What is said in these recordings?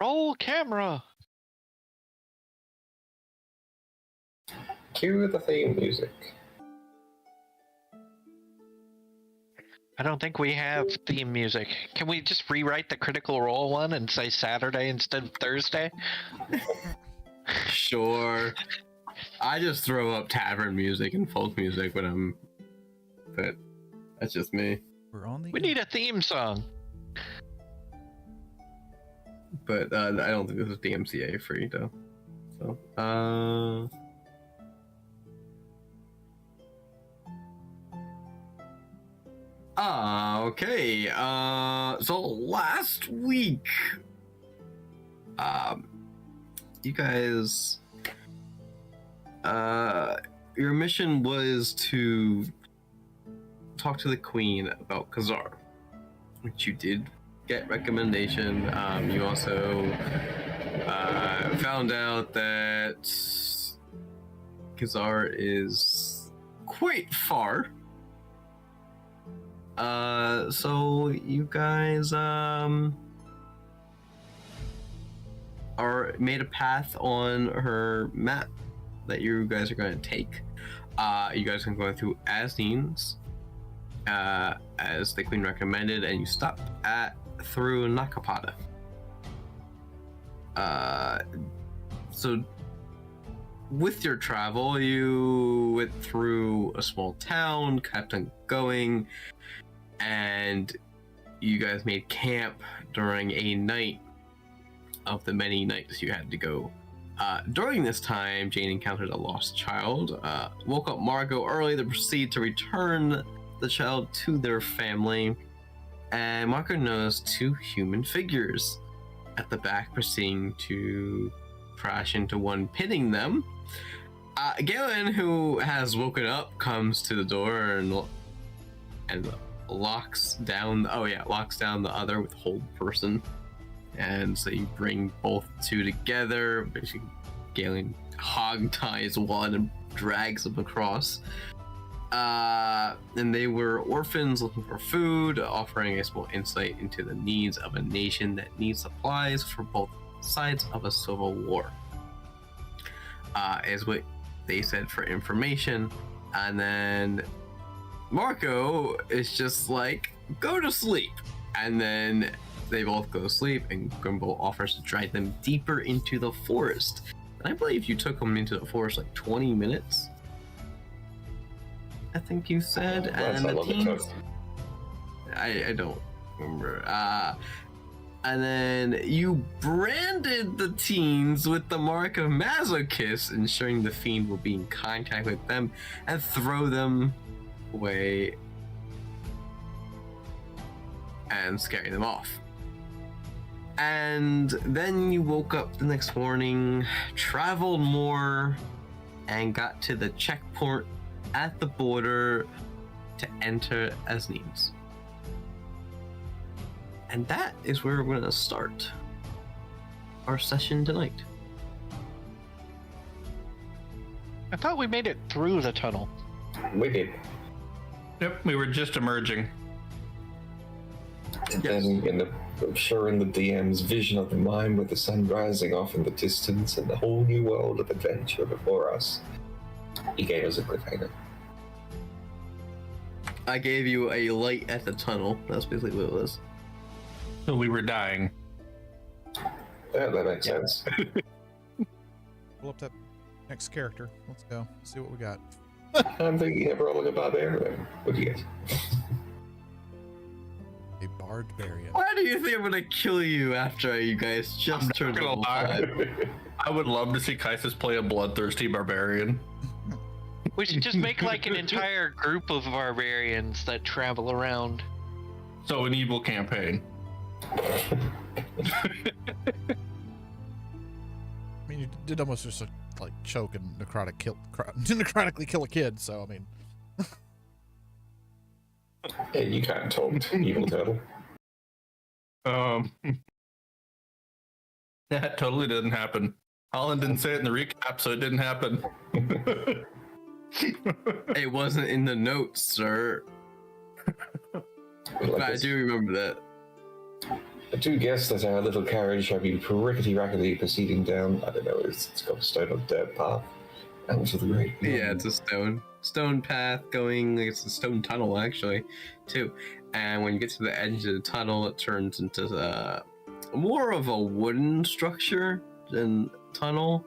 Roll camera. Cue the theme music. I don't think we have theme music. Can we just rewrite the Critical Role one and say Saturday instead of Thursday? Sure. I just throw up tavern music and folk music when but that's just me. We're on the. We need a theme song. But I don't think this is DMCA free though. So okay. So last week, you guys, your mission was to talk to the Queen about Khazar, which you did get recommendation. You also found out that Khazar is quite far. So you guys are made a path on her map that you guys are going to take. You guys are going through Asneen's, as the Queen recommended, and you stopped through Nakapada. So with your travel, you went through a small town, kept on going, and you guys made camp during a night of the many nights you had to go. During this time, Jane encountered a lost child, woke up Margot early to proceed to return the child to their family, and Margot noticed two human figures at the back, proceeding to crash into one, pinning them. Galen, who has woken up, comes to the door and locks down the other with hold person. And so you bring both two together. Basically, Galen hog ties one and drags them across. And they were orphans looking for food, offering a small insight into the needs of a nation that needs supplies for both sides of a civil war. Is what they said for information. And then Marco is just like, go to sleep. And then they both go to sleep, and Grimble offers to drag them deeper into the forest. And I believe you took them into the forest like 20 minutes. I think you said. And the teens, I don't remember. And then you branded the teens with the mark of masochist, ensuring the fiend will be in contact with them and throw them away and scare them off. And then you woke up the next morning, traveled more, and got to the checkpoint at the border to enter Asneen's. And that is where we're going to start our session tonight. I thought we made it through the tunnel. We did. Yep, we were just emerging. And then I'm sure in the DM's vision of the mind, with the sun rising off in the distance and the whole new world of adventure before us, he gave us a cliffhanger. I gave you a light at the tunnel. That's basically what it was. So we were dying. Yeah, that makes sense. Pull up that next character. Let's go. See what we got. I'm thinking of rolling a barbarian. What do you get? A Barbarian. Why do you think I'm gonna kill you after you guys just turned gonna level lie. 5? I would love to see Kaisis play a bloodthirsty barbarian. We should just make like an entire group of barbarians that travel around. So an evil campaign. I mean, you did almost just like choke and necrotically kill a kid. So I mean, Yeah, you can't talk, evil turtle. That totally didn't happen. Holland didn't say it in the recap, so it didn't happen. It wasn't in the notes, sir. But I do remember that. I do guess that our little carriage shall be rickety-rackety proceeding down, I don't know, it's got a stone or dirt path out to the great. Yeah, it's a stone path going. It's a stone tunnel actually, too. And when you get to the edge of the tunnel, it turns into more of a wooden structure than tunnel.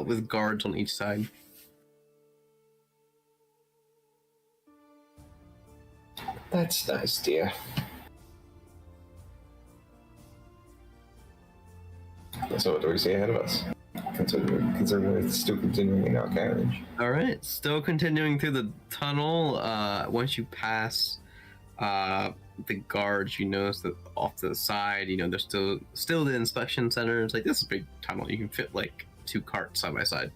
With guards on each side. That's nice, dear. So what do we see ahead of us? Considering we're still continuing in our carriage. All right, still continuing through the tunnel. Once you pass the guards, you notice that off to the side, there's still the inspection centers. Like, this is a big tunnel. You can fit like 2 carts side by side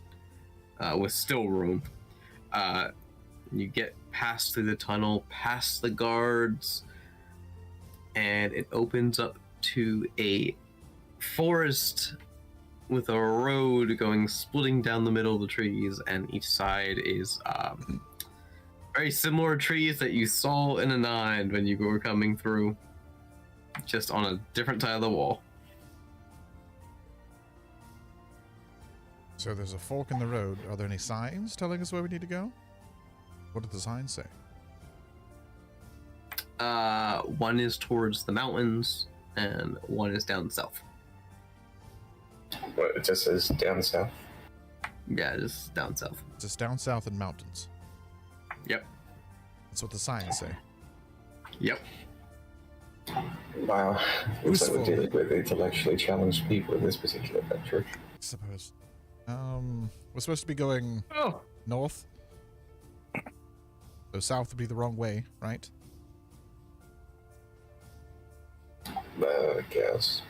with still room. You get past through the tunnel, past the guards, and it opens up to a forest with a road going splitting down the middle of the trees, and each side is very similar trees that you saw in Anand when you were coming through, just on a different side of the wall. So there's a fork in the road. Are there any signs telling us where we need to go? What did the signs say? One is towards the mountains, and one is down south. What, it just says down south? Yeah, just down south. Just down south in mountains. Yep. That's what the signs say. Yep. Wow. Looks like we're Useful. dealing with intellectually challenged people in this particular venture. I suppose. We're supposed to be going north. So south would be the wrong way, right? I guess.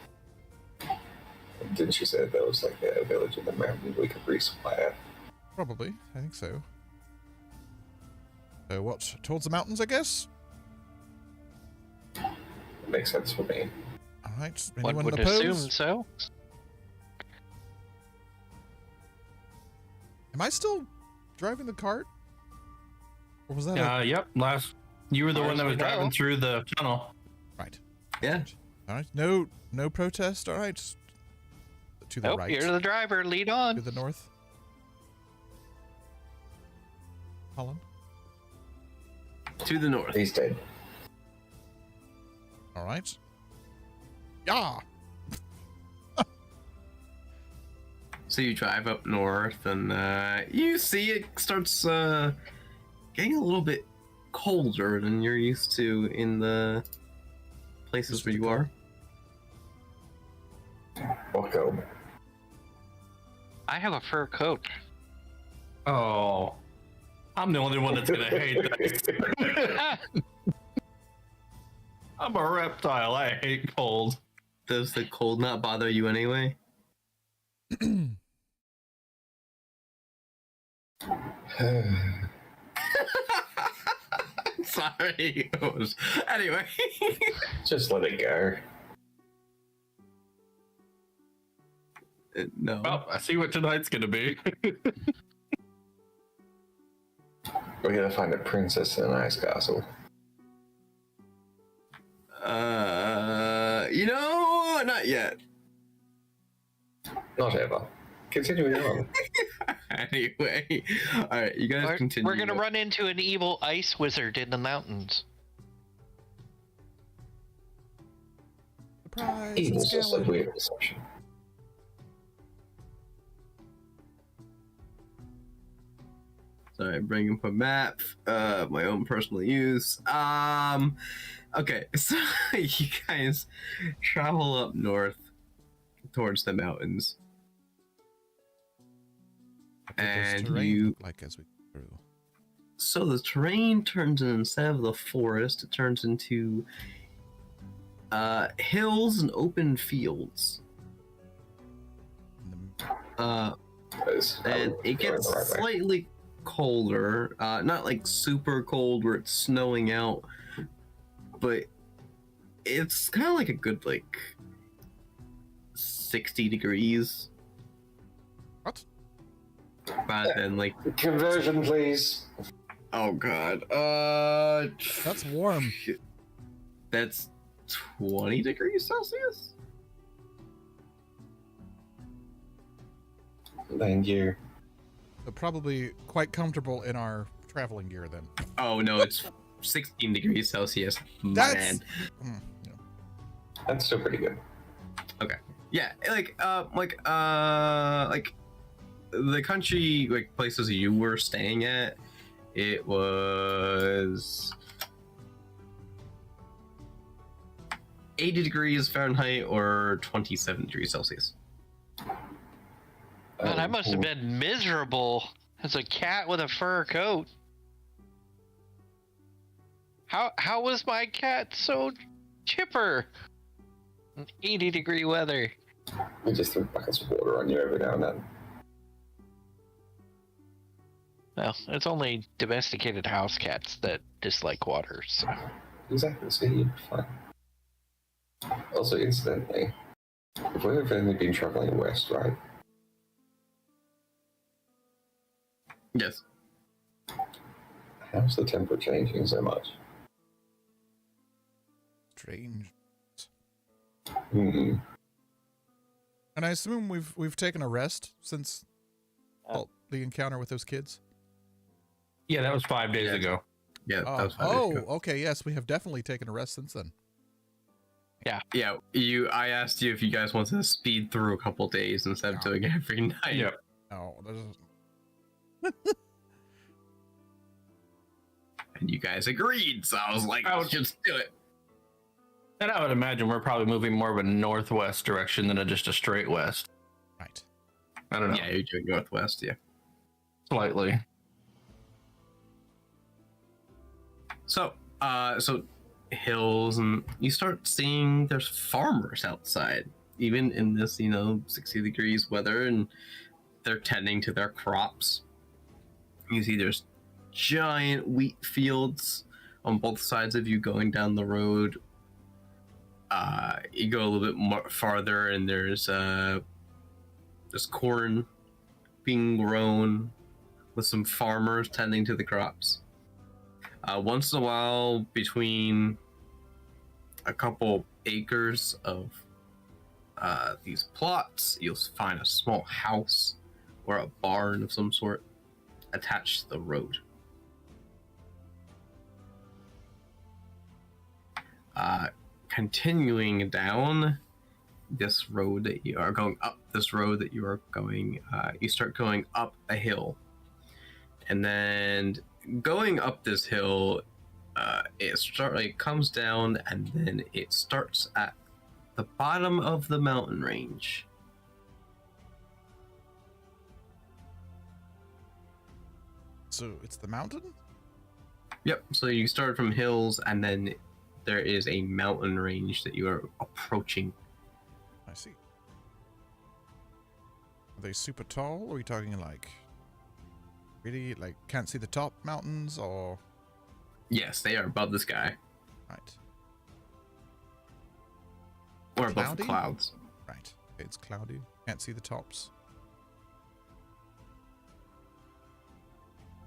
Didn't you say there was like a village in the mountain we could resupply at? Probably. I think so. So what? Towards the mountains, I guess? Makes sense for me. All right. One Anyone would oppose? assume so. Am I still driving the cart? Or was that a... Yep. You were the As one that we was driving know. through the tunnel. Right. Yeah. All right. No protest. All right. To the Nope, right. you're the driver. Lead To on. the north. Holland. To the north. He's dead. All right. Yeah. So you drive up north, and you see it starts getting a little bit colder than you're used to in the places where you are. Welcome. I have a fur coat. Oh. I'm the only one that's gonna hate this. I'm a reptile. I hate cold. Does the cold not bother you anyway? Sorry. Anyway. Just let it go. No. Well, I see what tonight's gonna be. We're gonna find a princess in an ice castle. Not yet. Not ever. Continuing on. Anyway. Alright, you guys continue. We're gonna run into an evil ice wizard in the mountains. Surprise. Evil's It's just like Galen. weird perception. Sorry, bring up a map, my own personal use. Okay, so you guys travel up north towards the mountains. What does and terrain you- look like as we go through? So the terrain turns in, instead of the forest, it turns into hills and open fields. In And it gets slightly colder, not like super cold where it's snowing out, but it's kind of like a good like 60 degrees What? rather than like Conversion, please. Oh god. That's warm. That's 20 degrees Celsius? Land gear. So probably quite comfortable in our traveling gear then. Oh no, it's 16 degrees Celsius. My That's bad. yeah. That's still pretty good. Yeah, like the country, like places you were staying at, it was 80 degrees Fahrenheit or 27 degrees Celsius. Man, I must have been miserable as a cat with a fur coat. How was my cat so chipper in 80-degree weather? We just throw buckets of water on you every now and then. Well, it's only domesticated house cats that dislike water, so. Exactly, so you're fine. Also, incidentally, we've only been traveling west, right? Yes. How's the temperature changing so much? Strange. Hmm. And I assume we've taken a rest since the encounter with those kids. Yeah, that was 5 days ago. Yeah, that was 5 days ago. Okay, yes, we have definitely taken a rest since then. Yeah, I asked you if you guys wanted to speed through a couple days instead of doing it every night. Yep. Oh, there's And you guys agreed, so I was like, let's just do it. And I would imagine we're probably moving more of a northwest direction than just a straight west. right. I don't know. Yeah, you're doing northwest, yeah. Slightly. So hills, and you start seeing there's farmers outside, even in this, 60 degrees weather, and they're tending to their crops. You see there's giant wheat fields on both sides of you going down the road. You go a little bit more farther, and there's corn being grown with some farmers tending to the crops. Once in a while, between a couple acres of these plots, you'll find a small house or a barn of some sort attached to the road. Continuing down this road that you are going up, you start going up a hill, and then going up this hill, it comes down, and then it starts at the bottom of the mountain range. So it's the mountain? Yep. So you start from hills, and then there is a mountain range that you are approaching. I see. Are they super tall? Or are we talking like really like can't see the top mountains or? Yes, they are above the sky, Right. or above the Cloudy? clouds. Right. Okay, it's cloudy. Can't see the tops.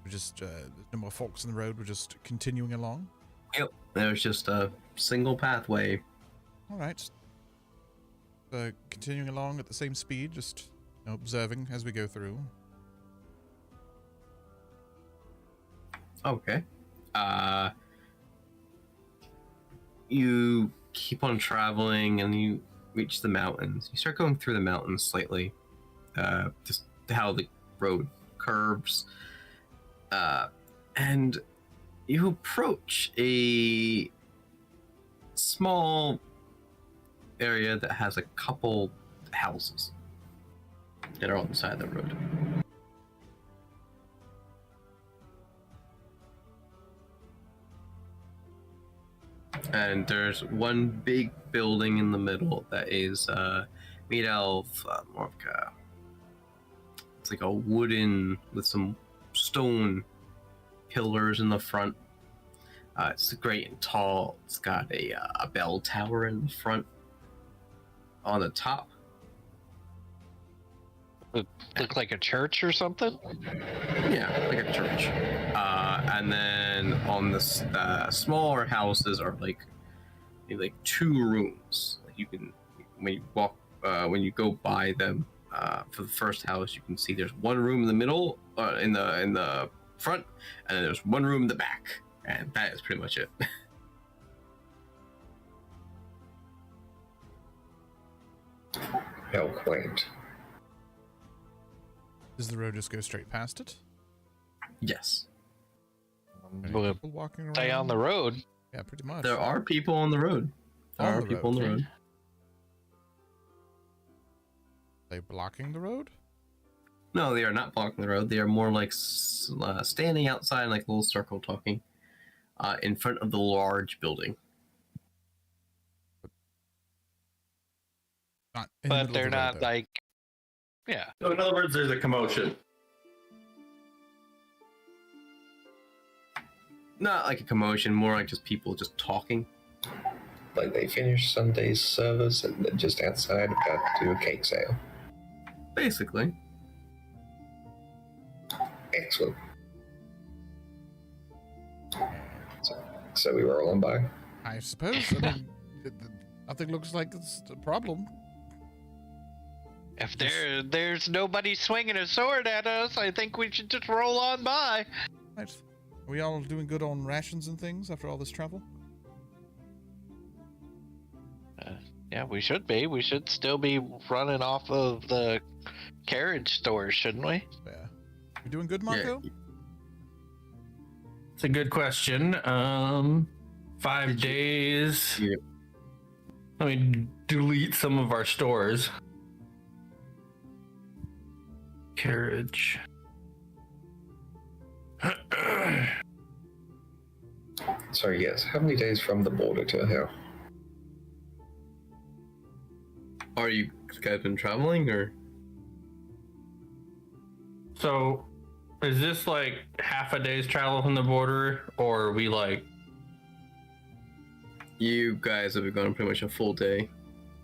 We're just no more forks in the road. We're just continuing along. Yep. There's just a single pathway. All right. Continuing along at the same speed, just observing as we go through. Okay. You keep on traveling, and you reach the mountains. You start going through the mountains slightly. Just how the road curves. And you approach a small area that has a couple houses that are on the side of the road. And there's one big building in the middle that is made out of more of it's like a wooden with some stone pillars in the front. It's great and tall. It's got a bell tower in the front. On the top, Look like a church or something? Yeah, like a church. And then on the smaller houses are like 2 rooms. Like you can when you walk when you go by them for the first house, you can see there's one room in the middle, in the front, and then there's one room in the back, and that is pretty much it. How quaint. Does the road just go straight past it? Yes, Any We'll people walking around? stay on the road. Yeah, pretty much. there are people on the road. There On are the people road. on the road. They blocking the road? No, they are not blocking the road. They are more like standing outside in like a little circle talking in front of the large building. Not in the But middle they're of the road, not though. like, yeah. So in other words, there's a commotion. Not like a commotion, more like just people just talking. Like they finished Sunday's service and then just outside about to do a cake sale. Basically. Excellent. So we were all on by. I suppose. I mean, nothing looks like it's a problem. If there's nobody swinging a sword at us, I think we should just roll on by. Right. Are we all doing good on rations and things after all this travel? Yeah, we should be. We should still be running off of the carriage stores, shouldn't we? Yeah. We doing good, Marco? It's a good question. 5 days. Yeah. Let me delete some of our stores. Carriage. Sorry, yes. How many days from the border to here? Are you guys been traveling or? So, is this like half a day's travel from the border, or are we like? You guys have been going pretty much a full day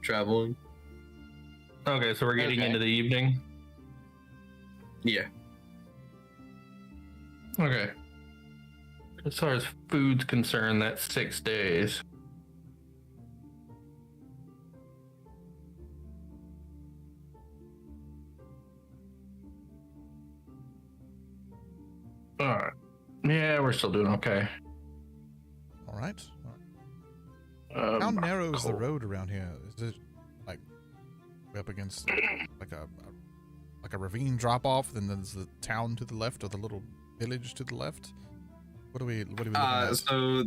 traveling. Okay, so we're getting Okay. into the evening. Yeah. Okay. As far as food's concerned, that's 6 days. Alright. Yeah, we're still doing okay. All right. How narrow is the cool. road around here? Is it like way up against like a ravine drop off? Then there's the town to the left or the little village to the left? What are we looking at? So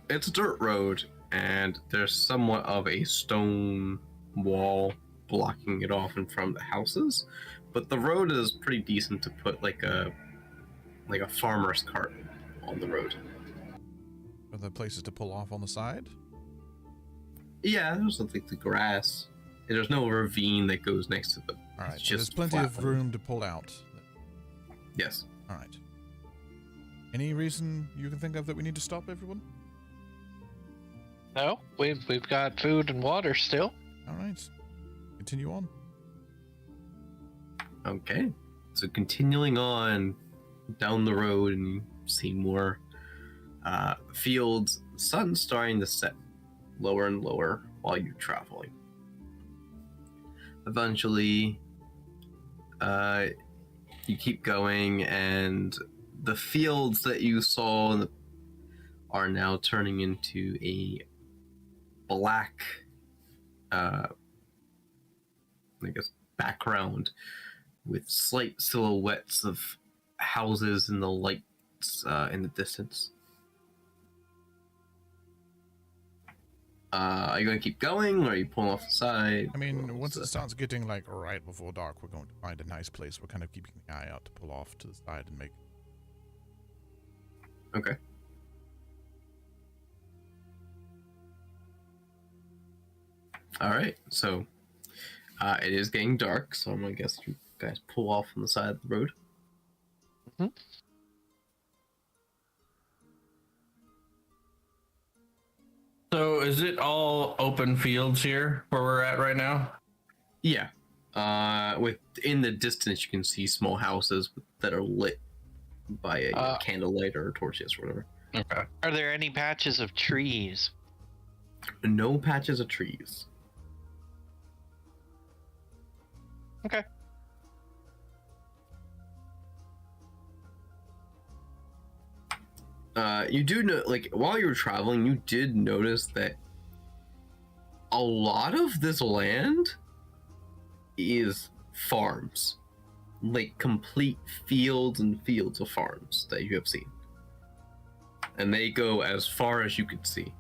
it's a dirt road, and there's somewhat of a stone wall blocking it off in front of the houses. But the road is pretty decent to put like a farmer's cart on the road. Are there places to pull off on the side? Yeah, there's like the grass. There's no ravine that goes next to the. All right. It's So there's just plenty flat of land. room to pull out. Yes. All right. Any reason you can think of that we need to stop everyone? No, we've got food and water still. All right. Continue on. Okay. So continuing on down the road, and you see more fields. The sun's starting to set lower and lower while you're traveling. Eventually, you keep going, and the fields that you saw are now turning into a black, I guess, background with slight silhouettes of houses and the lights in the distance. Are you going to keep going, or are you pulling off the side? I mean, once it starts getting like right before dark, we're going to find a nice place. We're kind of keeping the eye out to pull off to the side and make. Okay. All right. So it is getting dark, so I'm gonna guess you guys pull off on the side of the road. So is it all open fields here where we're at right now? Yeah. Within the distance, you can see small houses that are lit by a candlelight or torches or whatever. Okay. Are there any patches of trees? No patches of trees. Okay. You do know, like, while you were traveling, you did notice that a lot of this land is farms. Like, complete fields and fields of farms that you have seen. And they go as far as you could see.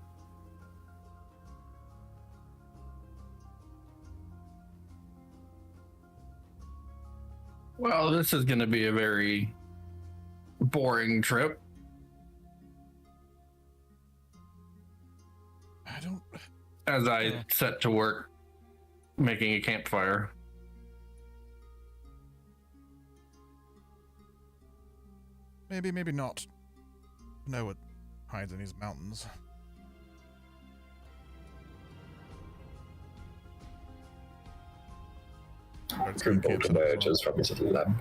Well, this is going to be a very boring trip. I don't. As I set to work making a campfire. Maybe, maybe not. Know what hides in these mountains. Grimbold emerges from his little lab.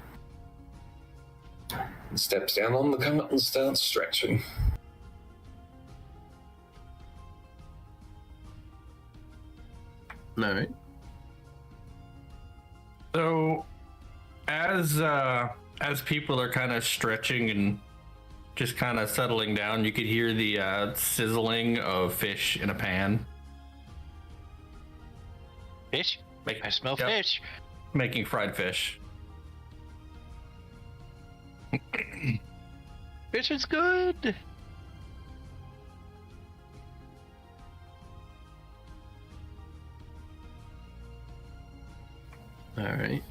And steps down on the cart and starts stretching. Alright. So, as people are kind of stretching and just kind of settling down, you could hear the sizzling of fish in a pan. Fish? I smell Yep. fish. Making fried fish. Fish is good. Alright.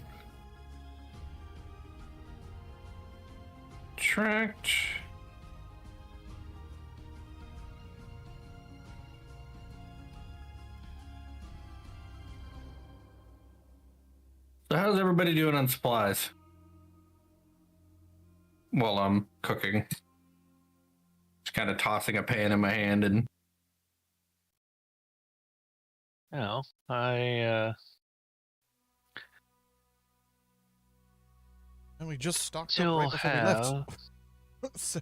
Tracked. So how's everybody doing on supplies? While I'm cooking. Just kind of tossing a pan in my hand and Oh, I And we just stocked still up right before we have. left. So,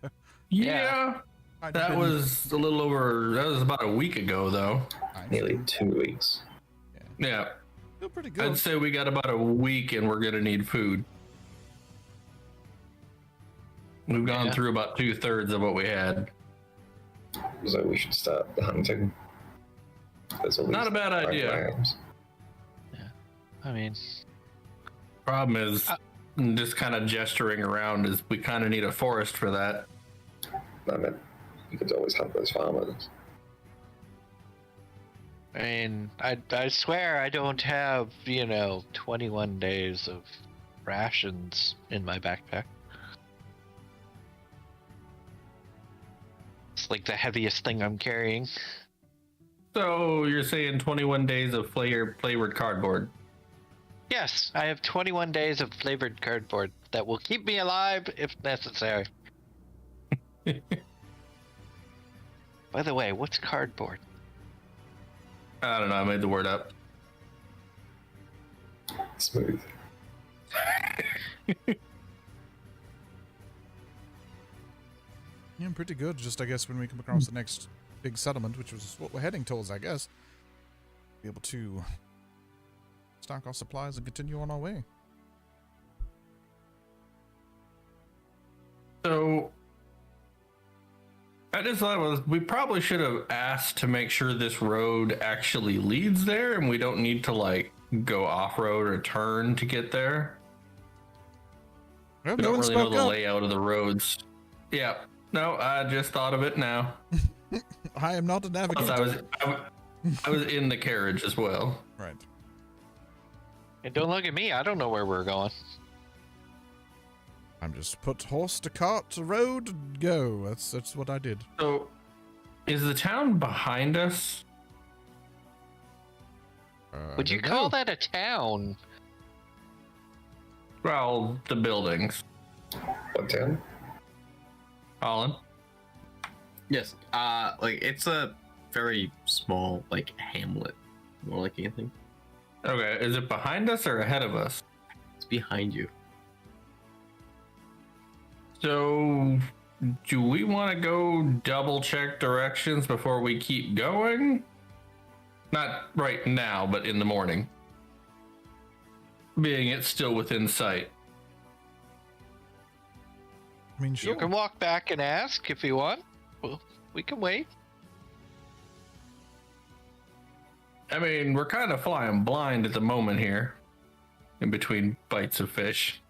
yeah, I'd that been- was a little over. That was about a week ago, though. Nice. Nearly 2 weeks. Yeah, Still pretty good. I'd say we got about a week, and we're gonna need food. We've gone Yeah. through about 2/3 of what we had. So we should start hunting. There's all Not these a bad fine idea. lambs. I mean, Problem is, just kind of gesturing around is we kind of need a forest for that. I mean, you could always hunt those farmers. I swear I don't have 21 days of rations in my backpack. It's like the heaviest thing I'm carrying. So you're saying 21 days of flavored cardboard? Yes, I have 21 days of flavored cardboard that will keep me alive if necessary. By the way, what's cardboard? I don't know. I made the word up. Smooth. Yeah, I'm pretty good. Just, I guess, when we come across the next big settlement, which was what we're heading towards, I guess, be able to stock our supplies and continue on our way. So I just thought we probably should have asked to make sure this road actually leads there, and we don't need to like go off road or turn to get there. Well, We no don't one really know spoke the up. layout of the roads. Yeah. No, I just thought of it now. I am not a Plus, navigator. I was in the carriage as well. Right. And don't look at me, I don't know where we're going. I'm just put horse to cart to road and go. That's what I did. So, is the town behind us? Would you call that a town? Well, the buildings. What town? Colin? Yes. Like, it's a very small, like, hamlet. More like anything. Okay, is it behind us or ahead of us? It's behind you. So, do we want to go double check directions before we keep going? Not right now, but in the morning. Being it's still within sight. I mean, sure. You can walk back and ask if you want. Well, we can wait. I mean, we're kind of flying blind at the moment here, in between bites of fish.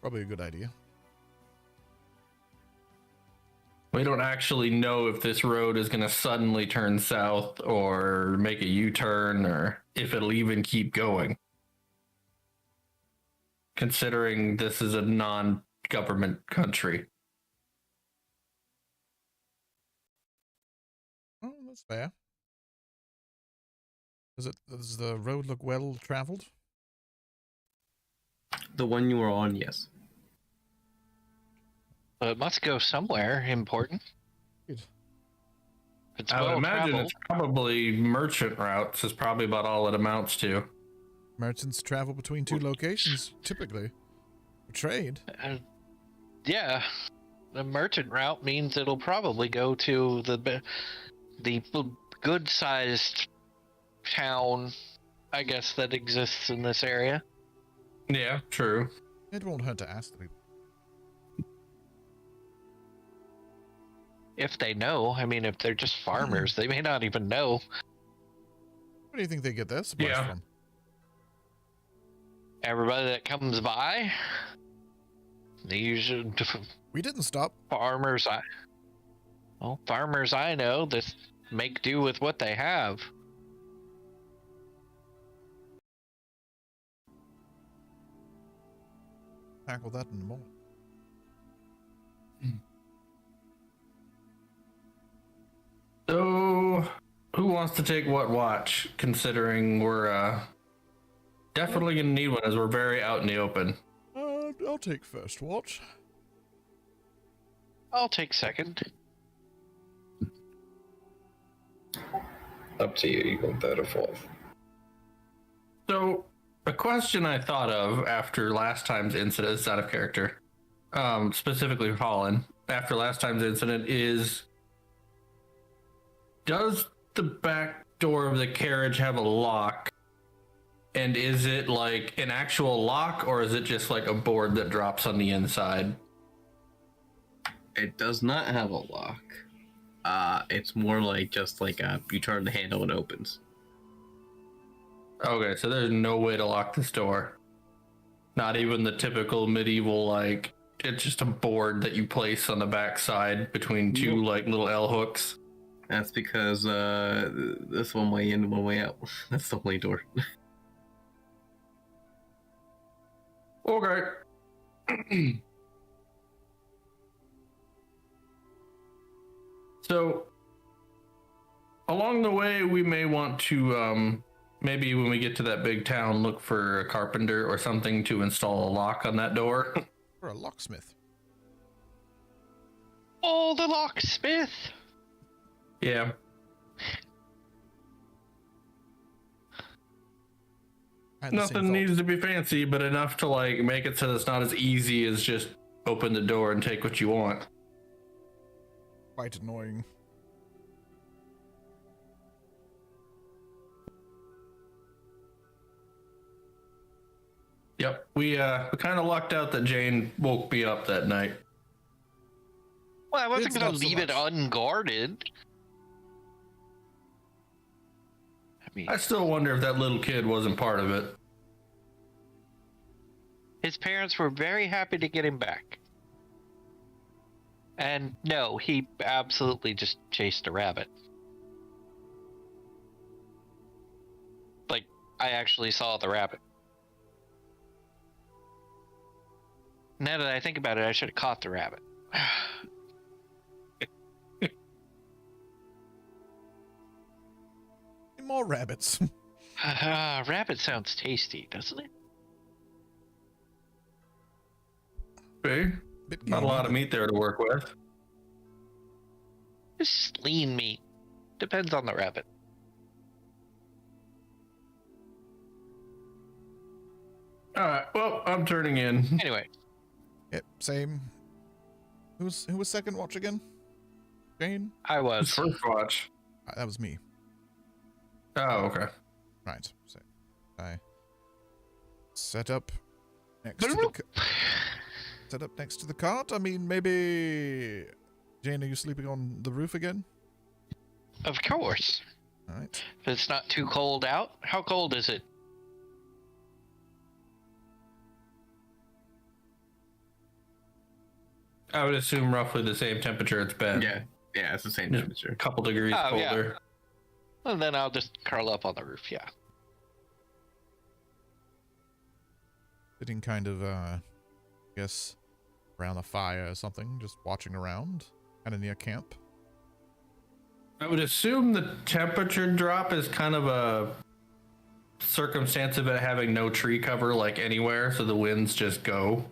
Probably a good idea. We don't actually know if this road is going to suddenly turn south or make a U-turn or if it'll even keep going. Considering this is a non-government country. Oh, that's fair. Does the road look well traveled? The one you were on, yes. But it must go somewhere important. Good. It's I would well imagine traveled. it's probably merchant routes is probably about all it amounts to. Merchants travel between two locations, typically. For trade. Yeah, the merchant route means it'll probably go to the good-sized town, I guess, that exists in this area. Yeah, true. It won't hurt to ask the people. If they know. I mean, if they're just farmers, they may not even know. Where do you think they get their supplies Yeah. from? Everybody that comes by, they usually We didn't stop. farmers I know that make do with what they have. Tackle that in the morning. So, who wants to take what watch, considering we're definitely going to need one as we're very out in the open? I'll take first watch. I'll take second. Up to you. You want third or fourth? So, a question I thought of after last time's incident is out of character, specifically Holland, after last time's incident is, does the back door of the carriage have a lock? And is it like an actual lock or is it just like a board that drops on the inside? It does not have a lock. It's more like just like you turn the handle and it opens. Okay, so there's no way to lock this door. Not even the typical medieval, like, it's just a board that you place on the back side between two, like, little L hooks. That's because this one way in, one way out. That's the only door. Okay. So, along the way, we may want to, maybe when we get to that big town, look for a carpenter or something to install a lock on that door. Or a locksmith. Oh, the locksmith! Yeah. I had the same Nothing thought. needs to be fancy, but enough to, like, make it so it's not as easy as just open the door and take what you want. Quite annoying. Yep, we kind of lucked out that Jane woke me up that night. Well, I wasn't It's gonna not so leave it much. unguarded. I mean, I still wonder if that little kid wasn't part of it. his parents were very happy to get him back. And no, he absolutely just chased a rabbit. Like, I actually saw the rabbit. Now that I think about it, I should have caught the rabbit. More rabbits. Rabbit sounds tasty, doesn't it? Okay. Bit Not a gamey. lot of meat there to work with. Just lean meat. Depends on the rabbit. All right. Well, I'm turning in. Anyway, Yep, same. Who was second watch again? Jane? I It's was. first watch. That was me. Oh, okay. Right. So I set up next to the cart. I mean, maybe Jane, are you sleeping on the roof again? Of course. All right. If it's not too cold out. How cold is it? I would assume roughly the same temperature it's been. Yeah, it's the same Just temperature. a couple degrees Oh, yeah. colder. And then I'll just curl up on the roof, yeah. Sitting kind of, I guess, around a fire or something, just watching around, kind of near camp. I would assume the temperature drop is kind of a circumstance of it having no tree cover like anywhere, so the winds just go.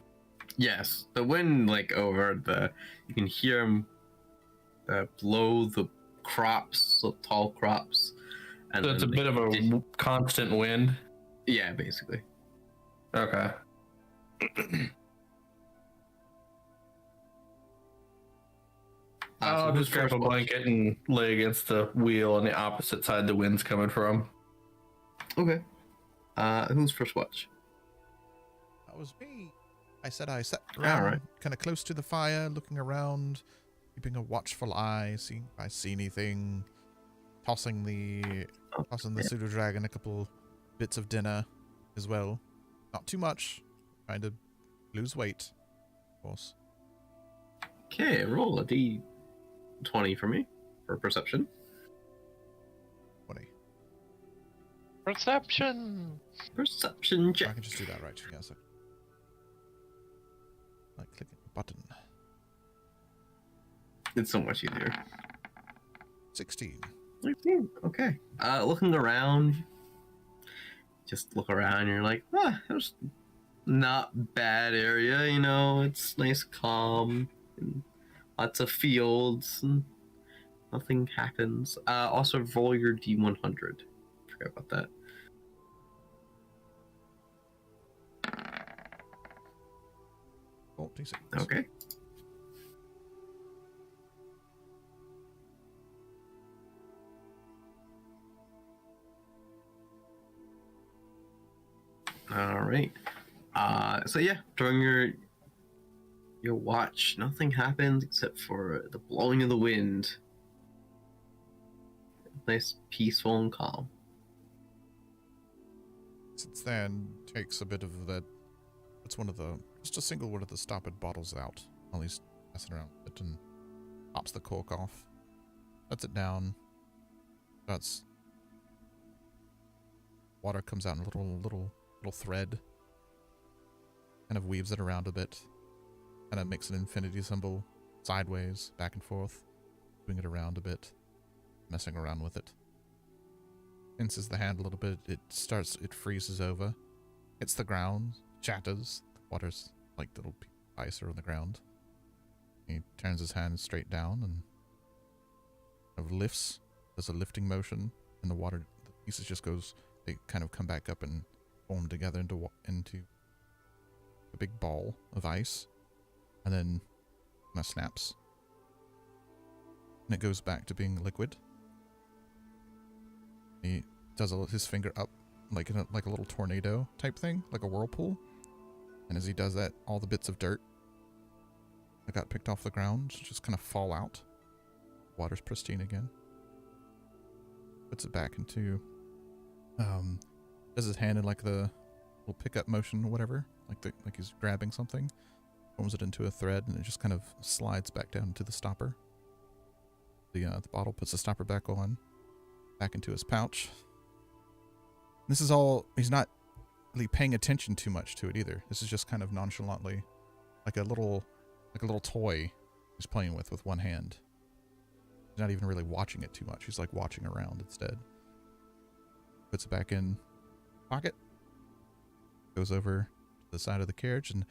Yes, the wind you can hear them blow the crops, the tall crops. And So it's a then bit of a constant wind. Yeah, basically. Okay. I'll who's just grab first a watch? blanket and lay against the wheel on the opposite side the wind's coming from. Okay. Who's first watch? That was me. I said I sat around, Alright. kind of close to the fire, looking around, keeping a watchful eye, seeing if I see anything, tossing the pseudo dragon a couple bits of dinner as well. Not too much, trying to lose weight, of course. Okay, roll a d20 for me for perception. 20. Perception! Perception I check. can just do that right. Yes. Like clicking a button. It's so much easier. 16. Okay. Looking around, just look around and you're like, there's not bad area, you know, it's nice calm and lots of fields and nothing happens. Also roll your D100. Forgot about that. Oh, D6. Okay. All right. So yeah, during your watch, nothing happens except for the blowing of the wind. Nice, peaceful, and calm. Sits there and takes a bit of that. It's just a single one of the stoppered bottles out while he's messing around with it and pops the cork off. Lets it down. That's water comes out in a little thread. Kind of weaves it around a bit. Kind of makes an infinity symbol sideways, back and forth. Moving it around a bit. Messing around with it. Pinces the hand a little bit. It freezes over. Hits the ground. Shatters. The water's like little ice are on the ground. He turns his hand straight down and kind of lifts. There's a lifting motion, and the water, the pieces just they kind of come back up and form together into a big ball of ice, and then kind of snaps. And it goes back to being liquid. He does his finger up like a little tornado type thing, like a whirlpool. And as he does that, all the bits of dirt that got picked off the ground just kind of fall out. Water's pristine again. Puts it back into, does his hand in like the little pickup motion or whatever, like he's grabbing something. Forms it into a thread and it just kind of slides back down to the stopper. The bottle puts the stopper back on, back into his pouch. This is all, he's not really paying attention too much to it either. This is just kind of nonchalantly, like a little toy he's playing with one hand. He's not even really watching it too much. He's like watching around instead. Puts it back in pocket. Goes over to the side of the carriage and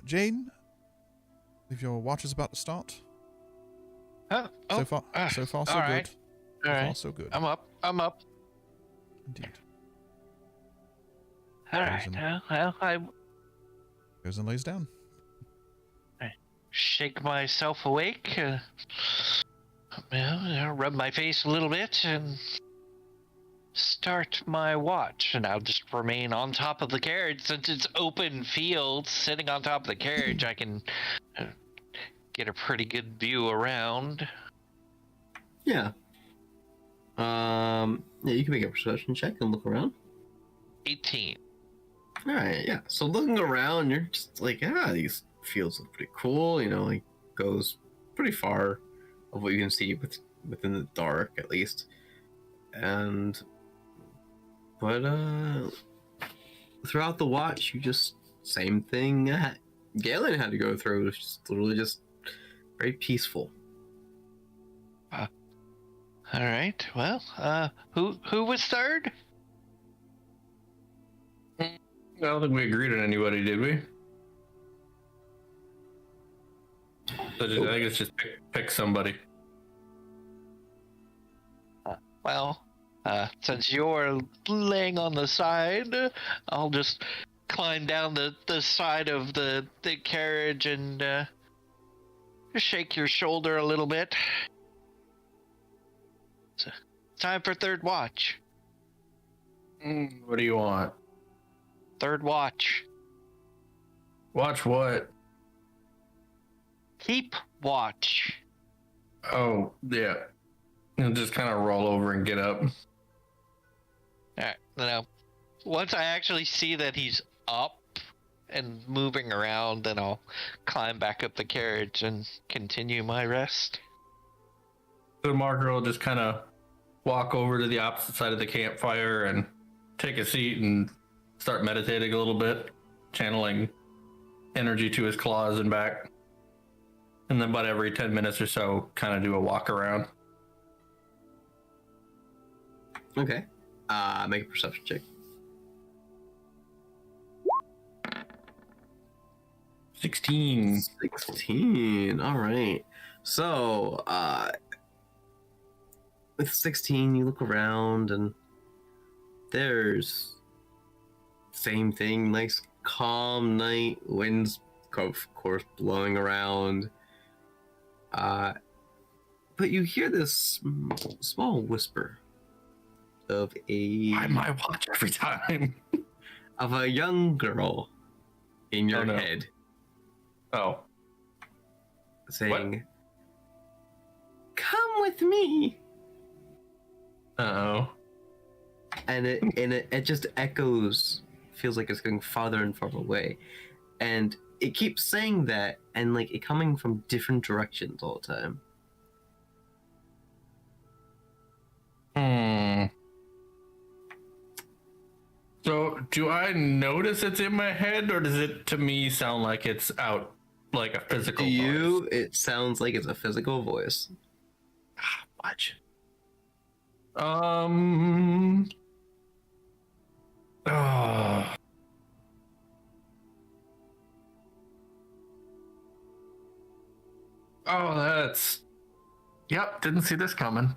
Jane, I believe your watch is about to start. So far, so all good. right. So All far, right. so good. I'm up. Indeed. All right. Well, I Goes and lays down. shake myself awake. Rub my face a little bit and start my watch. And I'll just remain on top of the carriage since it's open field. Sitting on top of the carriage, I can get a pretty good view around. Yeah. Yeah, you can make a perception check and look around. 18. All right, yeah. So looking around, you're just like, these fields look pretty cool. You know, like goes pretty far of what you can see within the dark, at least. But throughout the watch, you just same thing Galen had to go through. It was just literally just very peaceful. All right. Well, who was third? I don't think we agreed on anybody, did we? So I think it's just pick somebody. Well, since you're laying on the side, I'll just climb down the side of the carriage and shake your shoulder a little bit. So, time for third watch. What do you want? Third watch. Watch what? Keep watch. Oh, yeah. And just kind of roll over and get up. Alright, now, once I actually see that he's up and moving around, then I'll climb back up the carriage and continue my rest. So Marker will just kind of walk over to the opposite side of the campfire and take a seat and start meditating a little bit, channeling energy to his claws and back. And then about every 10 minutes or so, kind of do a walk around. Okay. Make a perception check. 16. 16. All right. So, with 16, you look around and there's same thing. Nice calm night. Winds, of course, blowing around. But you hear this small whisper of Why my watch every time? of a young girl in your Oh, no. head Oh. saying, "Come with me." Uh-oh. And it just echoes, feels like it's going farther and farther away, and it keeps saying that, and like it coming from different directions all the time. So, do I notice it's in my head, or does it, to me, sound like it's out, like a physical To you, voice? it sounds like it's a physical voice. Watch. Oh, that's... Yep, didn't see this coming.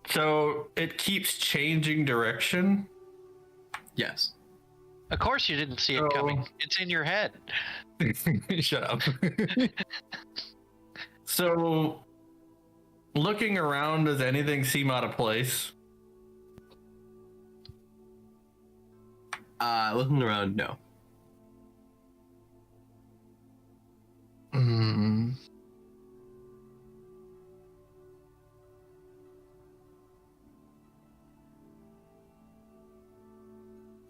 So it keeps changing direction? Yes. Of course you didn't see it coming. It's in your head. Shut up. So, looking around, does anything seem out of place? Looking around, no.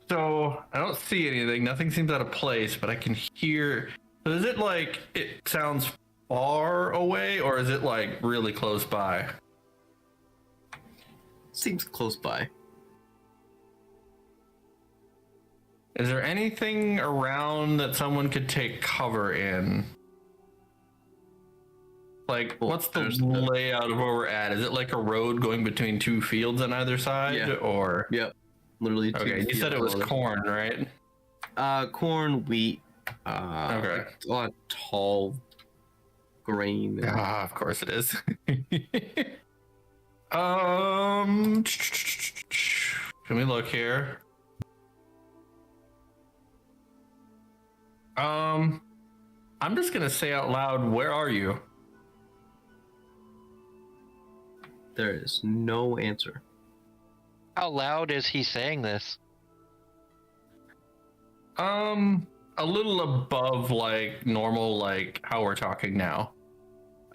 So, I don't see anything. Nothing seems out of place, but I can hear... So is it like it sounds far away, or is it like really close by? Seems close by. Is there anything around that someone could take cover in? Like, Well, what's the there's layout of where we're at? Is it like a road going between two fields on either side? Yeah. Or... Yep. Literally. Okay, you said it was corn, right? Corn, wheat. Okay. A lot of tall grain. and- Of course it is. Can we look here? I'm just gonna say out loud, where are you? There is no answer. How loud is he saying this? A little above like normal, like how we're talking now.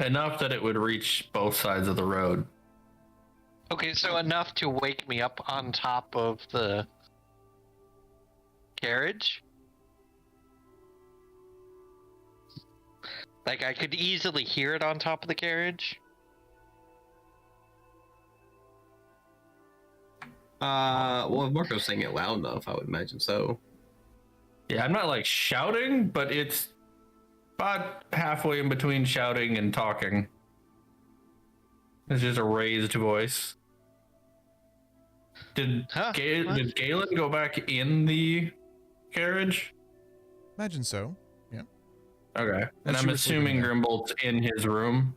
Enough that it would reach both sides of the road. Okay, so enough to wake me up on top of the carriage? Like, I could easily hear it on top of the carriage? Well, if Marco's saying it loud enough, I would imagine so. Yeah, I'm not like shouting, but it's about halfway in between shouting and talking. It's just a raised voice. Did Galen go back in the carriage? Imagine so. Yeah. Okay. And she I'm was sleeping assuming there. Grimbold's in his room.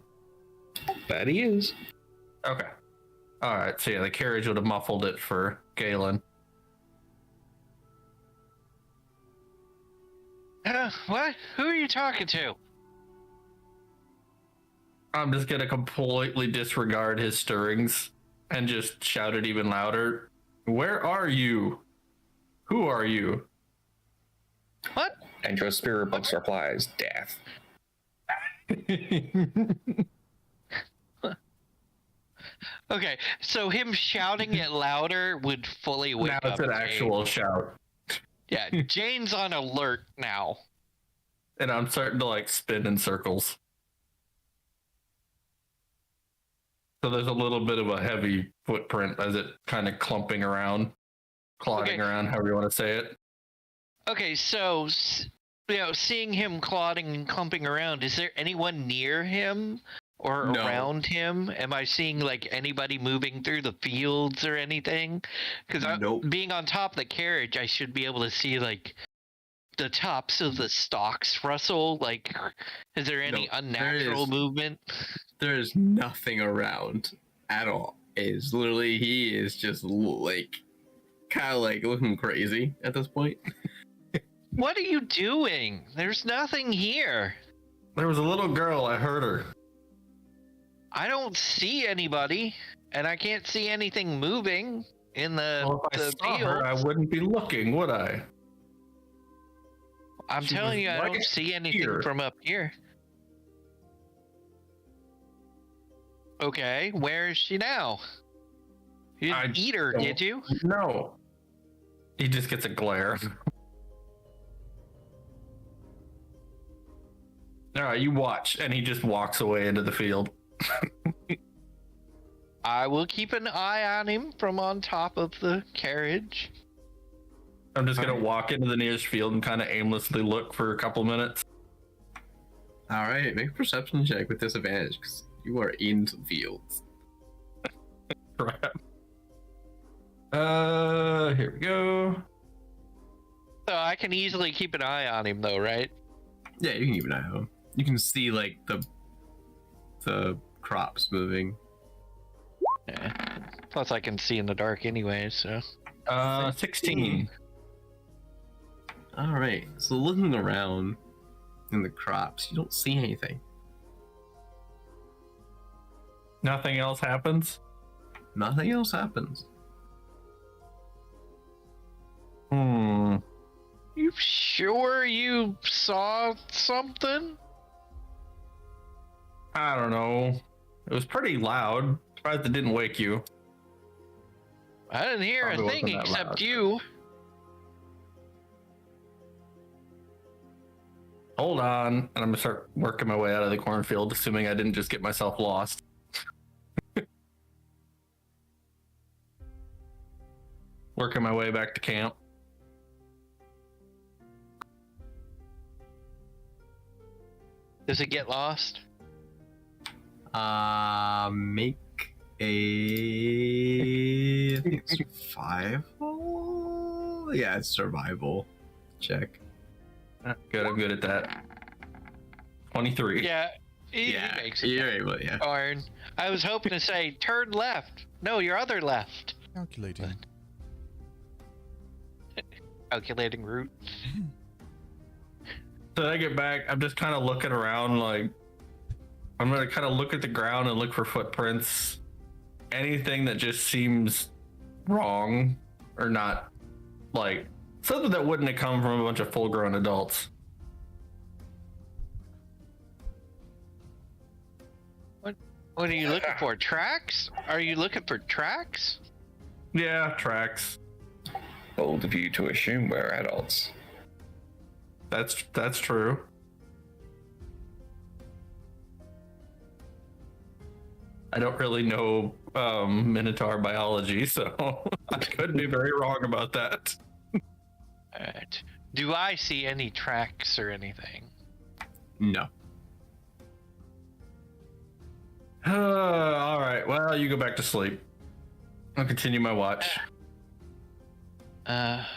That he is. Okay. All right. So yeah, the carriage would have muffled it for Galen. What? Who are you talking to? I'm just gonna completely disregard his stirrings and just shout it even louder. Where are you? Who are you? What? And your spirit box replies, death. Okay, so him shouting it louder would fully wake Now up it's an Jane. actual shout. Yeah, Jane's on alert now. And I'm starting to like spin in circles. So there's a little bit of a heavy footprint as it kind of clumping around, clodding around, however you want to say it. Okay, so, seeing him clodding and clumping around, is there anyone near him or No. around him? Am I seeing, like, anybody moving through the fields or anything? Because Nope. being on top of the carriage, I should be able to see, like, the tops of the stalks rustle. Like, is there any No, unnatural movement? There is nothing around at all. It's literally, he is just like, kind of like looking crazy at this point. What are you doing? There's nothing here. There was a little girl, I heard her. I don't see anybody, and I can't see anything moving in the, Well, if I the saw her, I fields. wouldn't be looking, would I? I'm she telling was you, I right don't see anything here. from up here. Okay, where is she now? You didn't I eat her, don't- did you? No. He just gets a glare. All right, you watch, and he just walks away into the field. I will keep an eye on him from on top of the carriage. I'm just gonna walk into the nearest field and kind of aimlessly look for a couple minutes. All right, make a perception check with disadvantage because you are in the fields. Crap. Here we go. So I can easily keep an eye on him, though, right? Yeah, you can keep an eye on him. You can see like the crops moving. Yeah. Plus, I can see in the dark anyway, so. 16. All right, so looking around in the crops, you don't see anything. Nothing else happens. Nothing else happens. You sure you saw something? I don't know. It was pretty loud. Surprised it didn't wake you. I didn't hear Probably a thing wasn't that except loud. you. Hold on, and I'm gonna start working my way out of the cornfield, assuming I didn't just get myself lost. Working my way back to camp. Does it get lost? Make a I think it's survival. Yeah, it's survival check. Good, I'm good at that. 23. Yeah. He Yeah, makes it. you're able. Yeah. Darn. I was hoping to say turn left. No, your other left. Calculating. calculating route. So I get back, I'm just kind of looking around, like, I'm going to kind of look at the ground and look for footprints. Anything that just seems wrong or not, like, something that wouldn't have come from a bunch of full-grown adults. What are you looking for? Tracks? Are you looking for tracks? Yeah, tracks. Bold of you to assume we're adults. That's true. I don't really know Minotaur biology, so I could be very wrong about that. Alright. Do I see any tracks or anything? No. All right. Well, you go back to sleep. I'll continue my watch. Alright,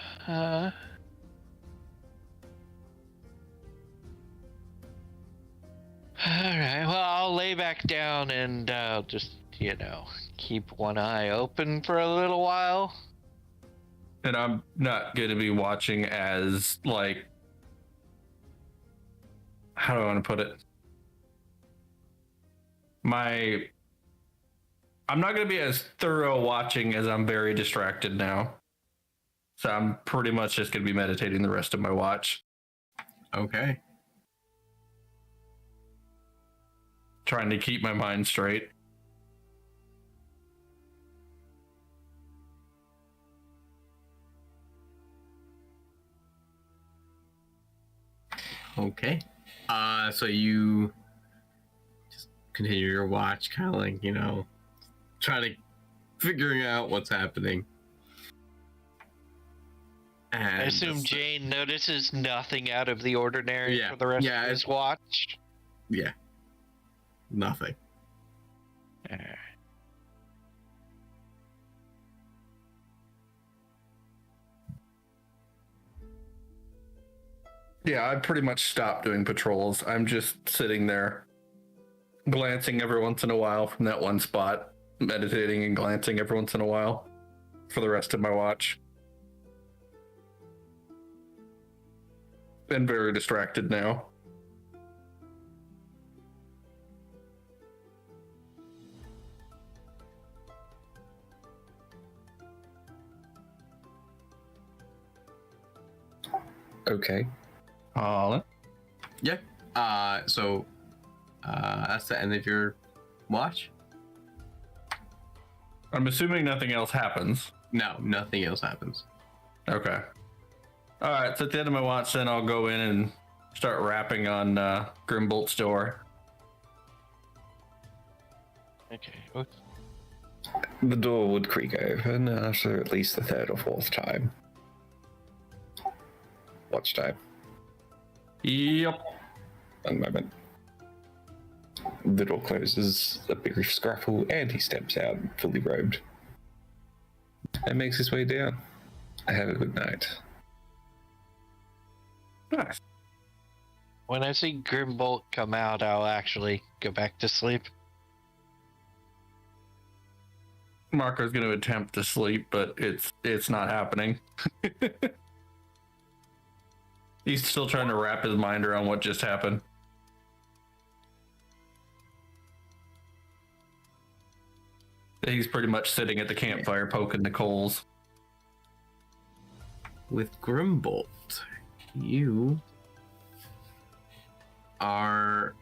well, I'll lay back down and just, keep one eye open for a little while. And I'm not going to be watching as, like, how do I want to put it? I'm not going to be as thorough watching as I'm very distracted now. So I'm pretty much just going to be meditating the rest of my watch. Okay. Trying to keep my mind straight. Okay. So you just continue your watch, kind of like, trying to figuring out what's happening. And I assume Jane notices nothing out of the ordinary Yeah, for the rest yeah, of his watch. Yeah. Nothing. Alright. Yeah, I pretty much stopped doing patrols. I'm just sitting there, glancing every once in a while from that one spot, meditating and glancing every once in a while for the rest of my watch. Been very distracted now. Okay. Yeah. So that's the end of your watch? I'm assuming nothing else happens. No, nothing else happens. Okay. All right, so at the end of my watch, then I'll go in and start rapping on Grimbolt's door. Okay. The door would creak open after at least the third or fourth time. Watch time. Yep. One moment. The door closes, a brief scruffle, and he steps out, fully robed. And makes his way down. Have a good night. Nice. When I see Grimbolt come out, I'll actually go back to sleep. Marco's going to attempt to sleep, but it's not happening. He's still trying to wrap his mind around what just happened. He's pretty much sitting at the campfire poking the coals. With Grimbolt, you are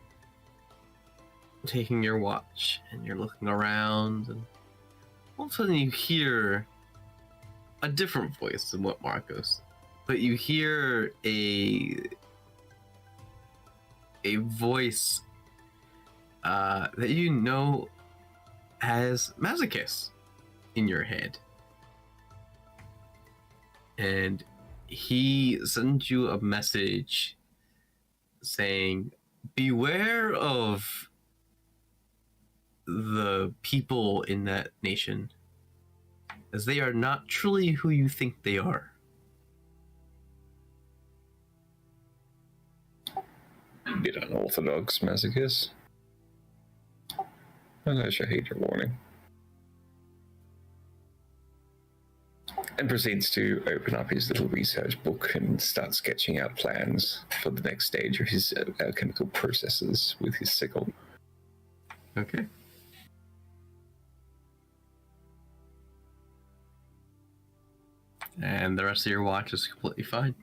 taking your watch and you're looking around, and all of a sudden you hear a different voice than what Marcos, but you hear a voice that you know has Masochist in your head. And he sends you a message saying, beware of the people in that nation, as they are not truly who you think they are. Bit unorthodox, Masochist. I should heed your warning. and proceeds to open up his little research book and start sketching out plans for the next stage of his chemical processes with his sickle. Okay. And the rest of your watch is completely fine.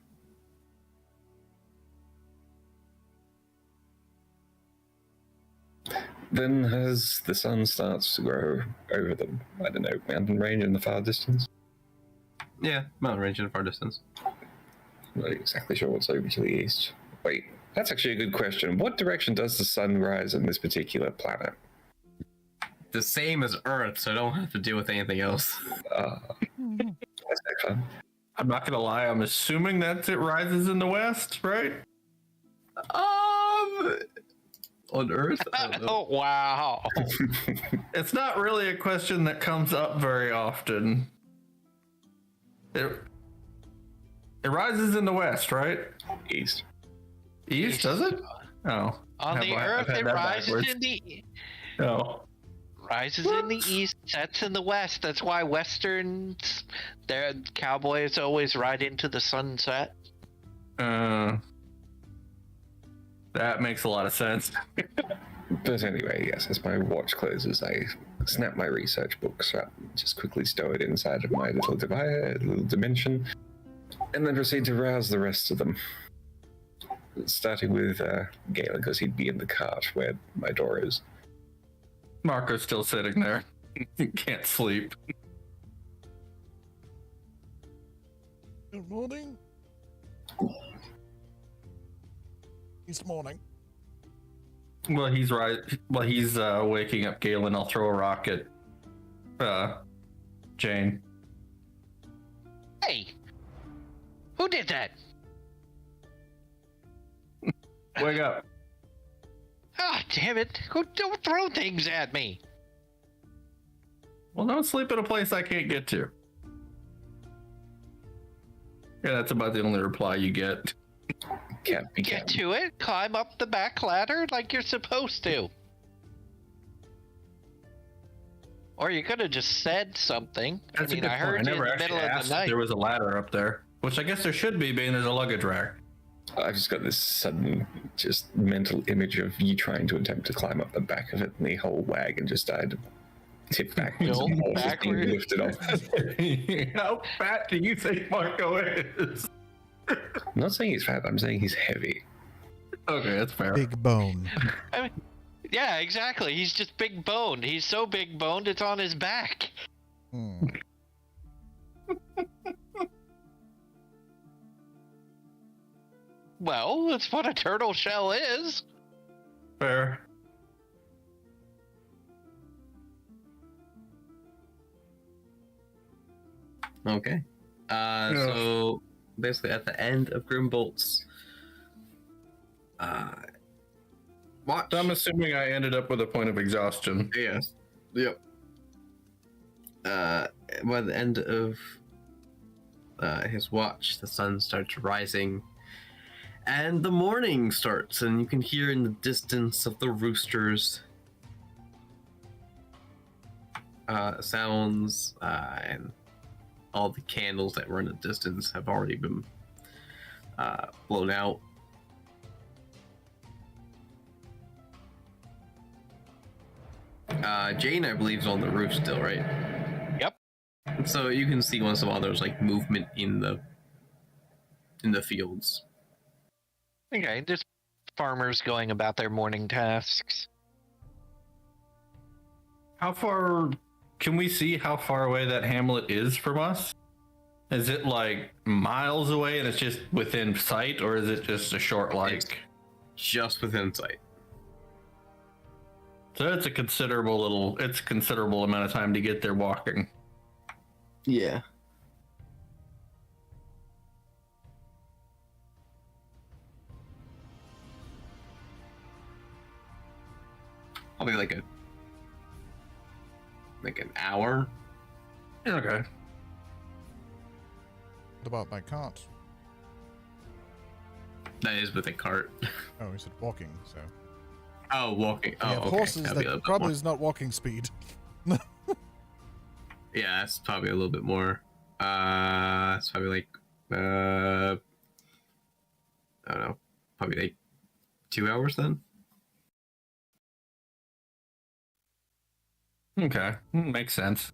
Then, as the sun starts to grow over the, I don't know, mountain range in the far distance, Yeah, mountain range in far distance. I'm not exactly sure what's over to the east. Wait, that's actually a good question. What direction does the sun rise on this particular planet? The same as Earth, so I don't have to deal with anything else. That's fun. I'm not gonna lie, I'm assuming that it rises in the west, right? On Earth? I don't know. Oh, wow. It's not really a question that comes up very often. It rises in the west, right? East. East, does it? Oh. On the I've Earth, had it that rises backwards. in the Oh. in the east, sets in the west. That's why westerns, their cowboys always ride into the sunset. That makes a lot of sense. But anyway, yes, as my watch closes, I snap my research book, so I just quickly stow it inside of my little dimension, and then proceed to rouse the rest of them. Starting with Galen, because he'd be in the cart where my door is. Marco's still sitting there. Can't sleep. Good morning. It's morning. Well, he's right. Well, he's waking up Galen. I'll throw a rock at Jane. Hey, who did that? Wake up. Ah, damn it! Don't throw things at me. Well, don't sleep in a place I can't get to. Yeah, that's about the only reply you get. Can't be Get to it. Climb up the back ladder like you're supposed to. Or you could have just said something. That's I mean, a good I point. heard you in never the actually middle of asked the if night. there was a ladder up there, which I guess there should be, being there's a luggage rack. I've just got this sudden, just mental image of you trying to attempt to climb up the back of it, and the whole wagon just started to tip backwards Go and the horse is being backward. lifted off. How fat do you think Marco is? I'm not saying he's fat, I'm saying he's heavy. Okay, that's fair. Big bone. I mean, yeah, exactly. He's just big boned. He's so big boned, it's on his back. Hmm. Well, that's what a turtle shell is. Fair. Okay. So basically, at the end of Grimbolt's watch. So I'm assuming I ended up with a point of exhaustion. Yes. Yep. By the end of his watch, the sun starts rising, and the morning starts, and you can hear in the distance of the roosters sounds, and all the candles that were in the distance have already been blown out. Jane, I believe, is on the roof still, right? Yep. So you can see once in a while there's like movement in the fields. Okay, just farmers going about their morning tasks. How far can we see how far away that hamlet is from us? Is it like miles away and it's just within sight, or is it just a short It's just within sight. So it's a considerable amount of time to get there walking. Yeah. Probably like an hour. Okay. What about my cart? That is with a cart. Oh, he said walking, so. Oh, walking. We Oh, have okay. horses That'd be a little that bit probably more. is not walking speed. Yeah, that's probably a little bit more. It's probably like I don't know, probably like 2 hours then. Okay, makes sense.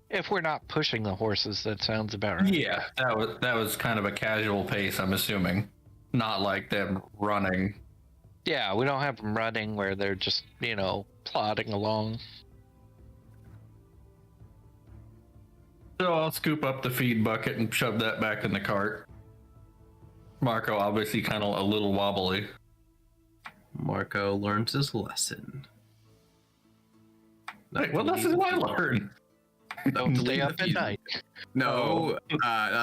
If we're not pushing the horses, that sounds about right. Yeah, that was kind of a casual pace, I'm assuming. Not like them running. Yeah, we don't have them running where they're just, plodding along. So I'll scoop up the feed bucket and shove that back in the cart. Marco obviously kind of a little wobbly. Marco learns his lesson. Hey, what lesson did I learn? Don't stay up at night. No,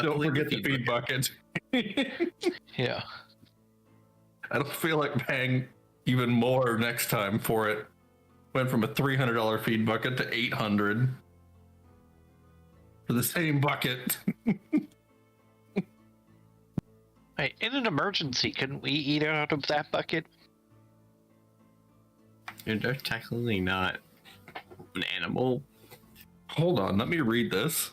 Don't forget the feed bucket. Yeah. I don't feel like paying even more next time for it. Went from a $300 feed bucket to $800 for the same bucket. Hey, in an emergency, couldn't we eat out of that bucket? they're technically not an animal. Hold on, let me read this.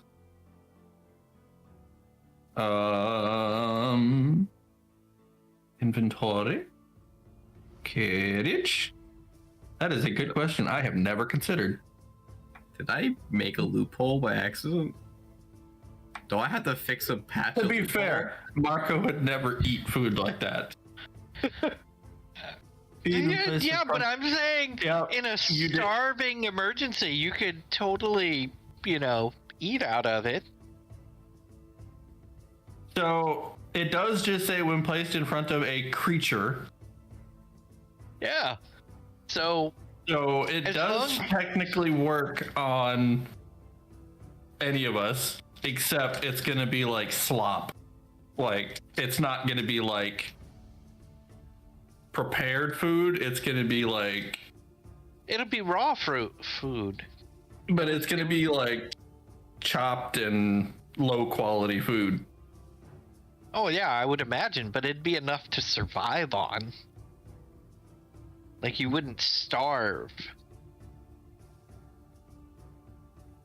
Inventory. Carriage. That is a good question I have never considered. Did I make a loophole by accident? Do I have to fix a patch? To be fair, Marco would never eat food like that. Yeah, but I'm saying Yeah, in a you did. starving emergency, you could totally, eat out of it. So it does just say when placed in front of a creature. Yeah. So It As does long- technically work on any of us, except it's gonna be like slop. Like it's not gonna be like prepared food. It's gonna be like, it'll be raw food. but it's gonna be like chopped and low quality food. Oh yeah, I would imagine, but it'd be enough to survive on. Like you wouldn't starve.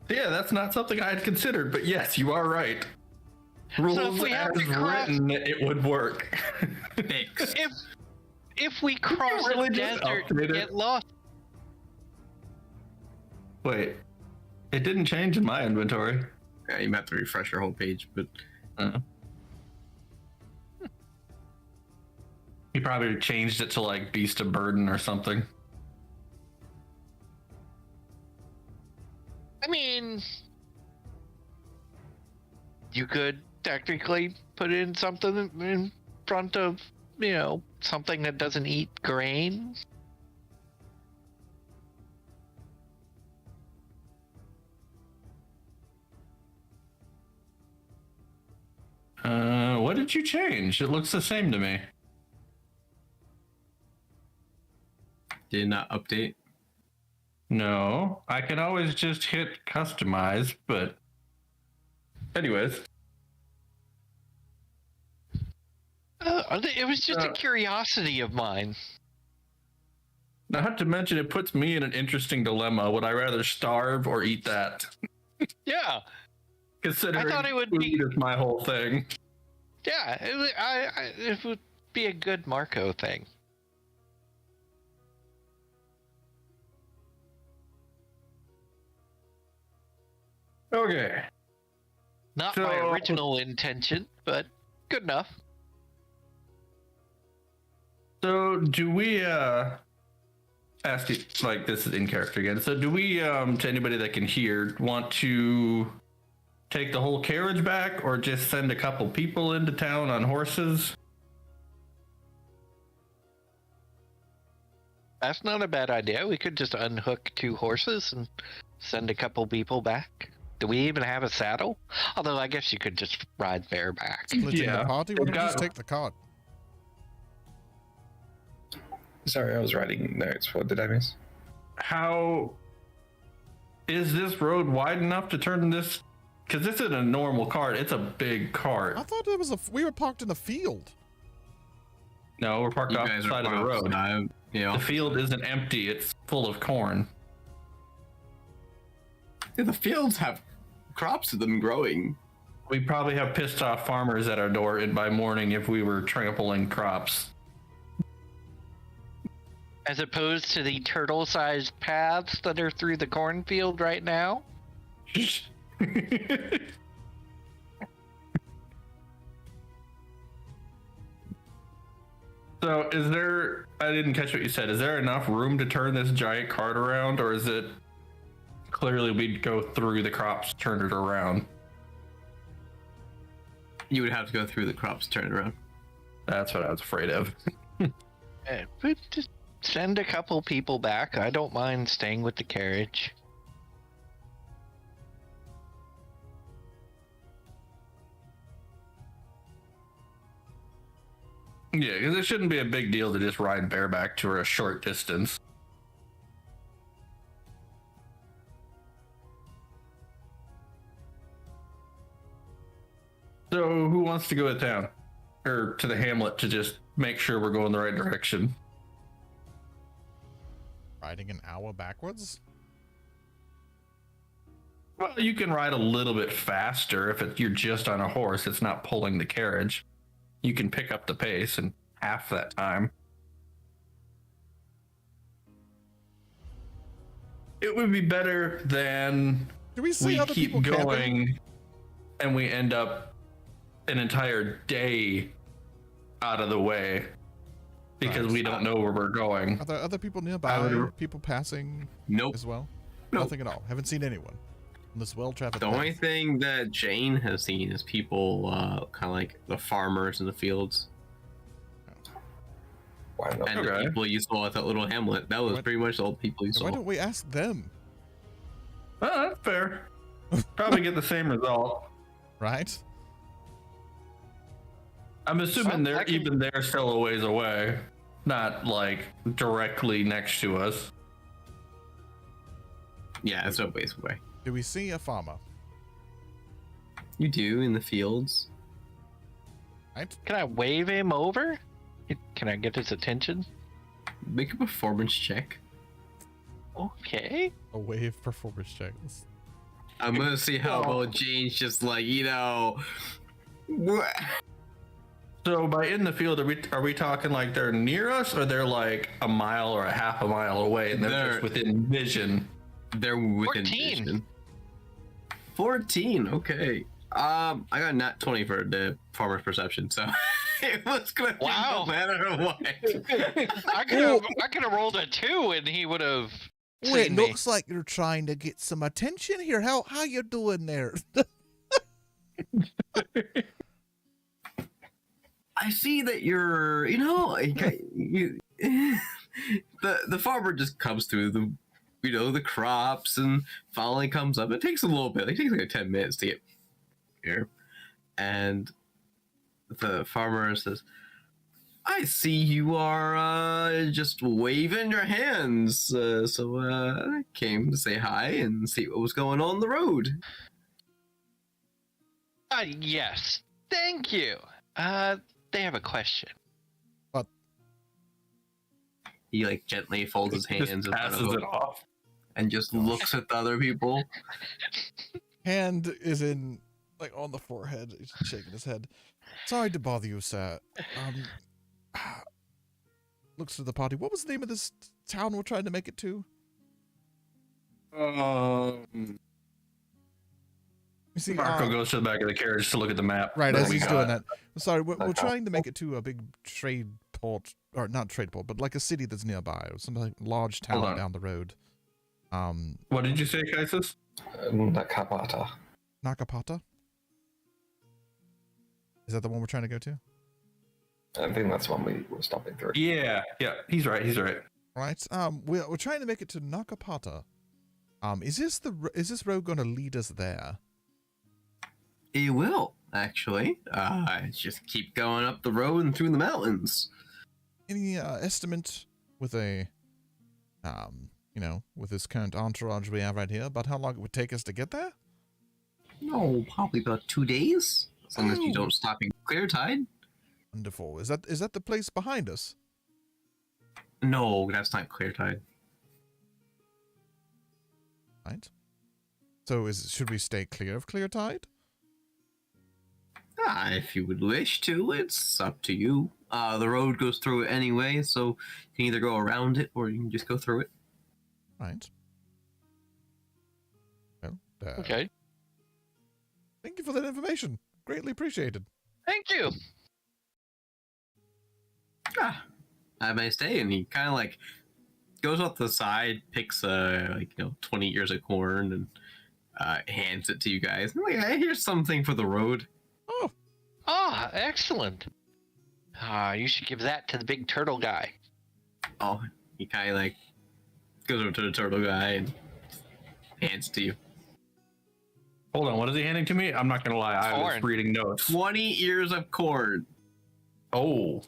Yeah, that's not something I had considered, but yes, you are right. Rules if we have as to cross- written, it would work. Fixed. If we cross really the just desert, update it? get lost. Wait, it didn't change in my inventory. Yeah, you might have to refresh your whole page, but He probably changed it to like Beast of Burden or something. I mean, you could technically put in something in front of, something that doesn't eat grain. What did you change? It looks the same to me. did not update. No, I can always just hit customize, but anyways. It was just a curiosity of mine. Not to mention, it puts me in an interesting dilemma. Would I rather starve or eat that? Yeah, Considering I thought it would food be- is my whole thing. yeah. It would be a good Marco thing. Okay. Not my original intention, but good enough. So do we ask you, like, this is in character again. So do we to anybody that can hear want to take the whole carriage back or just send a couple people into town on horses? That's not a bad idea. We could just unhook 2 horses and send a couple people back. Do we even have a saddle? Although I guess you could just ride bareback. Splitting Yeah. the party? Why don't we just take the cart? Sorry, I was writing notes. What did I miss? How is this road wide enough to turn this? Because this isn't a normal cart; it's a big cart. I thought it was we were parked in the field. No, we're parked You off guys the are side of the road. outside, The field isn't empty; it's full of corn. Yeah, the fields have crops of them growing. We probably have pissed off farmers at our door by morning if we were trampling crops. As opposed to the turtle-sized paths that are through the cornfield right now? So is there, I didn't catch what you said, is there enough room to turn this giant cart around, or is it clearly we'd go through the crops, turn it around? You would have to go through the crops, turn it around. That's what I was afraid of. But just send a couple people back. I don't mind staying with the carriage. Yeah, because it shouldn't be a big deal to just ride bareback to a short distance. So who wants to go to town? Or to the hamlet to just make sure we're going the right direction? Riding an hour backwards? Well, you can ride a little bit faster if you're just on a horse. It's not pulling the carriage. You can pick up the pace in half that time. It would be better than Do we see we other keep people camping? going and we end up an entire day out of the way because Right. we don't know where we're going. Are there other people nearby? would- People passing Nope. as well? Nope. Nothing at all. Haven't seen anyone on this well-traveled The only path. thing that Jane has seen is people, kind of like the farmers in the fields. Why not? And Okay. the people you saw at that little hamlet. That was What? pretty much all the people you Why saw. don't we ask them, Oh, that's fair. Probably get the same result. right? I'm assuming Well, I can- they're still a ways away, not like directly next to us. Yeah, it's a ways away. Do we see a farmer? You do in the fields. Right? Can I wave him over? Can I get his attention? Make a performance check. Okay. A wave performance check. I'm gonna see how well Jane's just like, So by in the field, are we talking like they're near us, or they're like a mile or a half a mile away, and they're just within vision? They're within 14. vision. 14, okay. I got a nat 20 for the farmer's perception, so it was gonna be Wow. no matter what. I could have rolled a 2 and he would have Oh, it seen me. looks like you're trying to get some attention here. How you doing there? I see that you're, you, the farmer just comes through the, the crops and finally comes up. It takes a little bit. It takes like 10 minutes to get here. And the farmer says, I see you are just waving your hands. So I came to say hi and see what was going on the road. Yes. Thank you. They have a question. He like gently folds his hands Just in front passes of him it off. and just looks at the other people. Hand is in, like, on the forehead. He's shaking his head. Sorry to bother you, sir. Looks to the party. What was the name of this town we're trying to make it to? You see, Marco goes to the back of the carriage to look at the map. right, that as we he's got. doing that. Sorry, we're trying to make it to a big trade port, or not trade port, but like a city that's nearby, or some like large Hold town on. down the road. What did you say, Kaisis? Nakapata. Nakapata? Is that the one we're trying to go to? I think that's one we were stopping through. Yeah, he's right. Right. We're trying to make it to Nakapata. Is this road going to lead us there? It will, actually. Just keep going up the road and through the mountains. Any estimate with a, with this current entourage we have right here, about how long it would take us to get there? No, probably about 2 days. As long as you don't stop in clear tide. Wonderful. Is that the place behind us? No, that's not clear tide. Right. So should we stay clear of Clear Tide? If you would wish to, it's up to you. The road goes through it anyway, so you can either go around it or you can just go through it. Right. Well, Okay. Thank you for that information. Greatly appreciated. Thank you. Have a nice day. And he kind of like goes off the side, picks 20 ears of corn and hands it to you guys. And like, hey, here's something for the road. Oh, Ah, excellent. You should give that to the big turtle guy. Oh, he kind of like goes over to the turtle guy and hands it to you. Hold on, what is he handing to me? I'm not gonna lie, I was Corn. reading notes. 20 ears of corn. Oh,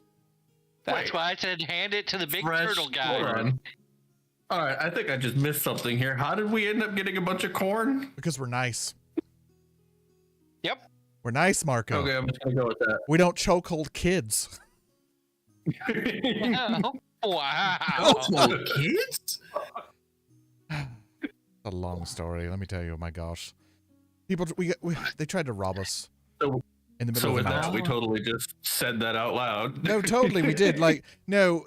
That's Wait. why I said hand it to the big Fresh turtle guy. hold on. All right, I think I just missed something here. How did we end up getting a bunch of corn? because we're nice. Yep. We're nice, Marco. Okay, I'm just gonna go with that. We don't chokehold kids. Wow. Oh, kids? A long story. Let me tell you. Oh my gosh. People, they tried to rob us So- in the middle So of with the that, night. we totally just said that out loud. No, totally, we did. Like, no,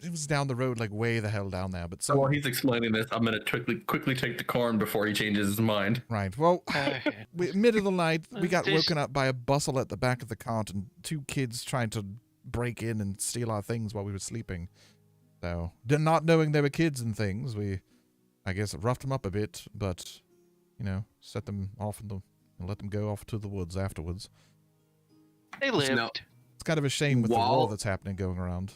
it was down the road, like way the hell down there. But So while he's explaining this, I'm gonna quickly take the corn before he changes his mind. right. Well, middle of the night, we got This- woken up by a bustle at the back of the cart and two kids trying to break in and steal our things while we were sleeping. So, not knowing they were kids and things, we, I guess, roughed them up a bit, but, set them off and let them go off to the woods afterwards. They lived. No. It's kind of a shame with the war While- that's happening going around.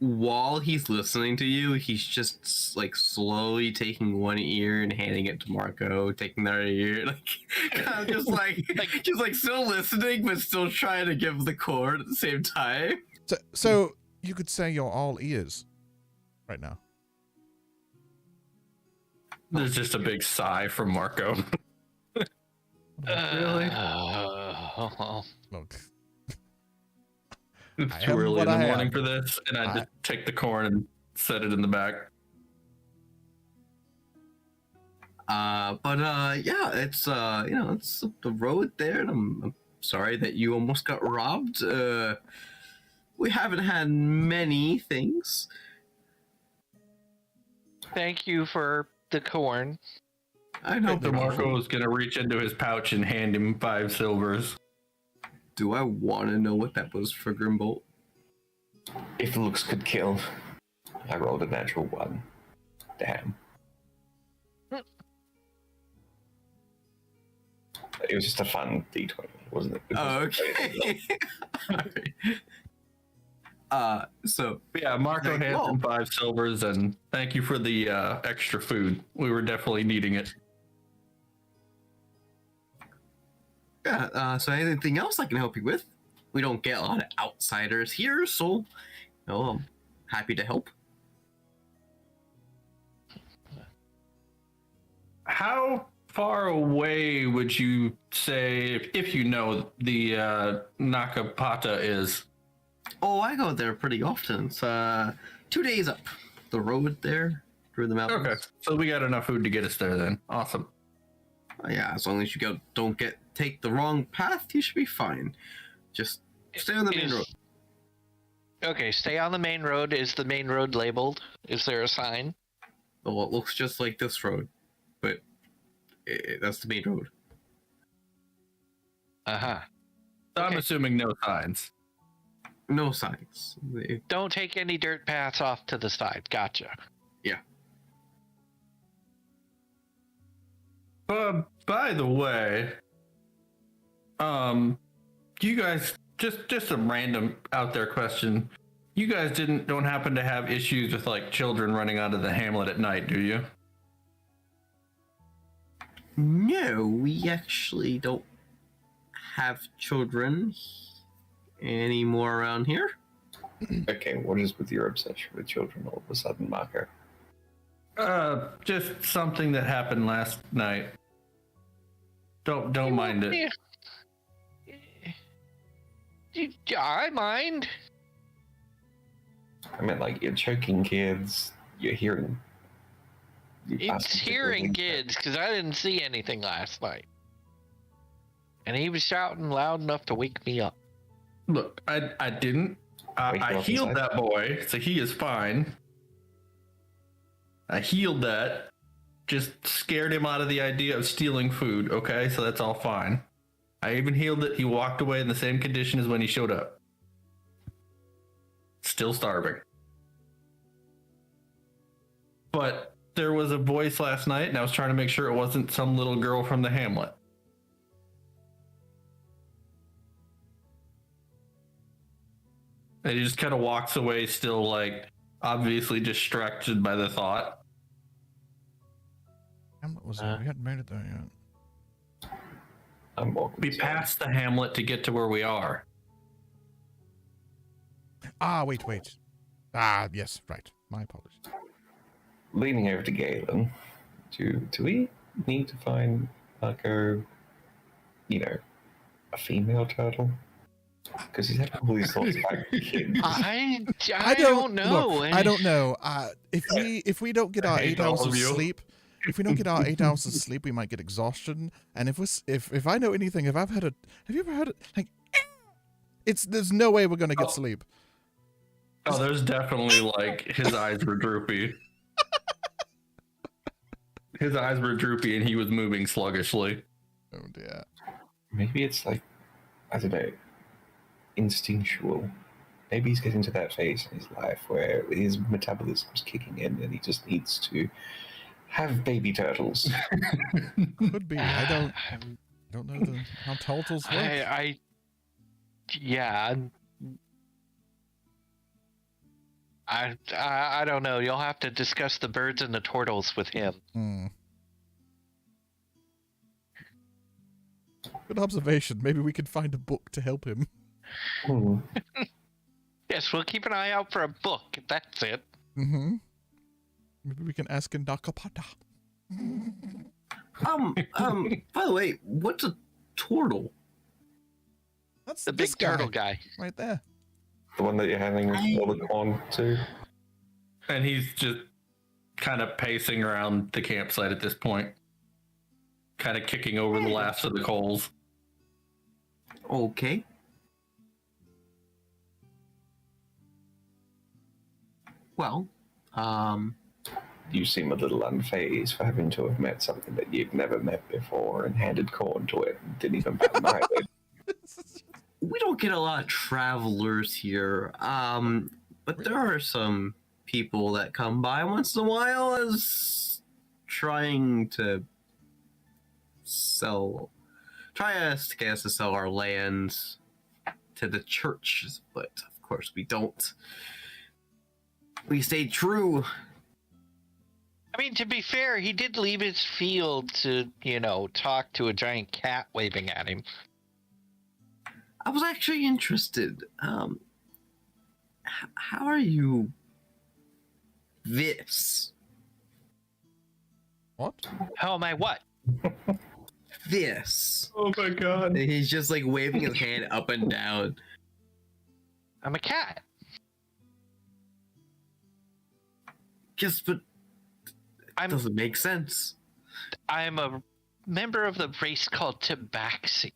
While he's listening to you, he's just like slowly taking one ear and handing it to Marco, taking their ear, like kind of just like still listening, but still trying to give the corn at the same time. So you could say you're all ears right now. There's just a big sigh from Marco. Really? Look, It's I too am early what in the I morning am. for this, and I just take the corn and set it in the back. Yeah, it's it's the road there, and I'm sorry that you almost got robbed. We haven't had many things. Thank you for the corn. I know. So Marco is gonna reach into his pouch and hand him 5 silvers. Do I want to know what that was for, Grimbolt? If looks could kill, I rolled a natural 1. Damn. It was just a fun D20, wasn't it? Oh, okay. So But yeah, Marco Like, hands whoa. him 5 silvers, and thank you for the extra food. We were definitely needing it. yeah. So anything else I can help you with? We don't get a lot of outsiders here, so I'm happy to help. How far away would you say, if you know, the Nakapata is? Oh, I go there pretty often. It's 2 days up the road there through the mountains. Okay, so we got enough food to get us there then. Awesome. Yeah, as long as you don't take the wrong path, you should be fine. Just stay on the main road. Okay, stay on the main road. Is the main road labeled? Is there a sign? Well, it looks just like this road, but that's the main road. Uh-huh. So I'm Okay. assuming no signs. No signs. Don't take any dirt paths off to the side. Gotcha. By the way, you guys, just a random out there question. You guys don't happen to have issues with like children running out of the hamlet at night, do you? No, we actually don't have children anymore around here. Okay, what is with your obsession with children all of a sudden, Marco? Just something that happened last night. Don't mind it. I mind. I mean, like, you're choking kids, you're hearing You It's bastard. hearing kids because I didn't see anything last night. And he was shouting loud enough to wake me up. Look, I didn't. Wake I you up healed inside? that boy, so he is fine. I healed that. Just scared him out of the idea of stealing food, okay? So that's all fine. I even healed it. He walked away in the same condition as when he showed up. Still starving. But there was a voice last night, and I was trying to make sure it wasn't some little girl from the hamlet. And he just kind of walks away, still like obviously distracted by the thought. Hamlet was we hadn't made it there yet. I'm walking. We passed the hamlet to get to where we are. Ah, wait. Ah, yes, right. My apologies. Leaning over to Galen. Do we need to find like a female turtle? Because he's had all these thoughts about kids. I don't know. Look, I don't know. If we don't get our I hate 8 hours all of of you. sleep, if we don't get our 8 hours of sleep, we might get exhaustion. And if I know anything, have you ever heard it? Like, there's no way we're gonna get sleep. Oh, there's definitely like his eyes were droopy. His eyes were droopy and he was moving sluggishly. Oh dear. Maybe it's like, I don't know, instinctual. Maybe he's getting to that phase in his life where his metabolism's kicking in and he just needs to have baby turtles. Could be. I don't know how turtles work. Yeah. I don't know. You'll have to discuss the birds and the turtles with him. Good observation. Maybe we could find a book to help him. Hmm. Yes, we'll keep an eye out for a book. That's it. Mm-hmm. Maybe we can ask Indakapada. By the way, what's a turtle? That's The this big turtle guy. right there. The one that you're handing all the corn to. And he's just kind of pacing around the campsite at this point. Kind of kicking over the last of the coals. Okay. Well, You seem a little unfazed for having to have met something that you've never met before and handed corn to it and didn't even bat an eyelid. we don't get a lot of travelers here. But there are some people that come by once in a while as trying to get us to sell our land to the church, but of course we don't. We stay true. I mean, to be fair, he did leave his field to, talk to a giant cat waving at him. I was actually interested. How are you? This. What? How am I what? This. Oh my god. And he's just like waving his hand up and down. I'm a cat. Yes, but it doesn't make sense. I'm a member of the race called Tabaxi.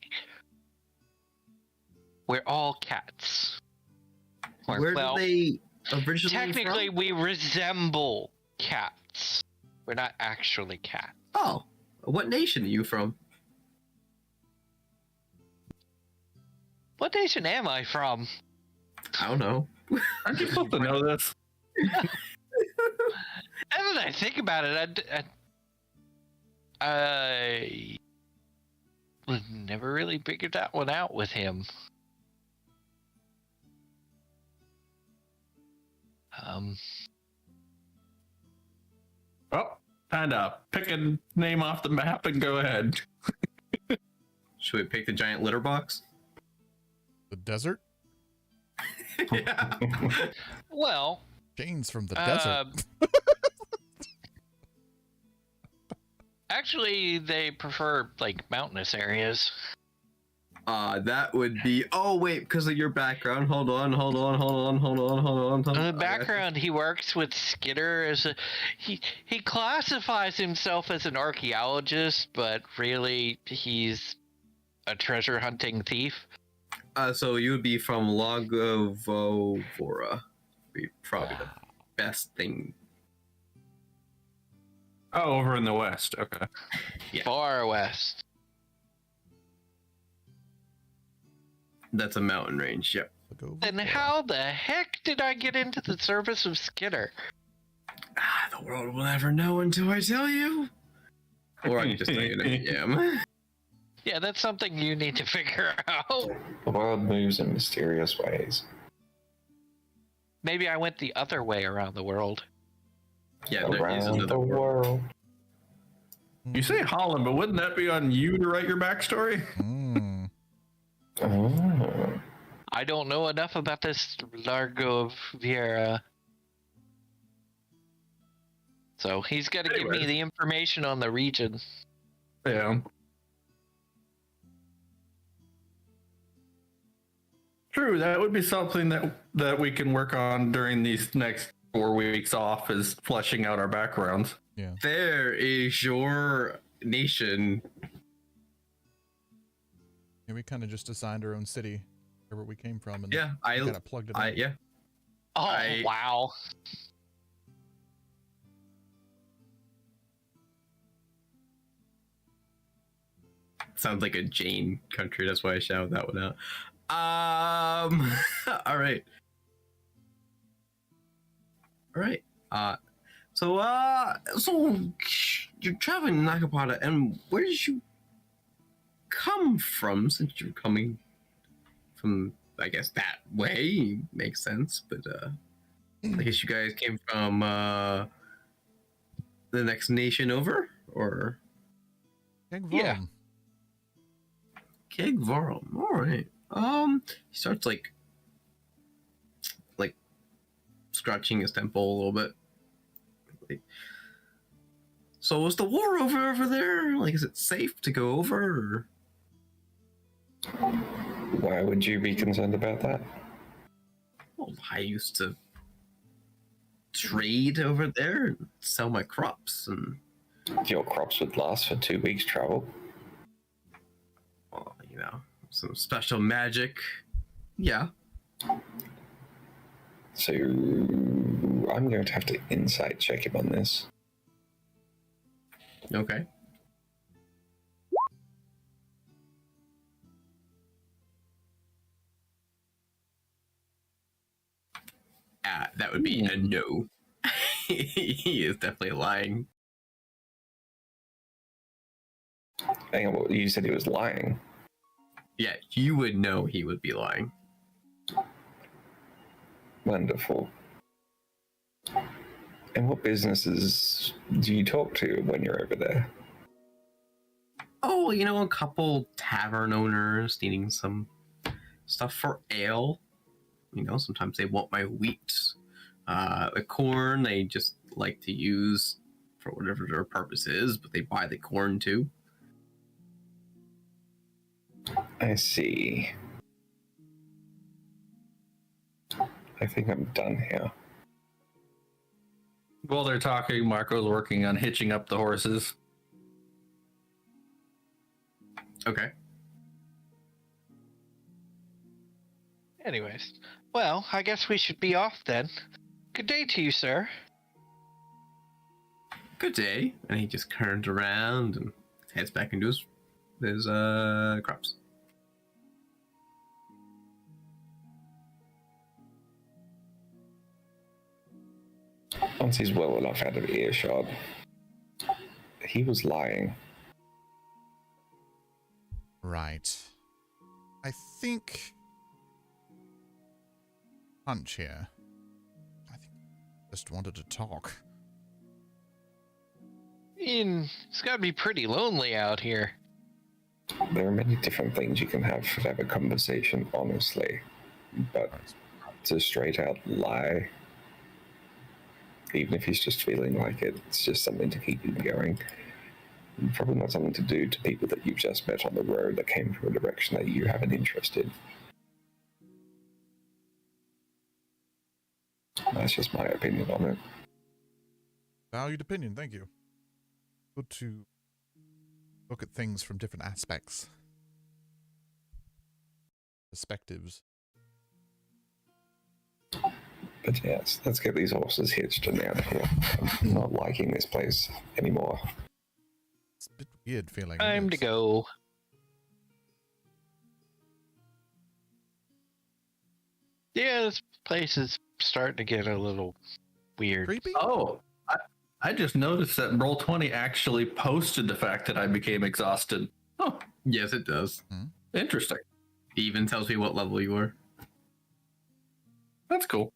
We're all cats. Where do they originally Technically, from? we resemble cats. We're not actually cats. Oh, what nation are you from? What nation am I from? I don't know. Aren't you supposed to know this? Now that I think about it, I never really figured that one out with him. Well, time to pick a name off the map and go ahead. Should we pick the giant litter box? The desert? Yeah. Well, Jane's from the desert. actually, they prefer like mountainous areas. That would be. Oh wait, because of your background. Hold on. In the background, he works with Skitter as he classifies himself as an archaeologist, but really he's a treasure hunting thief. So you would be from Logovora. Be probably the best thing. Oh, over in the west. Okay. Yeah. Far west. That's a mountain range. Yep. Then how the heck did I get into the service of Skitter? The world will never know until I tell you. Or I can just tell you I am. Yeah, that's something you need to figure out. The world moves in mysterious ways. Maybe I went the other way around the world. Yeah, there is Around another the world. world. You say Holland, but wouldn't that be on you to write your backstory? Mm. Oh. I don't know enough about this Largo Vieira. So he's got to give me Anyway. the information on the region. Yeah. True, that would be something that we can work on during these next 4 weeks off, is fleshing out our backgrounds. Yeah. There is your nation. Yeah, we kind of just assigned our own city, wherever we came from, and Yeah, kind of plugged it in. yeah. Oh, wow. Sounds like a Jane country. That's why I shouted that one out. All right. So you're traveling to Nakapata, and where did you come from? Since you're coming from, I guess that way makes sense. But I guess you guys came from the next nation over, or Yeah. Kegvarum. All right. He starts like scratching his temple a little bit. So was the war over there? Like, is it safe to go over? Or... Why would you be concerned about that? Well, I used to trade over there and sell my crops, and Your crops would last for 2 weeks' travel. well, some special magic. Yeah. So I'm going to have to insight check him on this. Okay. That would be a no. He is definitely lying. Hang on, you said he was lying. Yeah, you would know he would be lying. Wonderful. And what businesses do you talk to when you're over there? Oh, a couple tavern owners needing some stuff for ale. Sometimes they want my wheat. The corn they just like to use for whatever their purpose is, but they buy the corn too. I see. I think I'm done here. While they're talking, Marco's working on hitching up the horses. Okay. Anyways, well, I guess we should be off then. Good day to you, sir. Good day. And he just turns around and heads back into his crops. Once he's well enough out of earshot, he was lying. Right. I think... Hunch here. I think he just wanted to talk. It's gotta be pretty lonely out here. There are many different things you can have a conversation, honestly. But to straight out lie, even if he's just feeling like it, it's just something to keep him going. Probably not something to do to people that you've just met on the road that came from a direction that you have an interest in. That's just my opinion on it. Valued opinion, thank you. Good to look at things from different aspects. Perspectives. But yes, let's get these horses hitched and out of here. I'm not liking this place anymore. It's a bit weird feeling. Time to go. Yeah, this place is starting to get a little weird. Creepy? Oh, I just noticed that Roll20 actually posted the fact that I became exhausted. Oh, Yes, it does. interesting. It even tells me what level you were. That's cool.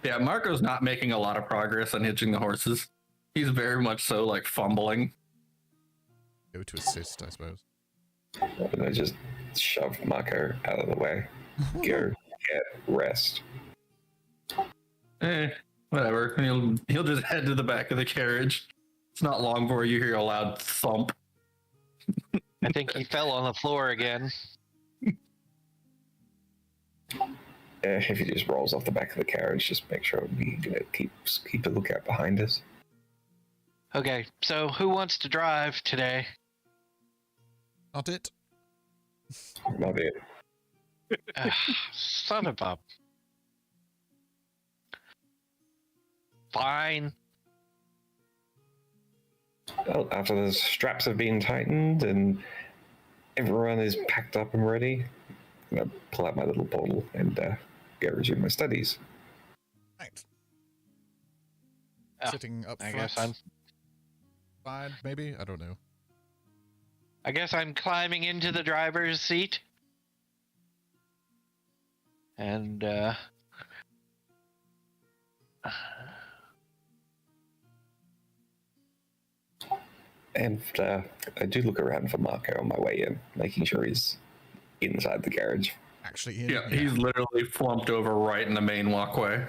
Yeah, Marco's not making a lot of progress on hitching the horses. He's very much so like fumbling. Go to assist, I suppose. And I just shoved Marco out of the way. Go get rest. Whatever. He'll just head to the back of the carriage. It's not long before you hear a loud thump. I think he fell on the floor again. If he just rolls off the back of the carriage, just make sure we keep a lookout behind us. Okay, so who wants to drive today? Not it. Not it. Son of a... Fine. Well, after the straps have been tightened and everyone is packed up and ready, I'm going to pull out my little bottle and go resume my studies. Right. Oh, Sitting up I front. guess I'm... Side, maybe? I don't know. I guess I'm climbing into the driver's seat. And, And I do look around for Marco on my way in, making sure he's inside the carriage. Actually, Yeah, he's literally flumped over right in the main walkway.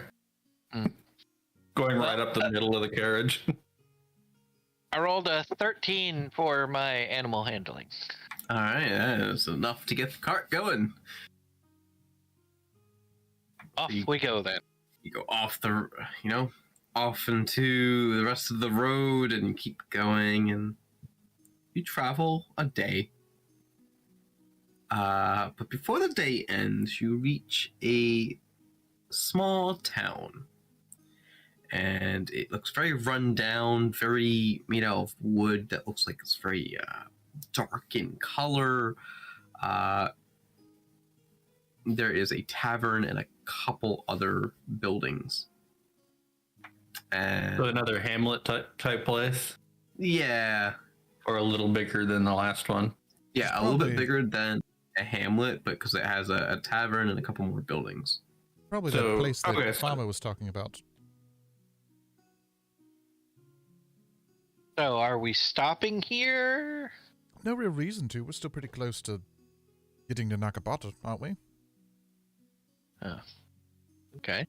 Going right up the middle of the carriage. I rolled a 13 for my animal handling. All right, that is enough to get the cart going. Off we go then. You go off off into the rest of the road and keep going, and you travel a day. But before the day ends, you reach a small town. And it looks very run down, very made out of wood that looks like it's very dark in color. There is a tavern and a couple other buildings. And So another Hamlet type place? yeah. Or a little bigger than the last one? Yeah, It's a little bit probably- bigger than a hamlet, but because it has a tavern and a couple more buildings. Probably So- that place that okay, so- Farmer was talking about. So are we stopping here? No real reason to. We're still pretty close to getting to Nakabata, aren't we? Okay.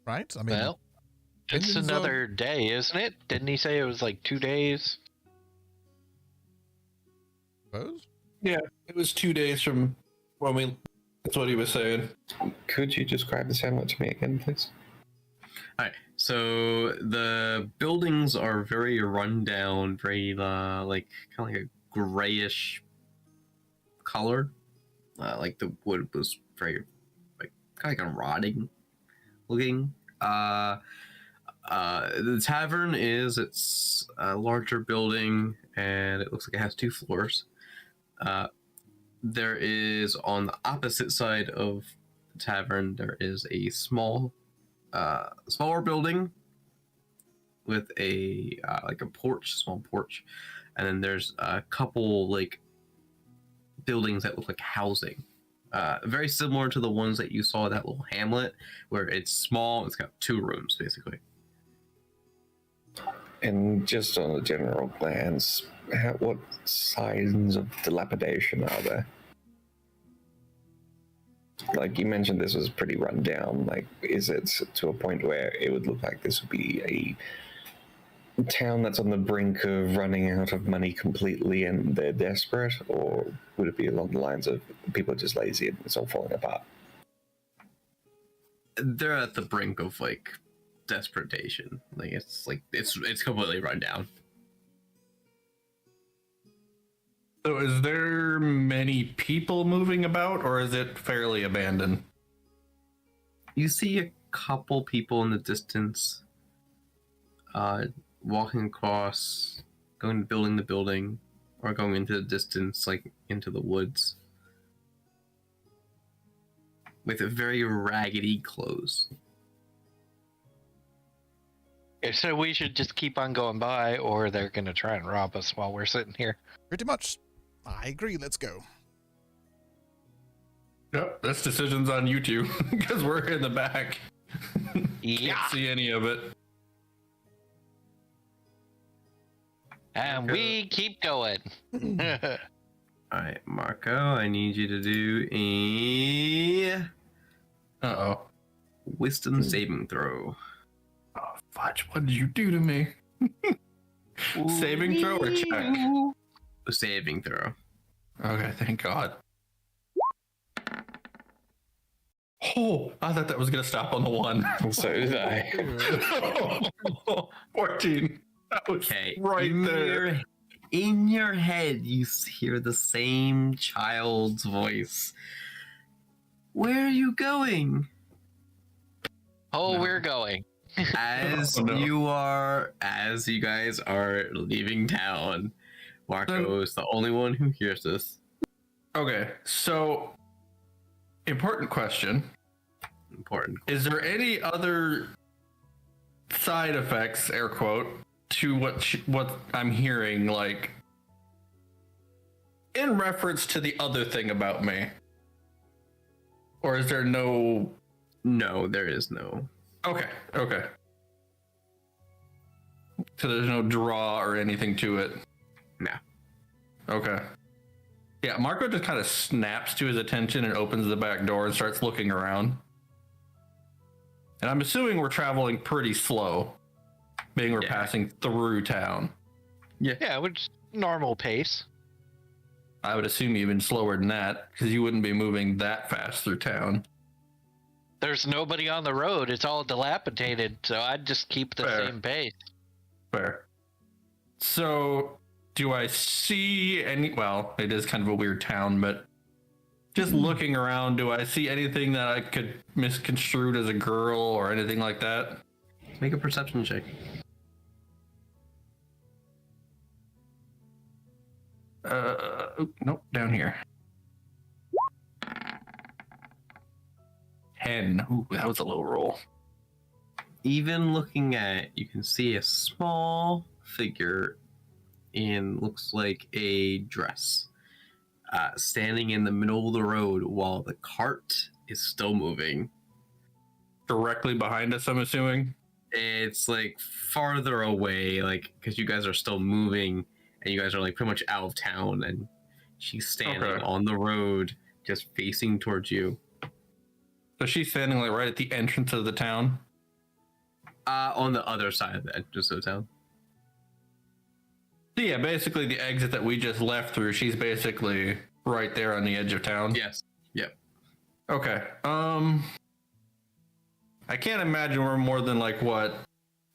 Right? I mean, Well, it's opinions are- another day, isn't it? Didn't he say it was like 2 days? suppose? Yeah, it was 2 days from when we... That's what he was saying. Could you describe the sandwich to me again, please? All right, so the buildings are very run down, very like kind of like a grayish color. Like the wood was very like kind of like a rotting looking. The tavern it's a larger building, and it looks like it has 2 floors. There is on the opposite side of the tavern, there is a smaller building with a like a small porch, and then there's a couple like buildings that look like housing, very similar to the ones that you saw in that little hamlet, where it's small. It's got 2 rooms basically. And just on a general glance, what signs of dilapidation are there? Like you mentioned, this was pretty run down. Like, is it to a point where it would look like this would be town that's on the brink of running out of money completely and they're desperate, or would it be along the lines of people are just lazy and it's all falling apart? They're at the brink of like desperation. It's completely run down. So is there many people moving about, or is it fairly abandoned? You see a couple people in the distance, walking across, going to building the building, or going into the distance, like into the woods, with very raggedy clothes. So we should just keep on going by, or they're gonna try and rob us while we're sitting here. Pretty much. I agree. Let's go. Yep, that's decisions on you two, because we're in the back. Yeah, Can't see any of it. and we keep going. All right, Marco, I need you to do a Uh-oh. wisdom saving throw. Oh, fudge, what did you do to me? Saving throw or check? A saving throw. Okay, thank God. Oh, I thought that was going to stop on the 1. So did I. 14. That was Okay, right there. In your head, you hear the same child's voice. Where are you going? Oh, No. we're going. As Oh, no. as you guys are leaving town, Marco is the only one who hears this. Okay, so important question. Important. Is there any other side effects, air quote, to what I'm hearing, like in reference to the other thing about me? Or is there no? No, there is no. Okay. So there's no draw or anything to it? No. Okay. Yeah, Marco just kind of snaps to his attention and opens the back door and starts looking around. And I'm assuming we're traveling pretty slow, being we're Yeah. passing through town. Yeah, we're just normal pace. I would assume even slower than that, because you wouldn't be moving that fast through town. There's nobody on the road. It's all dilapidated, so I'd just keep the Fair. same pace. Fair. So, do I see any? Well, it is kind of a weird town, but just looking around, do I see anything that I could misconstrue as a girl or anything like that? Make a perception check. Nope, down here. 10. Ooh, that was a low roll. Even looking at it, you can see a small figure in looks like a dress, standing in the middle of the road while the cart is still moving. Directly behind us, I'm assuming. It's like farther away, like because you guys are still moving and you guys are like pretty much out of town, and she's standing Okay. on the road, just facing towards you. So she's standing like right at the entrance of the town. On the other side of the entrance of town. So yeah, basically the exit that we just left through, she's basically right there on the edge of town. Yes. Yep. Okay. I can't imagine we're more than like what,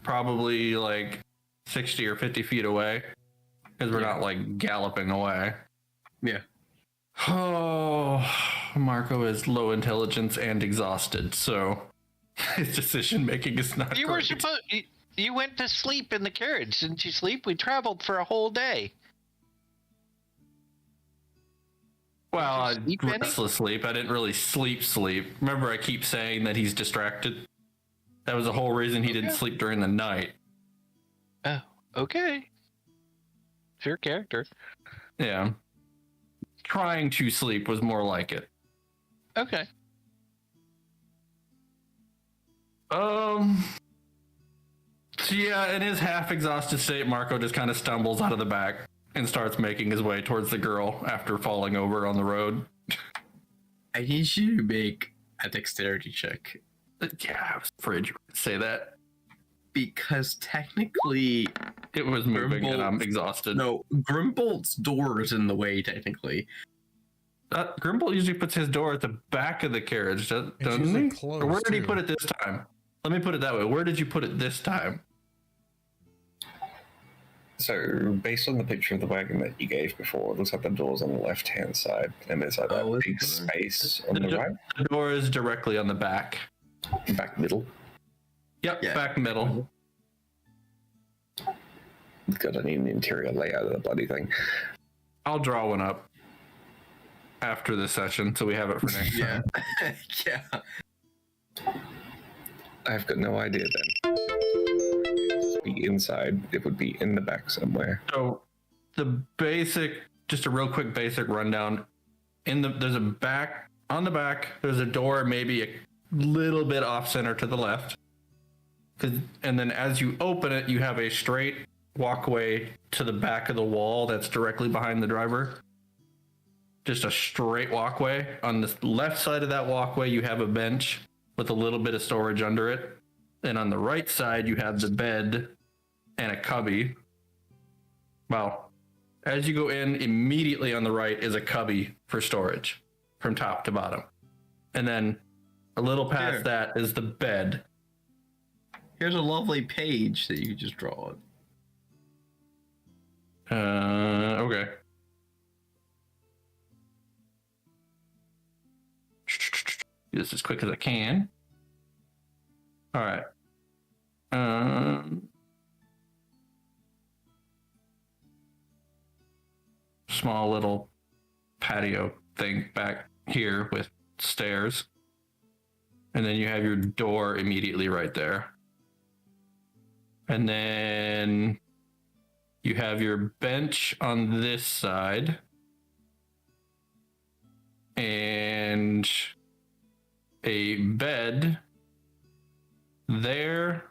probably like 60 or 50 feet away, because we're not like galloping away. Yeah. Oh, Marco is low intelligence and exhausted, so his decision making is not. You were great. supposed. You went to sleep in the carriage, didn't you? Sleep. We traveled for a whole day. Well, I Did you sleep any? restless sleep. I didn't really sleep. Remember, I keep saying that he's distracted. That was the whole reason he didn't Okay. sleep during the night. Oh, okay. It's your character. Yeah. Trying to sleep was more like it. Okay. So yeah, in his half-exhausted state, Marco just kind of stumbles out of the back and starts making his way towards the girl after falling over on the road. I need you to make a dexterity check. Yeah, I was afraid you would say that. because technically, It was moving, and I'm Grimbolt's- exhausted. no, Grimbolt's door is in the way, technically. Grimbolt usually puts his door at the back of the carriage, doesn't usually he? closed, Or where did he too. put it this time? Let me put it that way. Where did you put it this time? So, based on the picture of the wagon that you gave before, it looks like the door's on the left-hand side, and there's like Oh, that it's big the- space on the right, The door is directly on the back. back middle. Yep, Yeah. back middle. God, I need an interior layout of the bloody thing. I'll draw one up after this session, so we have it for next Yeah. time. Yeah. I've got no idea then. It'd be inside, it would be in the back somewhere. So the basic, just a real quick basic rundown. There's a back on the back. There's a door, maybe a little bit off center to the left. And then as you open it, you have a straight walkway to the back of the wall that's directly behind the driver. Just a straight walkway. On the left side of that walkway, you have a bench with a little bit of storage under it. And on the right side, you have the bed and a cubby. Well, as you go in, immediately on the right is a cubby for storage from top to bottom. And then a little past Here. that is the bed. Here's a lovely page that you can just draw. Okay. Do this as quick as I can. All right. Small little patio thing back here with stairs. And then you have your door immediately right there. And then you have your bench on this side. And a bed there.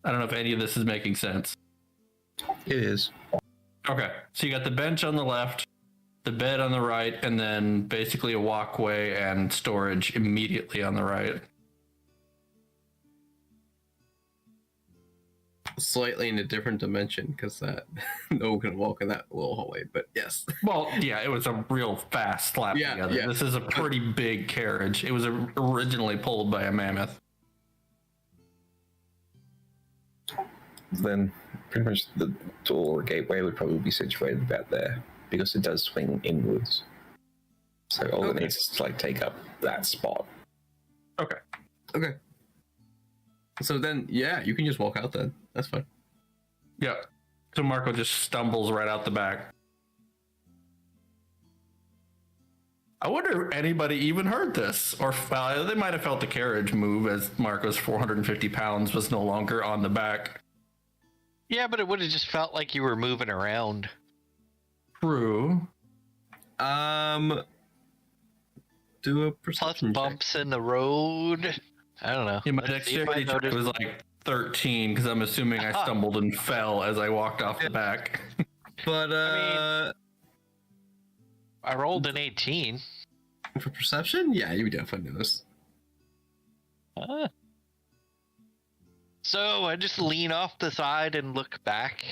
I don't know if any of this is making sense. It is. Okay, so you got the bench on the left, the bed on the right, and then basically a walkway and storage immediately on the right. Slightly in a different dimension because that no one can walk in that little hallway. But yes, Well, yeah, it was a real fast slap Yeah, together. yeah. This is a pretty big carriage. It was originally pulled by a mammoth. Then pretty much the door or gateway would probably be situated about there because it does swing inwards. So all it Okay. needs is to like take up that spot. Okay. okay. So then, yeah, you can just walk out then. That's fine. Yeah. So Marco just stumbles right out the back. I wonder if anybody even heard this, or they might have felt the carriage move as Marco's 450 pounds was no longer on the back. Yeah, but it would have just felt like you were moving around. True. Do a Plus perception check. bumps in the road. I don't know. Yeah, my Let's see if I dexterity check notice- was like 13 because I'm assuming I stumbled and fell as I walked off the back. But I rolled an 18. for perception, yeah, you would definitely notice. Huh. So I just lean off the side and look back.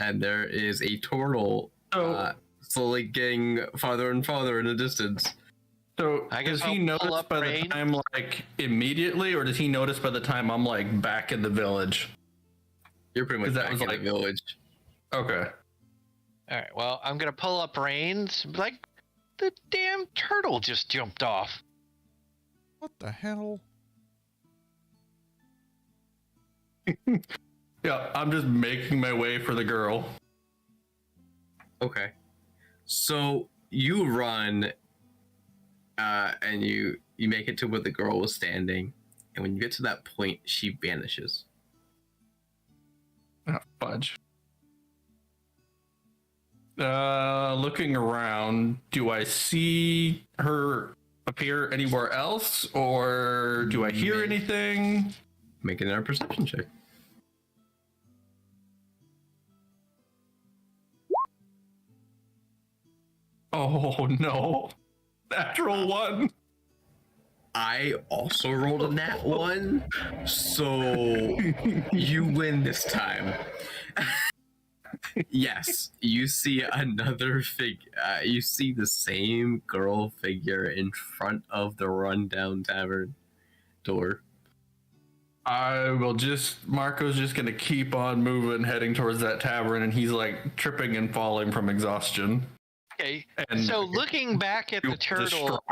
And there is a turtle So, slowly getting farther and farther in the distance. so I guess does he I'll pull notice up by range. the time like immediately, or does he notice by the time I'm like back in the village? You're pretty much 'Cause that back was in like- the village. Okay. All right. Well, I'm gonna pull up reins. Like the damn turtle just jumped off. What the hell? Yeah, I'm just making my way for the girl. Okay. So you run and you make it to where the girl was standing, and when you get to that point, she vanishes. Oh, fudge. Looking around, do I see her appear anywhere else, or do I hear anything? Make another perception check. Oh no. Natural one. I also rolled a nat 1, so you win this time. Yes, you see another figure. You see the same girl figure in front of the rundown tavern door. I will just. Marco's just gonna keep on moving, heading towards that tavern, and he's like tripping and falling from exhaustion. Okay. And So looking back at the turtle,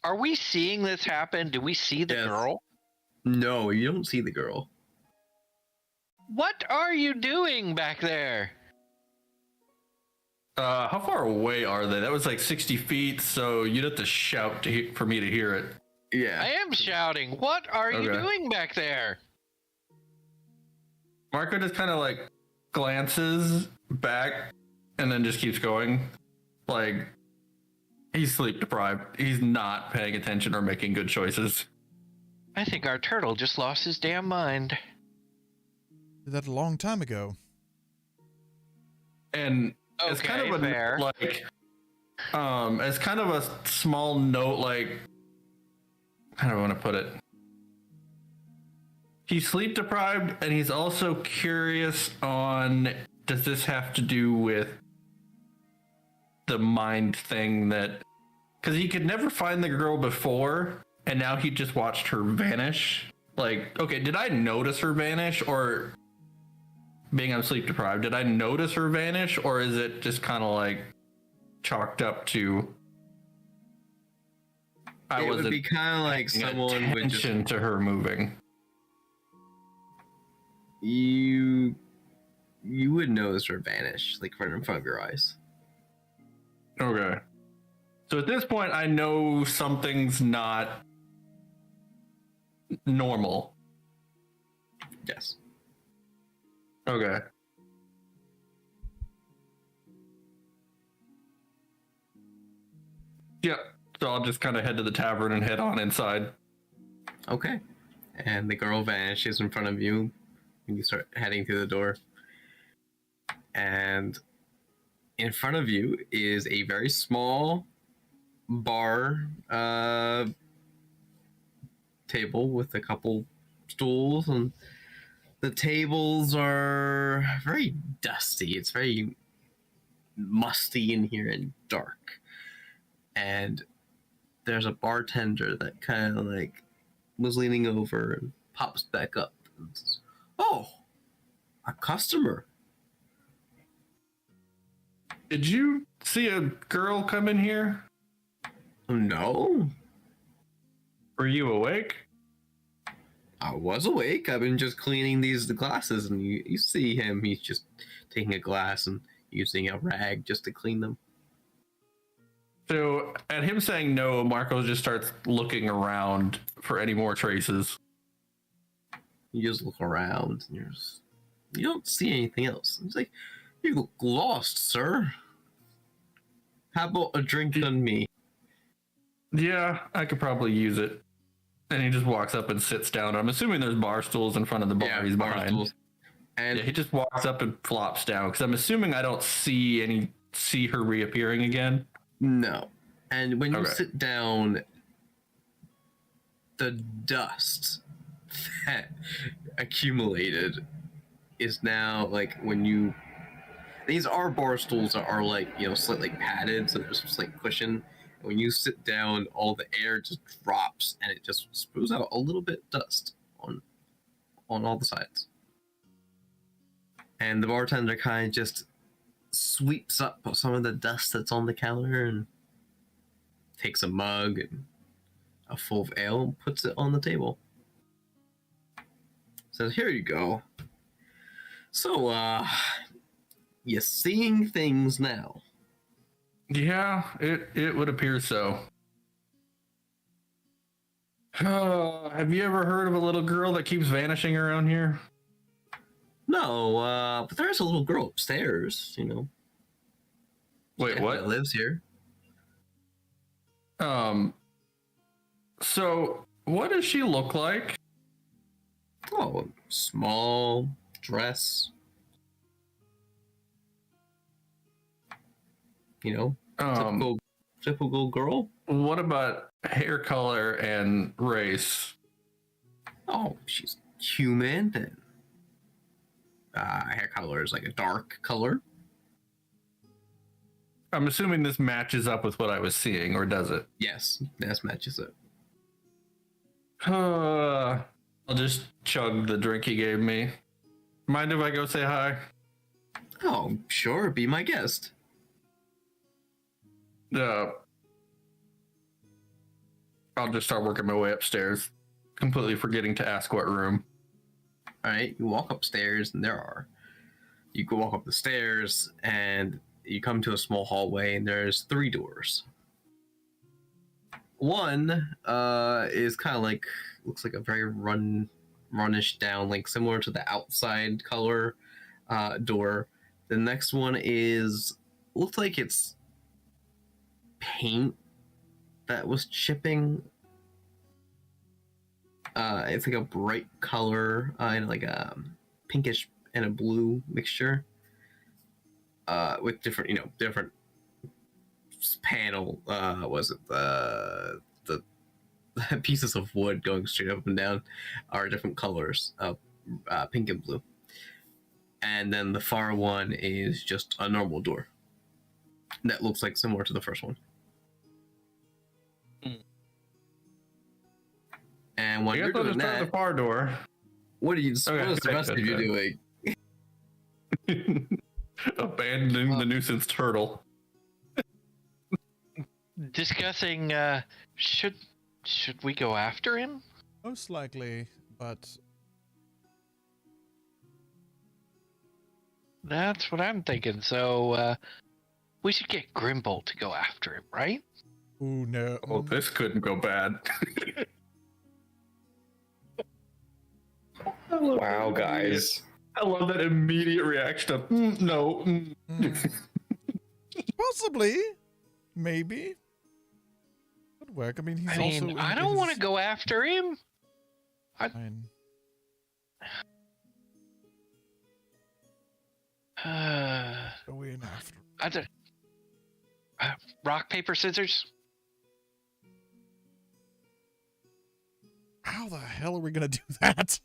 are we seeing this happen? Do we see the Yes. girl? No, you don't see the girl. What are you doing back there? How far away are they? That was like 60 feet, so you'd have to shout for me to hear it. Yeah. I am shouting. What are you Okay. doing back there? Marco just kind of like glances back and then just keeps going. Like, he's sleep deprived. He's not paying attention or making good choices. I think our turtle just lost his damn mind. Did that a long time ago. And it's kind of a fair. like, as kind of a small note, like, how do I want to put it? He's sleep deprived, and he's also curious on, does this have to do with the mind thing that, because he could never find the girl before, and now he just watched her vanish. Like, okay, did I notice her vanish, or being I'm sleep deprived, did I notice her vanish, or is it just kind of like chalked up to I It would wasn't be kind of like paying someone would just attention to her moving? you would notice her vanish like right in front of your eyes. Okay. So at this point, I know something's not normal. Yes. Okay. Yep. So I'll just kind of head to the tavern and head on inside. Okay. And the girl vanishes in front of you, and you start heading through the door. And in front of you is a very small bar table with a couple stools, and the tables are very dusty. It's very musty in here and dark. And there's a bartender that kind of like was leaning over and pops back up and says, "Oh, a customer." Did you see a girl come in here? No, Were you awake? I was awake. I've been just cleaning the glasses, and you see him. He's just taking a glass and using a rag just to clean them. So at him saying no, Marco just starts looking around for any more traces. You just look around, and you don't see anything else. It's like, "You look lost, sir. How about a drink on me?" Yeah, I could probably use it. And he just walks up and sits down. I'm assuming there's bar stools in front of the bar he's bar behind. stools. And Yeah, he just walks up and flops down because I'm assuming I don't see her reappearing again. no. And when you Okay. sit down, the dust that accumulated is now like these are bar stools that are like, slightly padded, so there's a slight cushion. And when you sit down, all the air just drops and it just spews out a little bit of dust on all the sides. And the bartender kind of just sweeps up some of the dust that's on the counter and takes a mug and a full of ale and puts it on the table. Says, "Here you go. So, you're seeing things now." Yeah, it would appear so. Have you ever heard of a little girl that keeps vanishing around here? No, but there's a little girl upstairs, Wait, that what? lives here. So what does she look like? Oh, small dress. Typical typical girl. What about hair color and race? Oh, she's human. And hair color is like a dark color. I'm assuming this matches up with what I was seeing, or does it? Yes, this matches it. I'll just chug the drink he gave me. Mind if I go say hi? Oh, sure, be my guest. I'll just start working my way upstairs, completely forgetting to ask what room. All right, you walk upstairs, and you go walk up the stairs, and you come to a small hallway, and there's 3 doors. One is kind of like, looks like a very runnish down, like similar to the outside color door. The next one looks like it's paint that was chipping. It's like a bright color, and like a pinkish and a blue mixture, with different panel. Was it the pieces of wood going straight up and down are different colors of pink and blue. And then the far one is just a normal door that looks like similar to the first one. And when you're doing that, the far door. what is the rest of you doing? Abandoning the nuisance turtle. Discussing, should we go after him? Most likely, but That's what I'm thinking. So, we should get Grimble to go after him, right? ooh, no. Oh, this couldn't go bad. Wow, guys. I love that immediate reaction of no. Possibly, maybe. Could work. I mean, he's also. I don't want to go after him. Fine. Go in after. Rock, paper, scissors. How the hell are we gonna do that?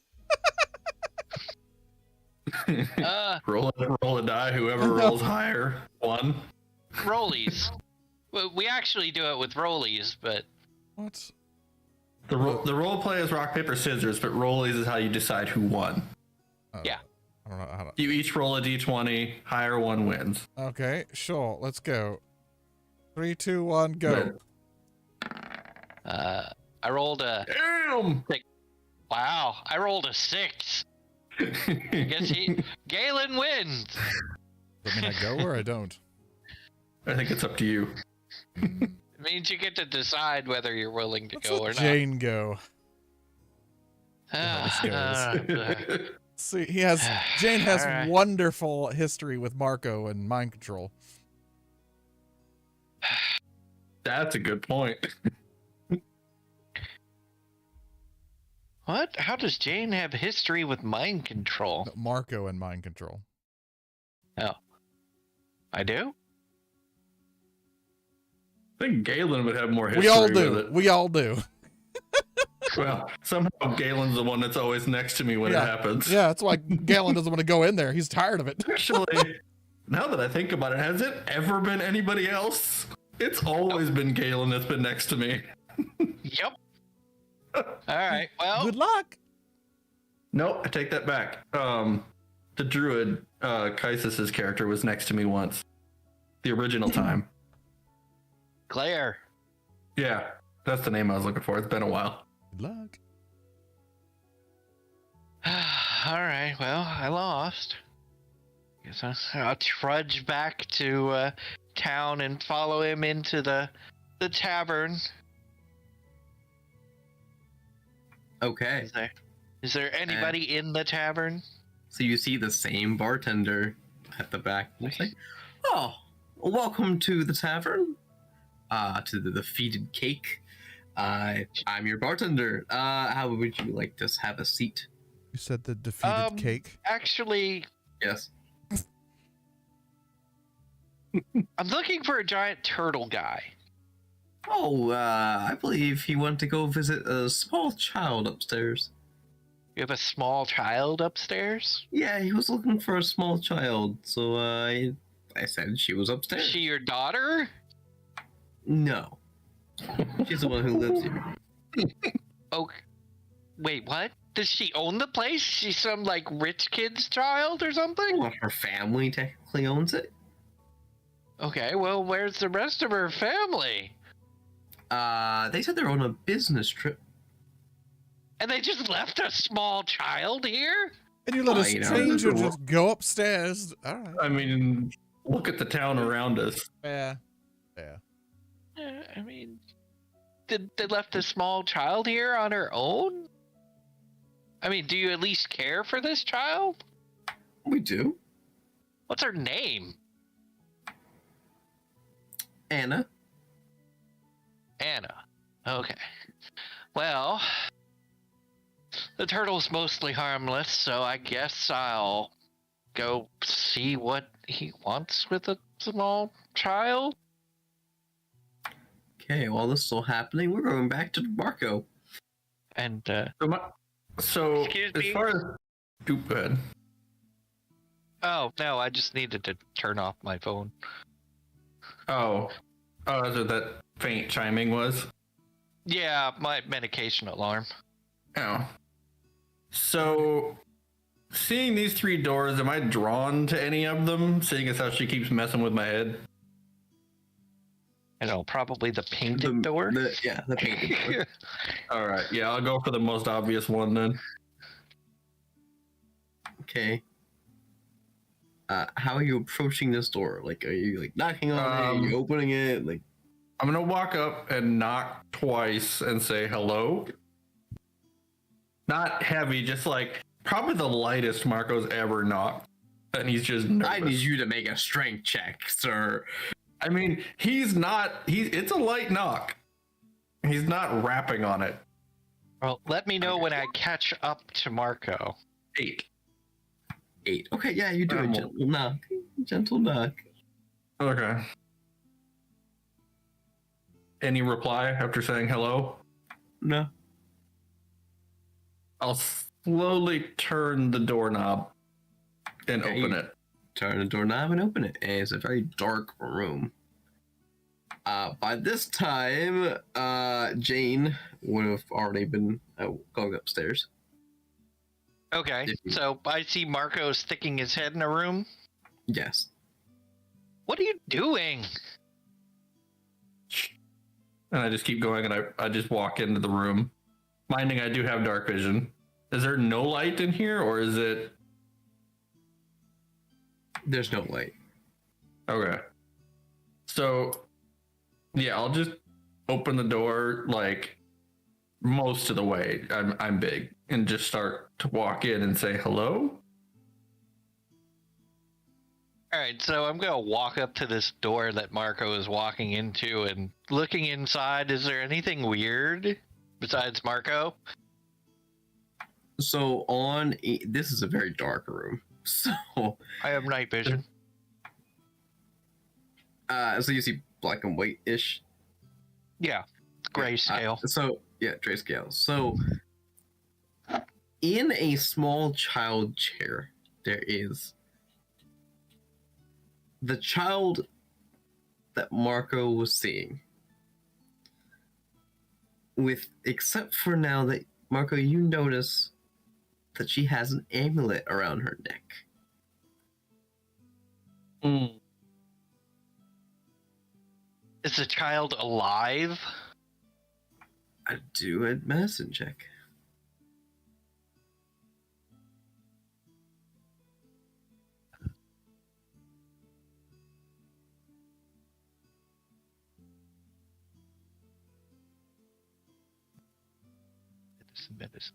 Roll a die. Whoever rolls higher, 1. Rollies. Well, we actually do it with rollies, but What? The role play is rock paper scissors, but rollies is how you decide who won. Yeah. I don't know how to. You each roll a d20. Higher one wins. Okay, sure. Let's go. 3, 2, 1, go. I rolled a. Damn! Wow, I rolled a 6. I guess Galen wins. I mean, I go or I don't. I think it's up to you. It means you get to decide whether you're willing to Let's go let or not. Jane go. See, Jane has All right. wonderful history with Marco and mind control. That's a good point. What? How does Jane have history with mind control? No, Marco and mind control. Oh. I do? I think Galen would have more history We all with do. it. We all do. Well, somehow Galen's the one that's always next to me when it happens. Yeah, that's why Galen doesn't want to go in there. He's tired of it. Actually, now that I think about it, has it ever been anybody else? It's always been Galen that's been next to me. Yep. All right. Well, Good luck. Nope, I take that back. The druid, Kaisis' character, was next to me once. The original time. Claire. Yeah, that's the name I was looking for. It's been a while. Good luck. All right. Well, I lost. Guess I'll trudge back to town and follow him into the tavern. Okay. Is there anybody in the tavern? So you see the same bartender at the back. You say, "Oh, welcome to the tavern. To the Defeated Cake. I'm your bartender. How would you like to have a seat?" You said the defeated cake. Actually, Yes. I'm looking for a giant turtle guy. Oh, I believe he went to go visit a small child upstairs. You have a small child upstairs? Yeah, he was looking for a small child, so I said she was Is upstairs. she your daughter? No. She's the one who lives here. Oh, wait, what? Does she own the place? She's some, like, rich kid's child or something? Well, her family technically owns it. Okay, well, where's the rest of her family? They said they're on a business trip. And they just left a small child here? And you let a you know, stranger there's a- just go upstairs. All right. I mean, look at the town around us. Yeah. I mean, they left a small child here on her own? I mean, do you at least care for this child? We do. What's her name? Anna. Anna. Okay. Well, the turtle's mostly harmless, so I guess I'll go see what he wants with a small child. Okay, while this is all happening, we're going back to Marco. And, So, Excuse as me? far as... Oop, go ahead. oh, no, I just needed to turn off my phone. Oh, that's what that faint chiming was? Yeah, my medication alarm. Oh. So, seeing these 3 doors, am I drawn to any of them, seeing as how she keeps messing with my head? I know, probably the painted door. The painted door. Alright, yeah, I'll go for the most obvious one then. Okay. How are you approaching this door? Like, are you like knocking on it? Are you opening it? Like, I'm gonna walk up and knock twice and say hello. Not heavy, just like probably the lightest Marco's ever knocked. And he's just nervous. I need you to make a strength check, sir. I mean, it's a light knock. He's not rapping on it. Well, let me know when I catch up to Marco. 8. 8. Okay, yeah, you do a gentle knock. Gentle knock. Okay. Any reply after saying hello? No. I'll slowly turn the doorknob and Okay. open it. Turn the doorknob and open it. And it's a very dark room. By this time, Jane would have already been going upstairs. Okay, so I see Marco sticking his head in a room. Yes. What are you doing? And I just keep going and I just walk into the room. Minding I do have dark vision. Is there no light in here or is it... There's no light. Okay. So, yeah, I'll just open the door like most of the way. I'm big and just start to walk in and say hello. All right, so I'm gonna walk up to this door that Marco is walking into and looking inside. Is there anything weird besides Marco? So this is a very dark room. So I have night vision. so you see black and white-ish. Yeah, grayscale. Grayscale. So in a small child chair, there is the child that Marco was seeing. Except for now that Marco, you notice that she has an amulet around her neck. Is the child alive? I do a medicine check. Medicine.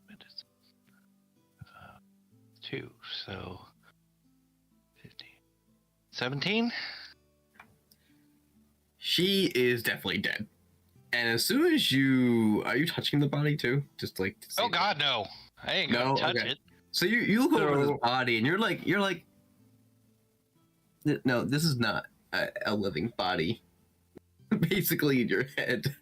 2, so 15. 17? She is definitely dead. And as soon as are you touching the body too? Just like to see Oh god, no. I ain't gonna touch it. So you look over So- this body and you're like, no, this is not a living body. basically in your head.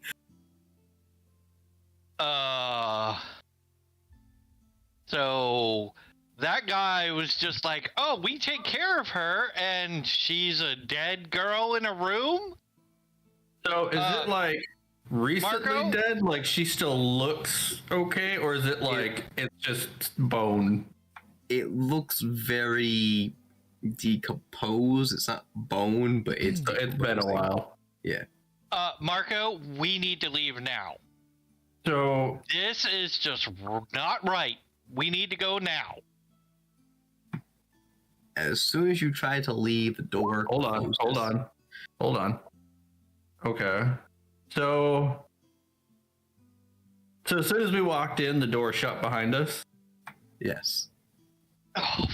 So that guy was just like, oh, we take care of her, and she's a dead girl in a room? So is it like recently Marco? dead? Like she still looks okay, or is it like it's just bone? It looks very decomposed. It's not bone, but it's So it's been a while. Yeah. Marco, we need to leave now. So This is just not right. We need to go now. As soon as you try to leave, the door hold on. Okay. So as soon as we walked in, the door shut behind us. Yes. Oh,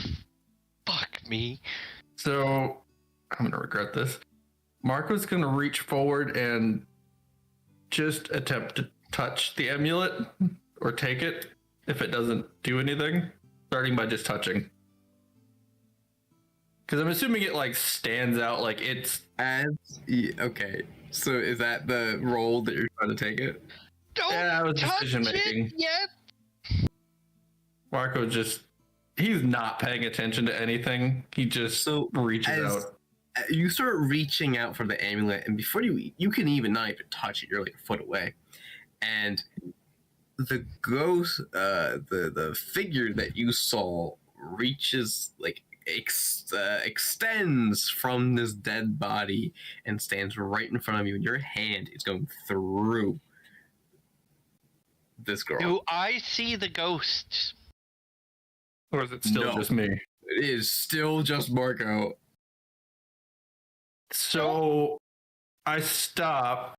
fuck me. So I'm gonna regret this. Marco's gonna reach forward and just attempt to touch the amulet or take it if it doesn't do anything, starting by just touching. Because I'm assuming it like stands out, like it's. Okay. So is that the role that you're trying to take it? Don't Yeah, it was touch decision making. it yet. Marco he's not paying attention to anything. He just reaches out. You start reaching out for the amulet, and before you can even not even touch it, you're like a foot away, and the ghost, the figure that you saw reaches like extends from this dead body and stands right in front of you, and your hand is going through this girl. Do I see the ghost? Or is it still No. just me? It is still just Marco. So I stop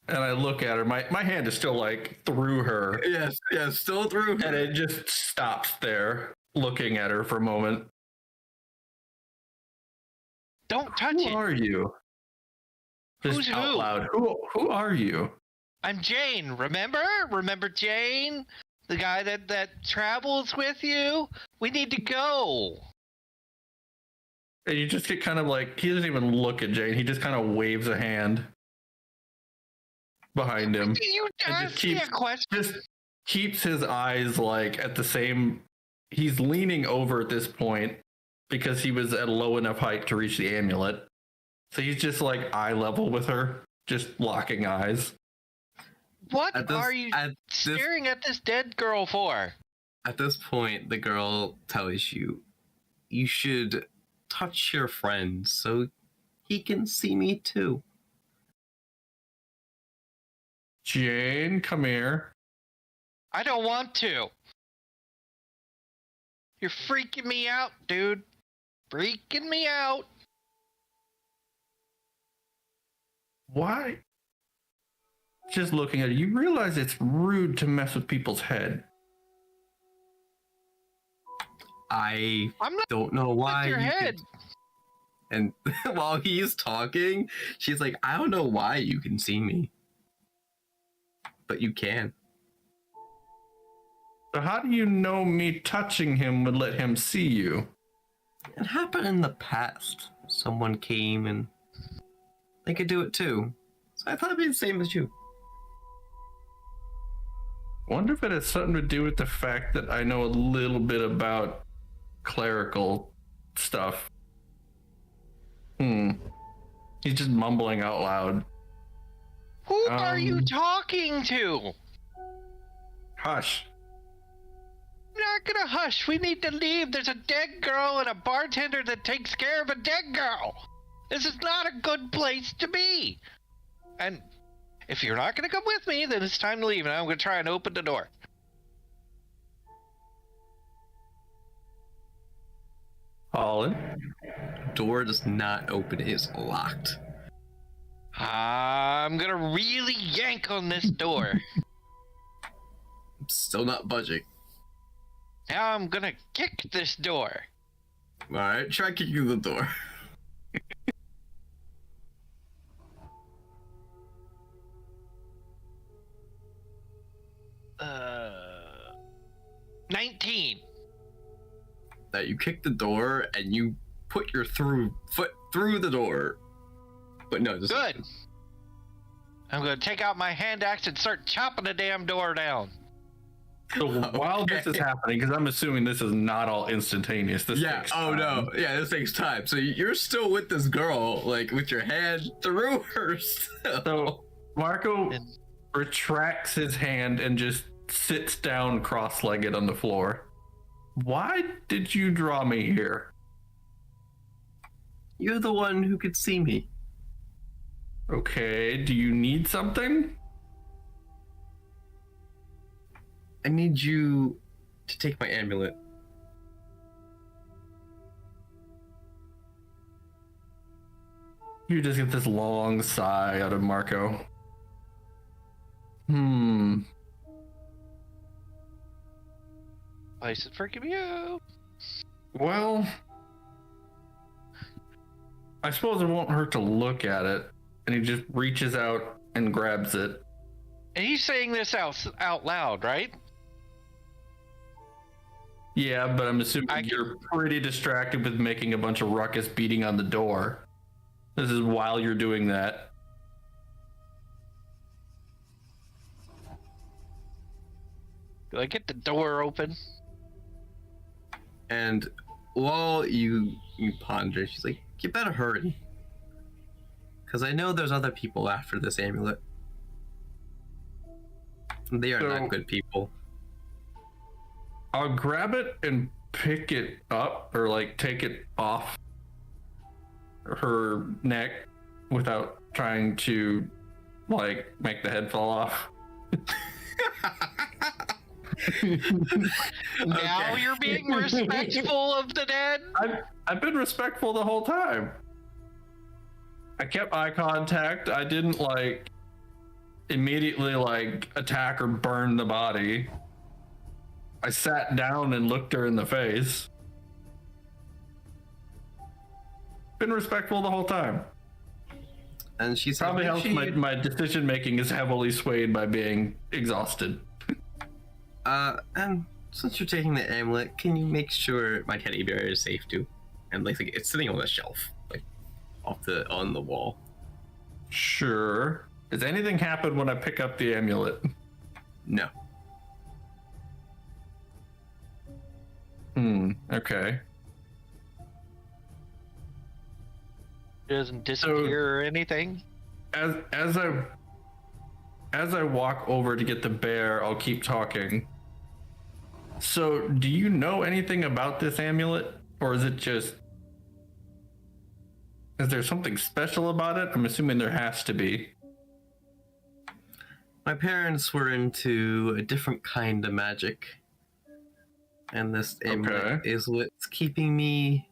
and I look at her. My hand is still like through her. Yes, still through. And it just stops there, looking at her for a moment. Don't touch Who it. are you? Just Who's out who? loud. Who are you? I'm Jane, remember? Remember Jane? The guy that travels with you? We need to go. And you just get kind of like, he doesn't even look at Jane. He just kind of waves a hand behind him. You And asked me a question. Just keeps his eyes like at the same. He's leaning over at this point because he was at a low enough height to reach the amulet. So he's just like eye level with her, just locking eyes. What are you staring at this dead girl for? At this point, the girl tells you, you should touch your friend so he can see me too. Jane, come here. I don't want to. You're freaking me out, dude. Freaking me out. Why? Just looking at it, you realize it's rude to mess with people's head. I I'm not don't know why. with your head. And while he's talking, she's like, I don't know why you can see me. But you can. So how do you know me touching him would let him see you? It happened in the past. Someone came and they could do it too. So I thought it'd be the same as you. Wonder if it has something to do with the fact that I know a little bit about clerical stuff. He's just mumbling out loud. Who are you talking to? Hush. I'm not gonna hush. We need to leave. There's a dead girl and a bartender that takes care of a dead girl. This is not a good place to be. And if you're not gonna come with me, then it's time to leave, and I'm gonna try and open the door. Holland? Door does not open. It is locked. I'm gonna really yank on this door. Still not budging. Now I'm gonna kick this door. Alright, try kicking the door. Uh, 19. That you kick the door and you put your foot through the door. But no, this Good. I'm gonna take out my hand axe and start chopping the damn door down. So while this is happening, because I'm assuming this is not all instantaneous. This Yeah. takes Oh time. no. Yeah, this takes time. So you're still with this girl, like with your hand through her. So Marco retracts his hand and just sits down cross-legged on the floor. Why did you draw me here? You're the one who could see me. Okay, do you need something? I need you to take my amulet. You just get this long sigh out of Marco. I said, forgive you. Well, I suppose it won't hurt to look at it. And he just reaches out and grabs it. And he's saying this out loud, right? Yeah, but I'm assuming you're pretty distracted with making a bunch of ruckus beating on the door. This is while you're doing that. Do I get the door open? And while you ponder, she's like, you better hurry. Because I know there's other people after this amulet. They are not good people. I'll grab it and pick it up, or like take it off her neck without trying to like make the head fall off. Now you're being respectful of the dead? I've been respectful the whole time. I kept eye contact. I didn't like immediately like attack or burn the body. I sat down and looked her in the face. Been respectful the whole time. And she said, Probably helps my decision making is heavily swayed by being exhausted. And since you're taking the amulet, can you make sure my teddy bear is safe too? And like it's sitting on the shelf, like on the wall. Sure. Does anything happen when I pick up the amulet? No. Okay. It doesn't disappear or anything? As I walk over to get the bear, I'll keep talking. So, do you know anything about this amulet? Or is it just... Is there something special about it? I'm assuming there has to be. My parents were into a different kind of magic. And this amulet is what's keeping me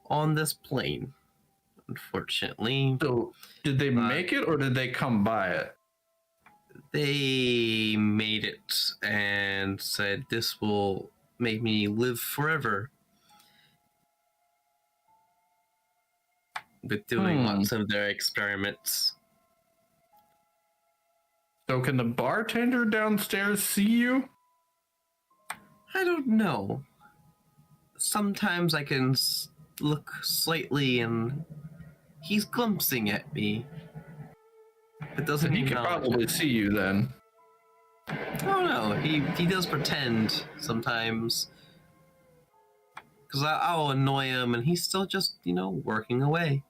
on this plane. Unfortunately. So, did they make it or did they come by it? They made it and said this will make me live forever. With doing lots of their experiments. So can the bartender downstairs see you? I don't know. Sometimes I can look slightly and he's glimpsing at me. It doesn't He can probably see you then. I don't know. He does pretend sometimes. Because I'll annoy him and he's still just, working away.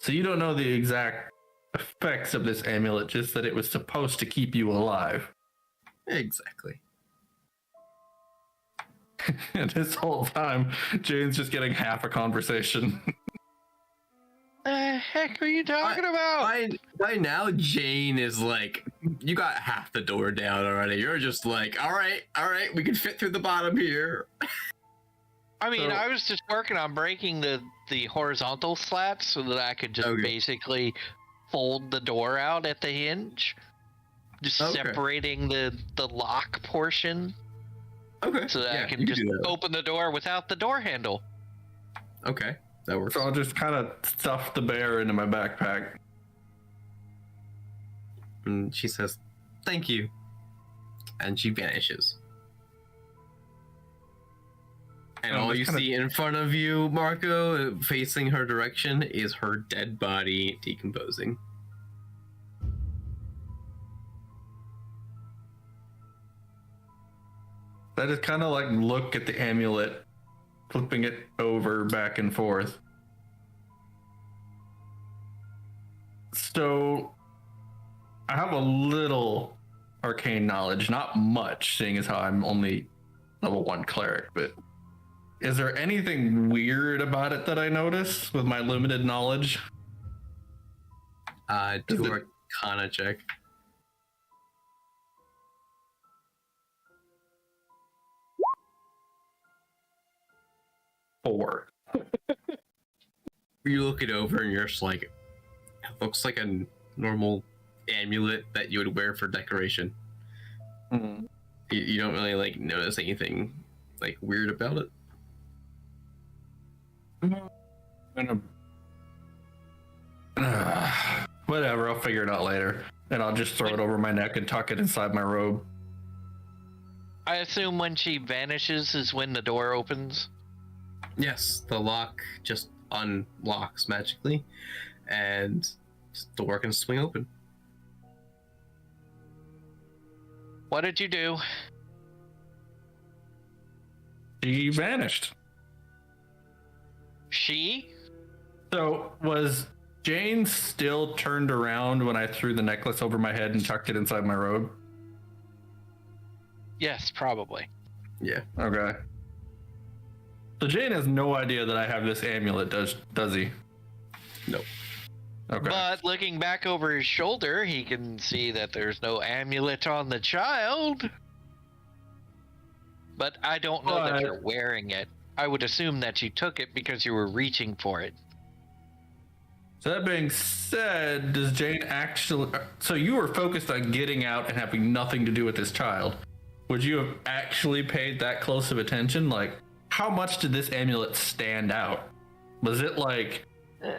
So you don't know the exact effects of this amulet, just that it was supposed to keep you alive. Exactly. And this whole time, Jane's just getting half a conversation. The heck are you talking about? By now, Jane is like, you got half the door down already. You're just like, all right, we can fit through the bottom here. I mean, I was just working on breaking the horizontal slats so that I could just basically fold the door out at the hinge. Just separating the lock portion. Okay. So that I can just open the door without the door handle. Okay, that works. So I'll just kind of stuff the bear into my backpack. And she says, thank you. And she vanishes. And all you see in front of you, Marco, facing her direction, is her dead body decomposing. I just kind of like look at the amulet, flipping it over back and forth. So I have a little arcane knowledge, not much, seeing as how I'm only level 1 cleric, but is there anything weird about it that I notice with my limited knowledge? Do a Arcana check. 4. You look it over and you're just like, it looks like a normal amulet that you would wear for decoration. Mm. You don't really like notice anything like weird about it. Whatever, I'll figure it out later. And I'll just throw it over my neck and tuck it inside my robe. I assume when she vanishes is when the door opens. Yes, the lock just unlocks magically, and the door can swing open. What did you do? She vanished. She? So was Jane still turned around when I threw the necklace over my head and tucked it inside my robe? Yes, probably. Yeah. Okay. So Jane has no idea that I have this amulet, does he? Nope. Okay. But looking back over his shoulder, he can see that there's no amulet on the child. But I don't know that you're wearing it. I would assume that you took it because you were reaching for it. So that being said, does Jane actually... So you were focused on getting out and having nothing to do with this child. Would you have actually paid that close of attention? Like, how much did this amulet stand out? Was it like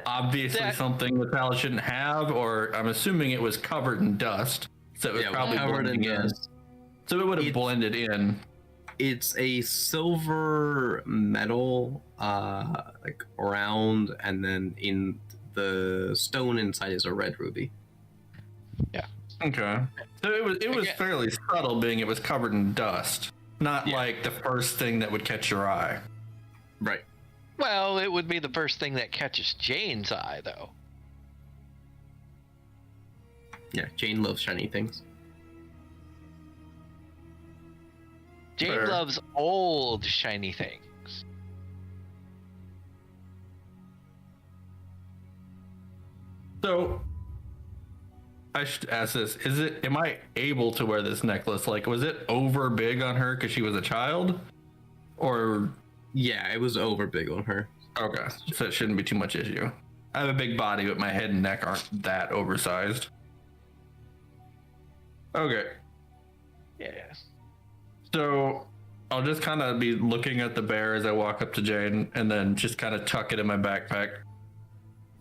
obviously something the child shouldn't have, or I'm assuming it was covered in dust, so it was probably blending in. So it would have blended in. It's a silver metal, like round, and then in the stone inside is a red ruby. Yeah. Okay. So it was fairly subtle, being it was covered in dust. Not like the first thing that would catch your eye. Right. Well, it would be the first thing that catches Jane's eye, though. Yeah, Jane loves shiny things. Jane loves old, shiny things. So, I should ask this. Am I able to wear this necklace? Like, was it over big on her because she was a child? Or... Yeah, it was over big on her. Okay, so it shouldn't be too much issue. I have a big body, but my head and neck aren't that oversized. Okay. Yeah. So, I'll just kind of be looking at the bear as I walk up to Jane, and then just kind of tuck it in my backpack.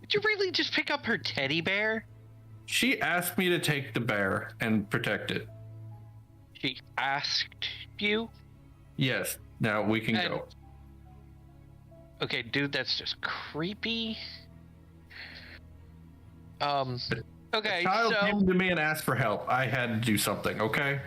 Did you really just pick up her teddy bear? She asked me to take the bear and protect it. She asked you? Yes. Now we can go. Okay, dude, that's just creepy. Okay, the child so... came to me and asked for help. I had to do something, okay?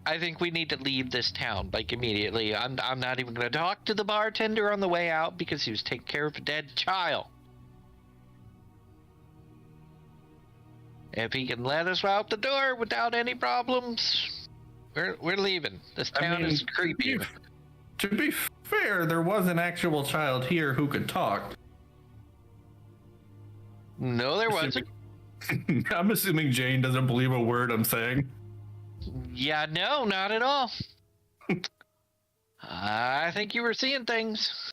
I think we need to leave this town, like, immediately. I'm not even going to talk to the bartender on the way out because he was taking care of a dead child. If he can let us out the door without any problems, we're leaving. This town is creepy. To be fair, there was an actual child here who could talk. No, there wasn't. I'm assuming Jane doesn't believe a word I'm saying. Yeah, no, not at all. I think you were seeing things.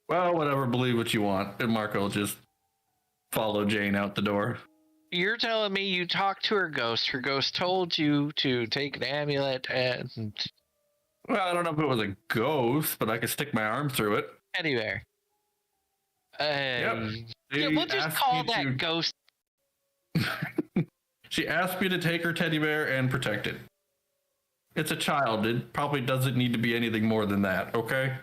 Well, whatever, believe what you want. And Marco will just follow Jane out the door. You're telling me you talked to her ghost. Her ghost told you to take an amulet and... Well, I don't know if it was a ghost, but I could stick my arm through it. Anywhere. Yep. Yeah, we'll just call that ghost. She asked me to take her teddy bear and protect it. It's a child. It probably doesn't need to be anything more than that, okay?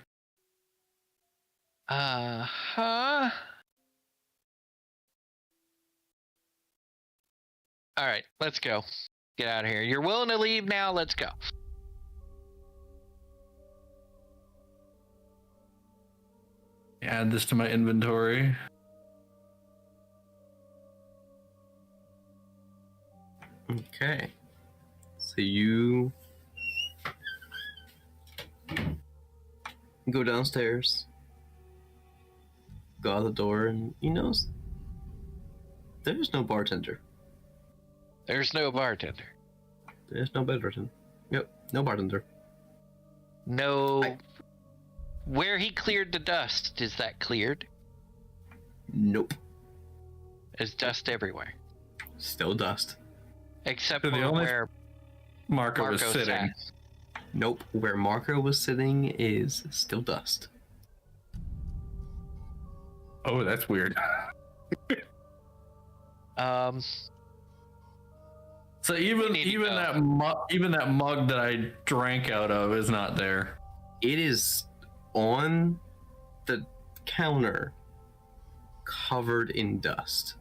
Uh-huh. All right, let's go. Get out of here. You're willing to leave now? Let's go. Add this to my inventory. Okay. So you go downstairs, go out the door, and you notice there's no bartender. There's no bartender. There's no bartender. Yep, no bartender. No. Where he cleared the dust, is that cleared? Nope. There's dust everywhere. Still dust. Except So the for only- where Marco was Marco's sitting. at. Nope. Where Marco was sitting is still dust. Oh, that's weird. So even need to even go. that mug that I drank out of is not there. It is on the counter, covered in dust.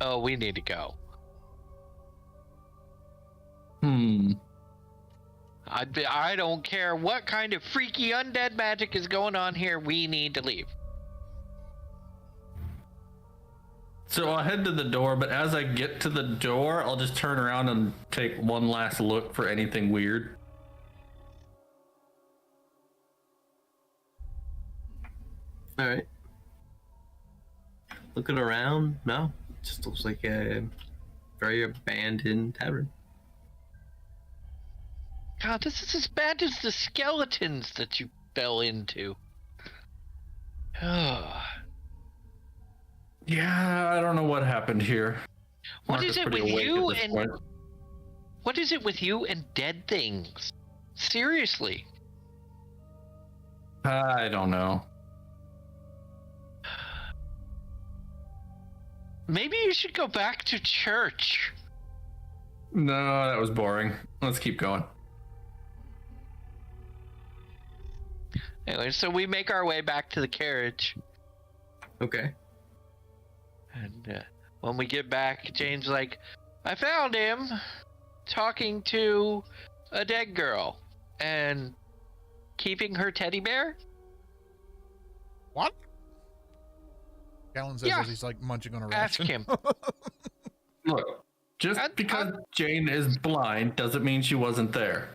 Oh, we need to go. I don't care what kind of freaky undead magic is going on here. We need to leave. So I'll head to the door, but as I get to the door, I'll just turn around and take one last look for anything weird. All right. Looking around, no, it just looks like a very abandoned tavern. God, this is as bad as the skeletons that you fell into. Oh. Yeah, I don't know what happened here. What Mark is it pretty with awake you at this and point. what is it with you and dead things? Seriously. I don't know. Maybe you should go back to church. No, that was boring. Let's keep going. Anyway, so we make our way back to the carriage. Okay. And when we get back, Jane's like, I found him talking to a dead girl and keeping her teddy bear. What? Gallon says Yeah. as he's like munching on a Ask ration. him. Look, just because Jane is blind doesn't mean she wasn't there.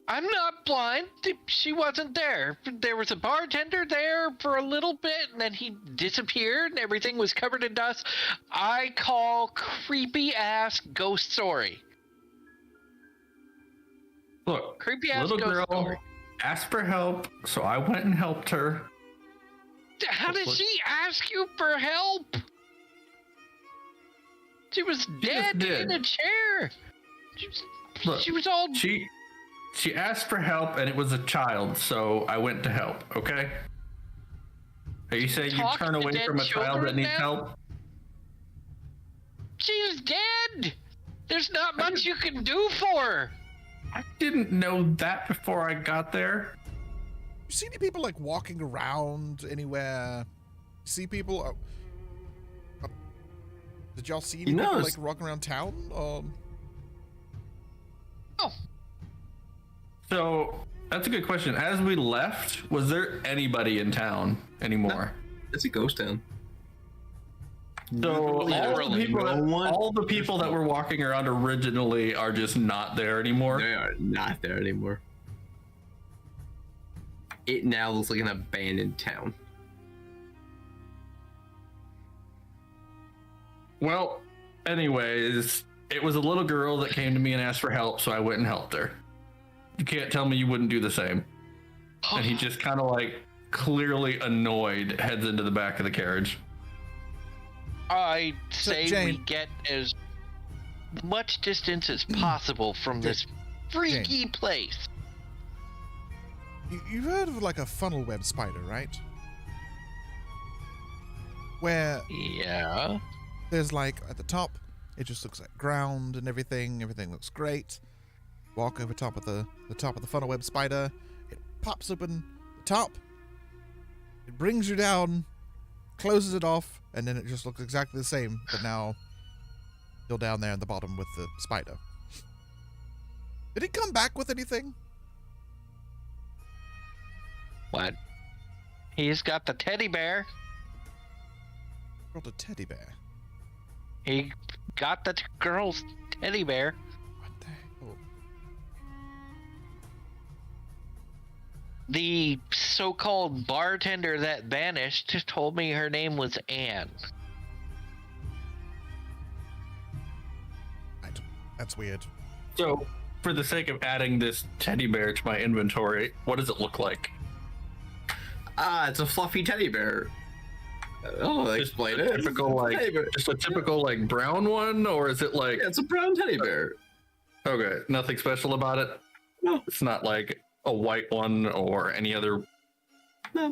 I'm not blind. She wasn't there. There was a bartender there for a little bit, and then he disappeared, and everything was covered in dust. I call creepy ass ghost story. Look, Creepy ass little ghost girl story. asked for help, so I went and helped her. How did she ask you for help? She was dead did. in a chair. Look, She was all. She asked for help, and it was a child, so I went to help. Okay. Are you saying you Talking turn to away dead from a child that children needs now? help? She's dead. There's not much you can do for her. I didn't know that before I got there. You see any people like walking around anywhere? See people? Did y'all see any You people know, like walking around town? Oh, So that's a good question. As we left, was there anybody in town anymore? It's a ghost town. So Literally all the people that were walking around originally are just not there anymore. They are not there anymore. It now looks like an abandoned town. Well, anyways, it was a little girl that came to me and asked for help, so I went and helped her. You can't tell me you wouldn't do the same. And he just kind of like clearly annoyed heads into the back of the carriage. I say we Jane- get as much distance as possible from this freaky place. You've heard of like a funnel web spider, right? Where Yeah. there's like at the top, it just looks like ground and everything. Everything looks great. Walk over top of the top of the funnel web spider. It pops open the top. It brings you down, closes it off, and then it just looks exactly the same, but now you're down there at the bottom with the spider. Did it come back with anything? What? He's got the teddy bear. Brought a teddy bear. He got the girl's teddy bear. What the hell? The so-called bartender that vanished told me her name was Anne. That's weird. So, for the sake of adding this teddy bear to my inventory, what does it look like? It's a fluffy teddy bear. Oh, explain it. Typical, like, just a typical, like, brown one, or is it like? Yeah, it's a brown teddy bear. Okay, nothing special about it. No, It's not like a white one or any other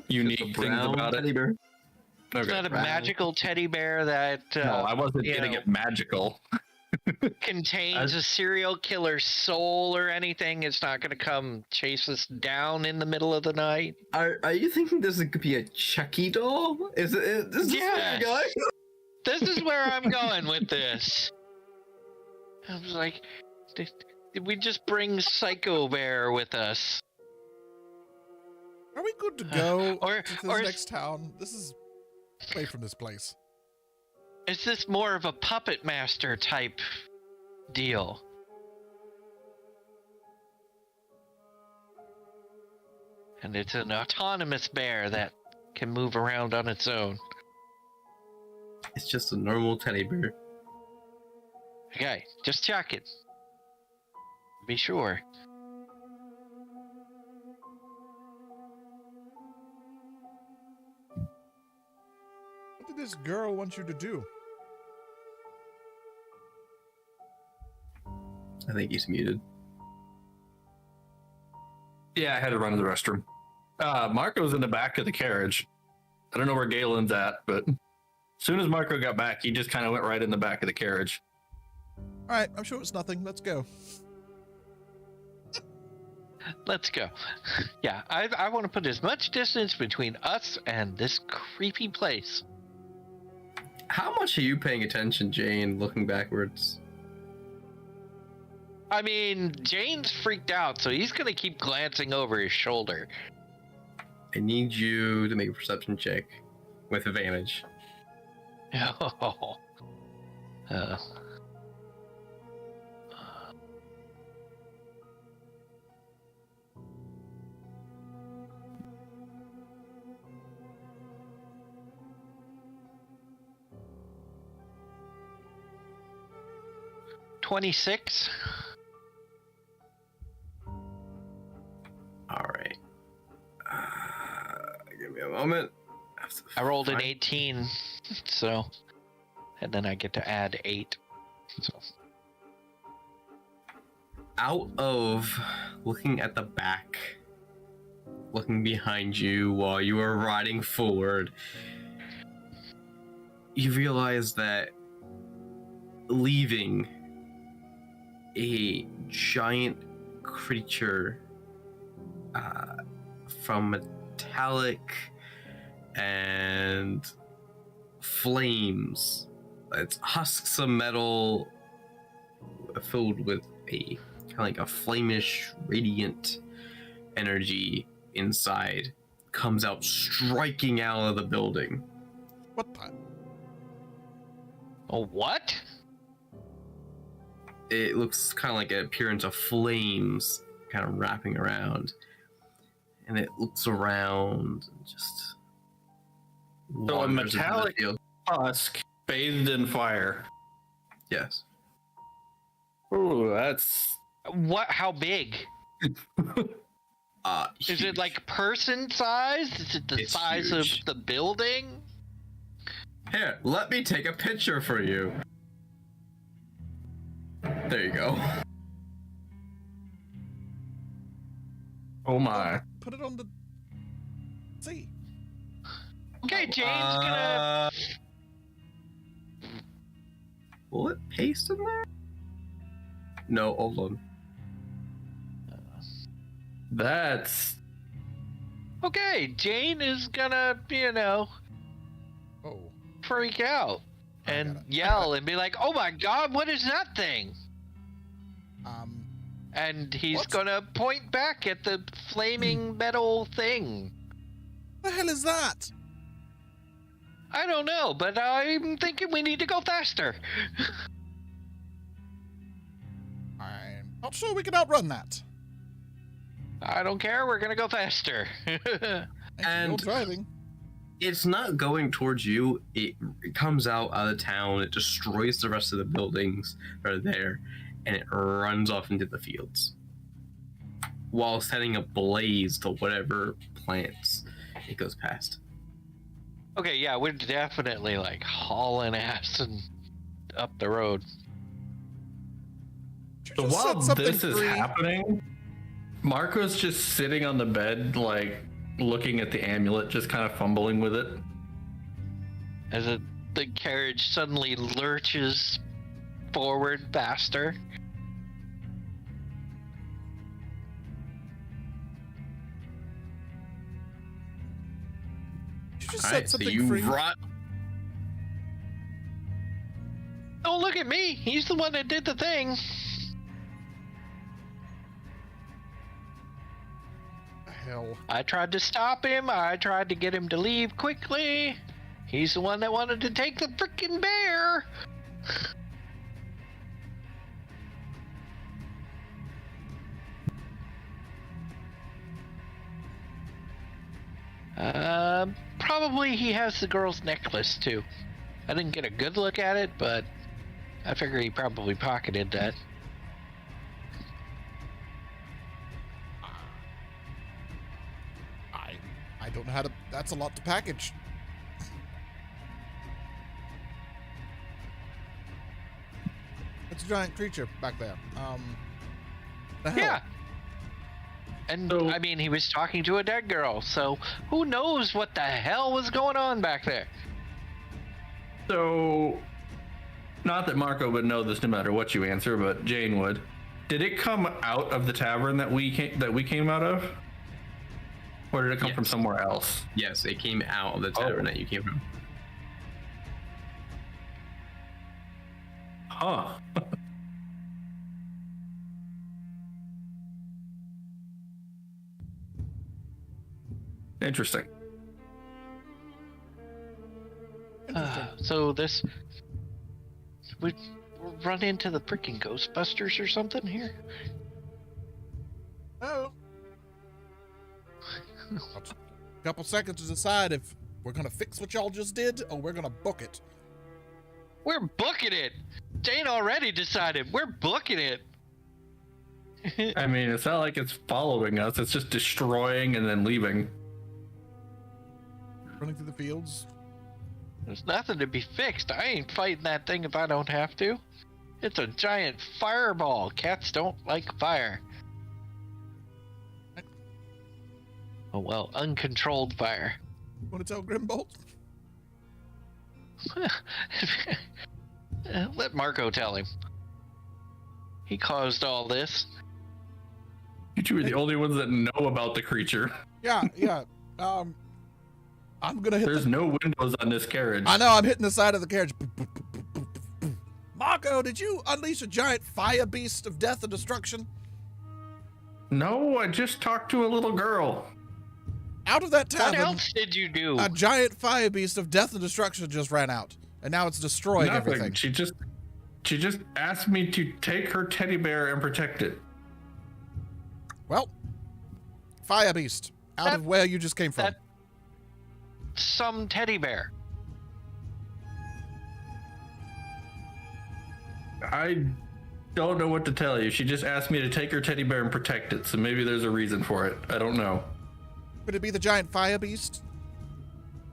unique things about it. bear. It's Okay. not a brown. magical teddy bear that No, I wasn't you getting know, it magical. contains a serial killer soul or anything. It's not going to come chase us down in the middle of the night. Are you thinking this could be a Chucky doll? Is this Yes. where you're going? This is where I'm going with this. I was like, did we just bring Psycho Bear with us? Are we good to go Or- to this or- next town? This is away from this place. Is this more of a puppet master type deal? And it's an autonomous bear that can move around on its own. It's just a normal teddy bear. Okay, just check it. Be sure. What did this girl want you to do? I think he's muted. Yeah, I had to run to the restroom. Marco's in the back of the carriage. I don't know where Galen's at, but as soon as Marco got back, he just kind of went right in the back of the carriage. All right, I'm sure it's nothing. Let's go. Let's go. Yeah, I want to put as much distance between us and this creepy place. How much are you paying attention, Jane, looking backwards? I mean, Jane's freaked out, so he's gonna keep glancing over his shoulder. I need you to make a perception check with advantage. Oh. Uh. 26. All right. Give me a moment. I rolled an Fine. 18, so, and then I get to add 8. So, Out of looking at the back, looking behind you while you are riding forward, you realize that leaving a giant creature from metallic and flames. It's husks of metal filled with a kind of like a flamish, radiant energy inside, comes out striking out of the building. What the? oh, what? It looks kind of like an appearance of flames kind of wrapping around. And it looks around and just So a wanders into the metallic field. husk bathed in fire. Yes. Ooh, that's What? How big? Is it Huge. like person size? Is it the It's size huge. of the building? Here, let me take a picture for you. There you go. oh my. Put it on the. See. Okay, Jane's Uh, bullet paste in there? No, hold on. That's Okay, Jane is gonna, Oh. freak out I and got it. yell and be like, "Oh my God, what is that thing?" Um. And he's What? gonna point back at the flaming metal thing. The hell is that? I don't know, but I'm thinking we need to go faster. I'm not sure we can outrun that. I don't care, we're gonna go faster. And you're driving. It's not going towards you. It comes out of the town. It destroys the rest of the buildings that are there, and it runs off into the fields while setting a blaze to whatever plants it goes past. Okay, yeah, we're definitely like hauling ass and up the road. Did so you just while set something this is free? happening, Marco's just sitting on the bed, like looking at the amulet, just kind of fumbling with it. As the carriage suddenly lurches forward faster. Did you just Alright, set so something you free? Don't look at me. He's the one that did the thing. The hell. I tried to stop him. I tried to get him to leave quickly. He's the one that wanted to take the frickin' bear. Probably he has the girl's necklace too. I didn't get a good look at it, but I figure he probably pocketed that. I don't know how to. That's a lot to package. It's a giant creature back there. The hell? Yeah. And So- I mean, he was talking to a dead girl, so who knows what the hell was going on back there? So, not that Marco would know this no matter what you answer, but Jane would. Did it come out of the tavern that we came out of, or did it come from Yes. somewhere else? Yes, it came out of the tavern that you came from. Huh. Interesting. So this, we run into the freaking Ghostbusters or something here? Oh. Couple seconds to decide if we're gonna fix what y'all just did or we're gonna book it. We're booking it. Jane already decided. We're booking it. I mean, it's not like it's following us. It's just destroying and then leaving. Running through the fields. There's nothing to be fixed. I ain't fighting that thing if I don't have to. It's a giant fireball. Cats don't like fire. Oh well, uncontrolled fire. Want to tell Grimbolt? Let Marco tell him. He caused all this. You two are the only ones that know about the creature. Yeah. I'm gonna hit. There's no windows on this carriage. I know. I'm hitting the side of the carriage. Marco, did you unleash a giant fire beast of death and destruction? No, I just talked to a little girl. Out of that What tavern, else did you do? a giant fire beast of death and destruction just ran out, and now it's destroying Nothing. everything. She just asked me to take her teddy bear and protect it. Well, fire beast out of where you just came from. that- Some teddy bear. I don't know what to tell you. She just asked me to take her teddy bear and protect it, so maybe there's a reason for it. I don't know. Could it be the giant fire beast?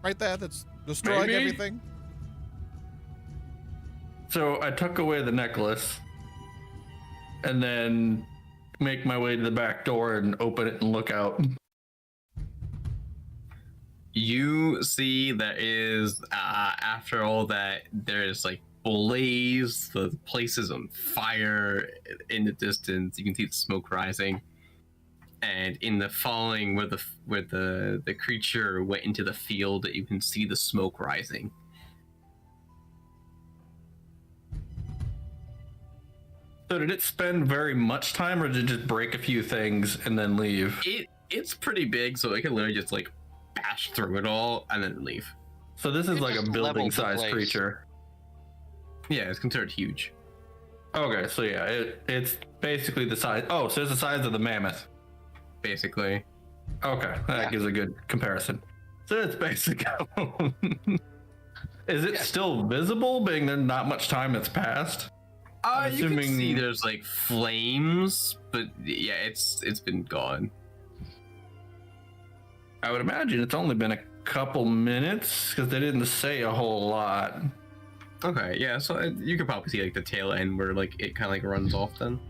Right there, that's destroying Maybe. everything? So I took away the necklace and then make my way to the back door and open it and look out. You see that is after all that there's like blaze, the place is on fire in the distance. You can see the smoke rising, and in the falling where the creature went into the field, you can see the smoke rising. So did it spend very much time, or did it just break a few things and then leave? It's pretty big, so it can literally just like bash through it all and then leave. So this is It like a just leveled the building-sized place. creature. Yeah, it's considered huge. Okay, so yeah, it's basically the size. Oh, so it's the size of the mammoth. Basically. Okay, that Yeah. gives a good comparison. So it's basic. Is it still visible, being there not much time that's passed? I'm You can assuming- see there's like flames, but yeah, it's been gone. I would imagine it's only been a couple minutes because they didn't say a whole lot. Okay, yeah, so you could probably see like the tail end where like it kind of like runs off then.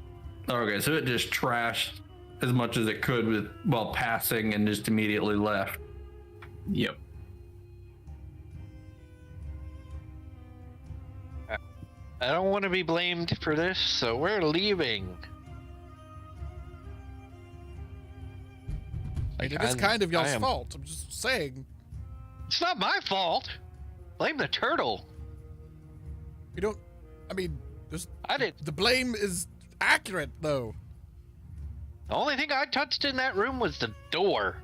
Okay, so it just trashed as much as it could while passing and just immediately left. Yep. I don't want to be blamed for this, so we're leaving. It is I'm- kind of y'all's I am- fault. I'm just saying. It's not my fault. Blame the turtle. You don't. I mean, there's, I did. the blame is accurate, though. The only thing I touched in that room was the door.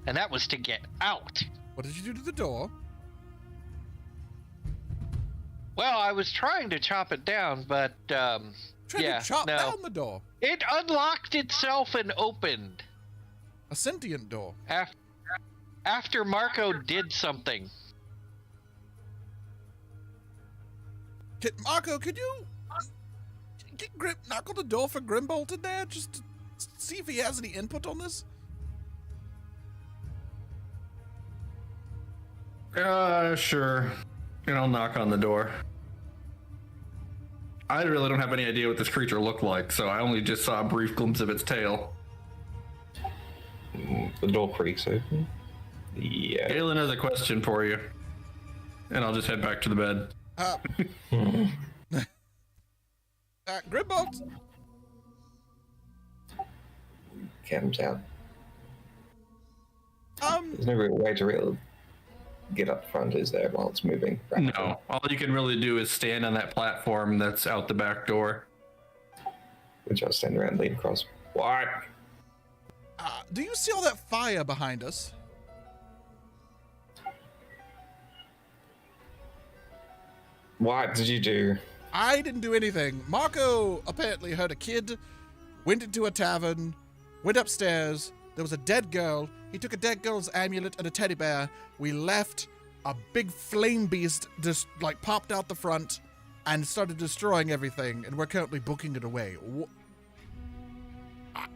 And that was to get out. What did you do to the door? Well, I was trying to chop it down, but Tried yeah, to chop no. down the door. It unlocked itself and opened A sentient door. after Marco did something. Marco, could you knock on the door for Grimbolt in there just to see if he has any input on this? Sure. And I'll knock on the door. I really don't have any idea what this creature looked like, so I only just saw a brief glimpse of its tail. The door creaks open. Yeah. Galen has a question for you. And I'll just head back to the bed. Grimbolt? Comes out. Um, There's no real way to really get up front, is there, while it's moving? No. All you can really do is stand on that platform that's out the back door. Which I'll stand around and lean across. What? do you see all that fire behind us? What did you do? I didn't do anything. Marco apparently heard a kid, went into a tavern, went upstairs. There was a dead girl. He took a dead girl's amulet and a teddy bear. We left. A big flame beast just like popped out the front and started destroying everything. And we're currently booking it away.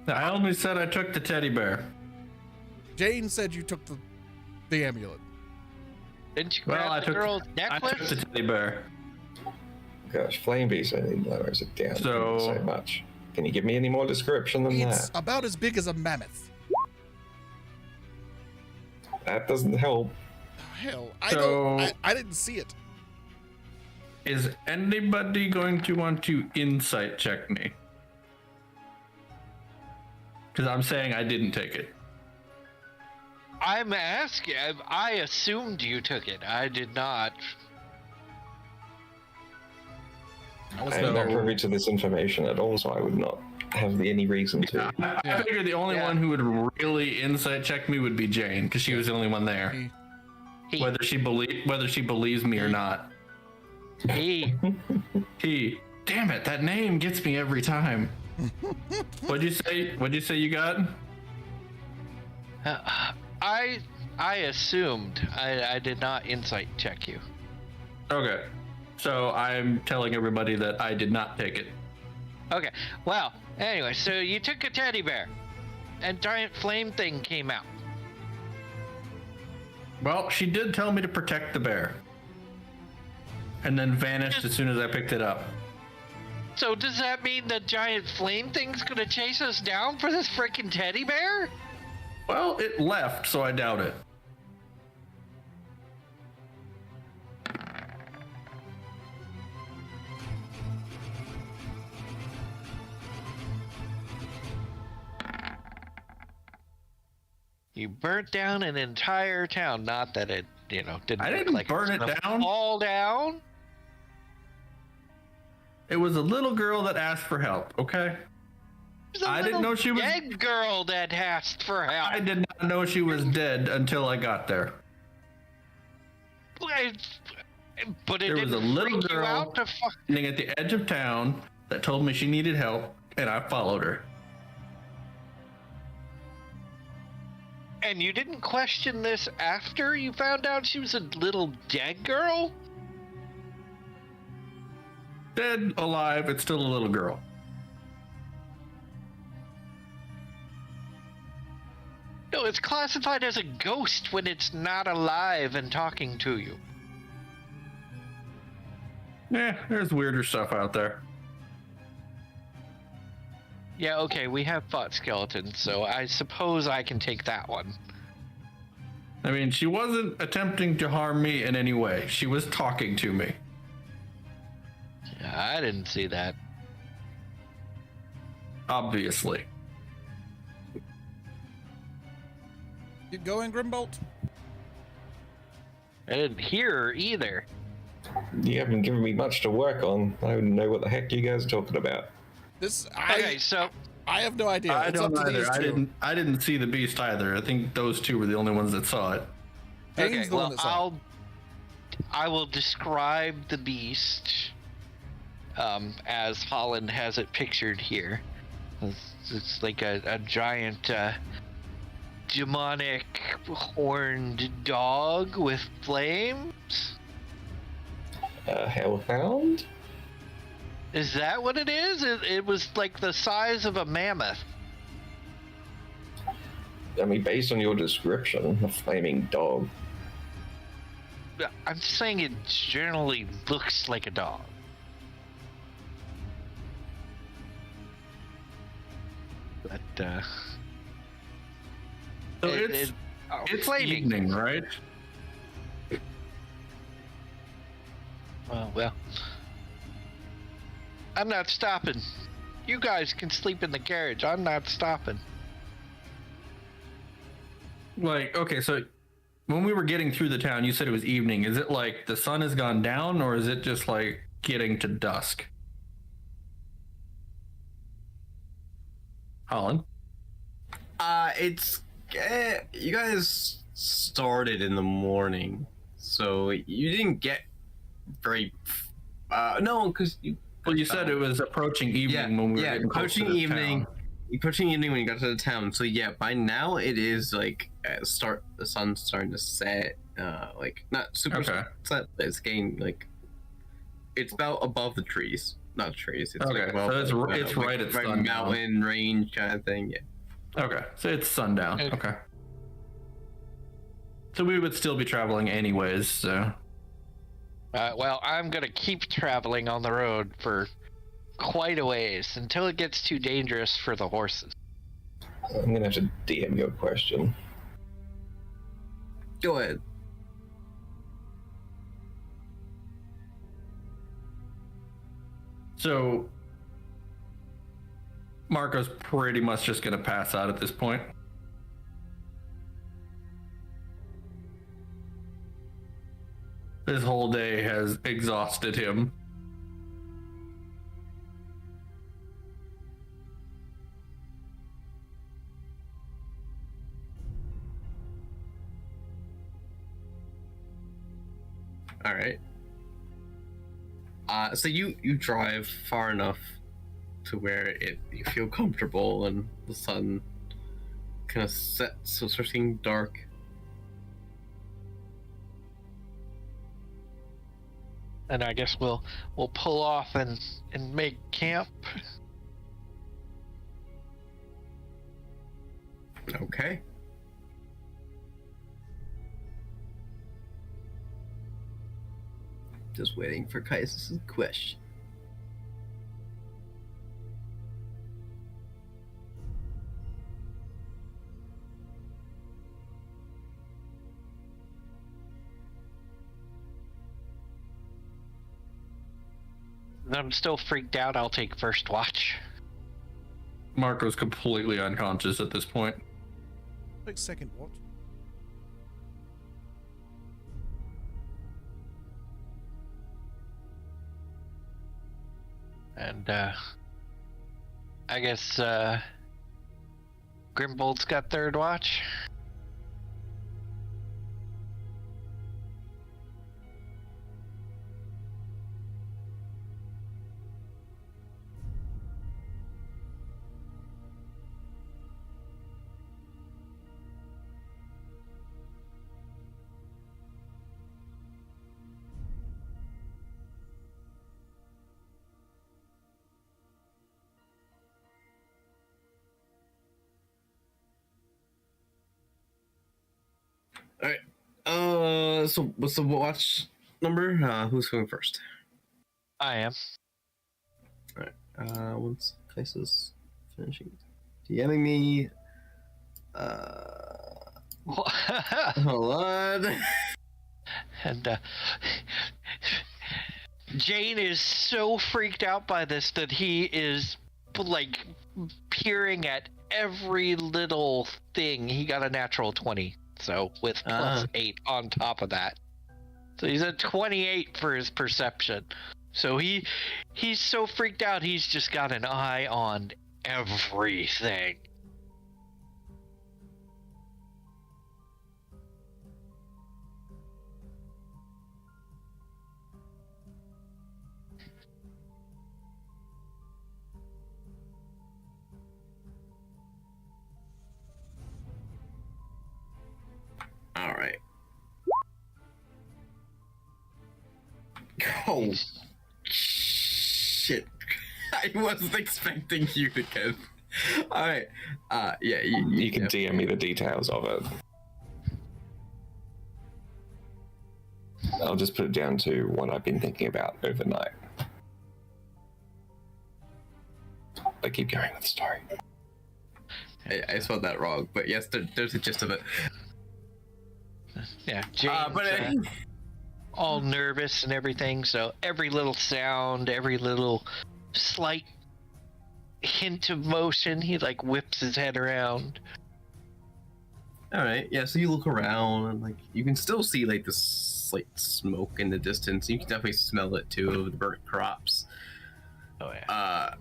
I only said I took the teddy bear. Jane said you took the amulet. Didn't you Well, grab I the took, girl's I took necklace? the teddy bear. Gosh, flame beast only lowers it down So- so much. Can you give me any more description than It's that? about as big as a mammoth. That doesn't help. Hell, So- I didn't see it. Is anybody going to want to insight check me? Because I'm saying I didn't take it. I'm asking. I assumed you took it. I did not. I was I'm not there. privy to this information at all, so I would not have any reason to. I figured the only Yeah. one who would really insight check me would be Jane, because she was the only one there. Me. He, Whether she believes me or not. he. Damn it, that name gets me every time. What'd you say you got? I assumed. I did not insight check you. Okay. So I'm telling everybody that I did not take it. Okay. Well, anyway, so you took a teddy bear, and giant flame thing came out. Well, she did tell me to protect the bear. And then vanished as soon as I picked it up. So does that mean the giant flame thing's gonna chase us down for this freaking teddy bear? Well, it left, so I doubt it. You burnt down an entire town. Not that it, didn't. I look didn't like burn was it gonna down. Fall down. It was a little girl that asked for help, okay? I didn't know she was dead girl that asked for help. I did not know she was dead until I got there. But it There was didn't a little freak you girl out to standing at the edge of town that told me she needed help, and I followed her. And you didn't question this after you found out she was a little dead girl? Dead, alive, it's still a little girl. No, it's classified as a ghost when it's not alive and talking to you. There's weirder stuff out there. Yeah, okay, we have fought skeletons, so I suppose I can take that one. I mean, she wasn't attempting to harm me in any way. She was talking to me. Yeah, I didn't see that. Obviously. Keep going, Grimbolt. I didn't hear her either. You haven't given me much to work on. I don't know what the heck you guys are talking about. Okay, so I have no idea. I It's don't up to either. these two. I didn't see the beast either. I think those two were the only ones that saw it. Dane's okay, the one well, that saw I will describe the beast as Holland has it pictured here. It's like a giant demonic horned dog with flames. Hellhound? Is that what it is? It was like the size of a mammoth. I mean, based on your description, a flaming dog. I'm saying it generally looks like a dog. But So it's flaming. evening, right? Well, I'm not stopping. You guys can sleep in the carriage. I'm not stopping. Like, okay, so when we were getting through the town, you said it was evening. Is it like the sun has gone down, or is it just like getting to dusk? Holland? It's you guys started in the morning, so you didn't get very. No, because you. Well, you said it was approaching evening when we were getting close to the town. Approaching evening when you got to the town. So yeah, by now it is like the sun's starting to set. Like not super Okay. set, but it's getting like it's about above the trees, not trees. It's Okay, like above, so it's like, right at sundown. mountain range kind of thing. Yeah. Okay, so it's sundown. Okay. Okay. So we would still be traveling anyways, so. Well, I'm gonna keep traveling on the road for quite a ways until it gets too dangerous for the horses. I'm gonna have to DM your question. Go ahead. So Marco's pretty much just gonna pass out at this point. This whole day has exhausted him. All right. So you drive far enough to where you feel comfortable and the sun kind of sets, so it starts getting dark. And I guess we'll pull off and make camp. Okay. Just waiting for Kaiser's question. I'm still freaked out. I'll take first watch. Marco's completely unconscious at this point. Take second watch. And I guess Grimbold's got third watch. All right. So what's the watch number? Who's going first? I am. All right. Once Kaisa's finishing DMing me. Hold on. And Jane is so freaked out by this that he is like peering at every little thing. He got a natural 20, so with plus 8 on top of that. So he's at 28 for his perception. So he's so freaked out, he's just got an eye on everything. All right. Oh, shit. I wasn't expecting you to get... All right. Yeah, You can DM me the details of it. I'll just put it down to what I've been thinking about overnight. But keep going with the story. I spelled that wrong, but yes, there's a gist of it. Yeah, Jane's all nervous and everything, so every little sound, every little slight hint of motion, he like whips his head around. All right, yeah. So you look around, and like you can still see like this slight smoke in the distance. You can definitely smell it too of the burnt crops. Oh yeah.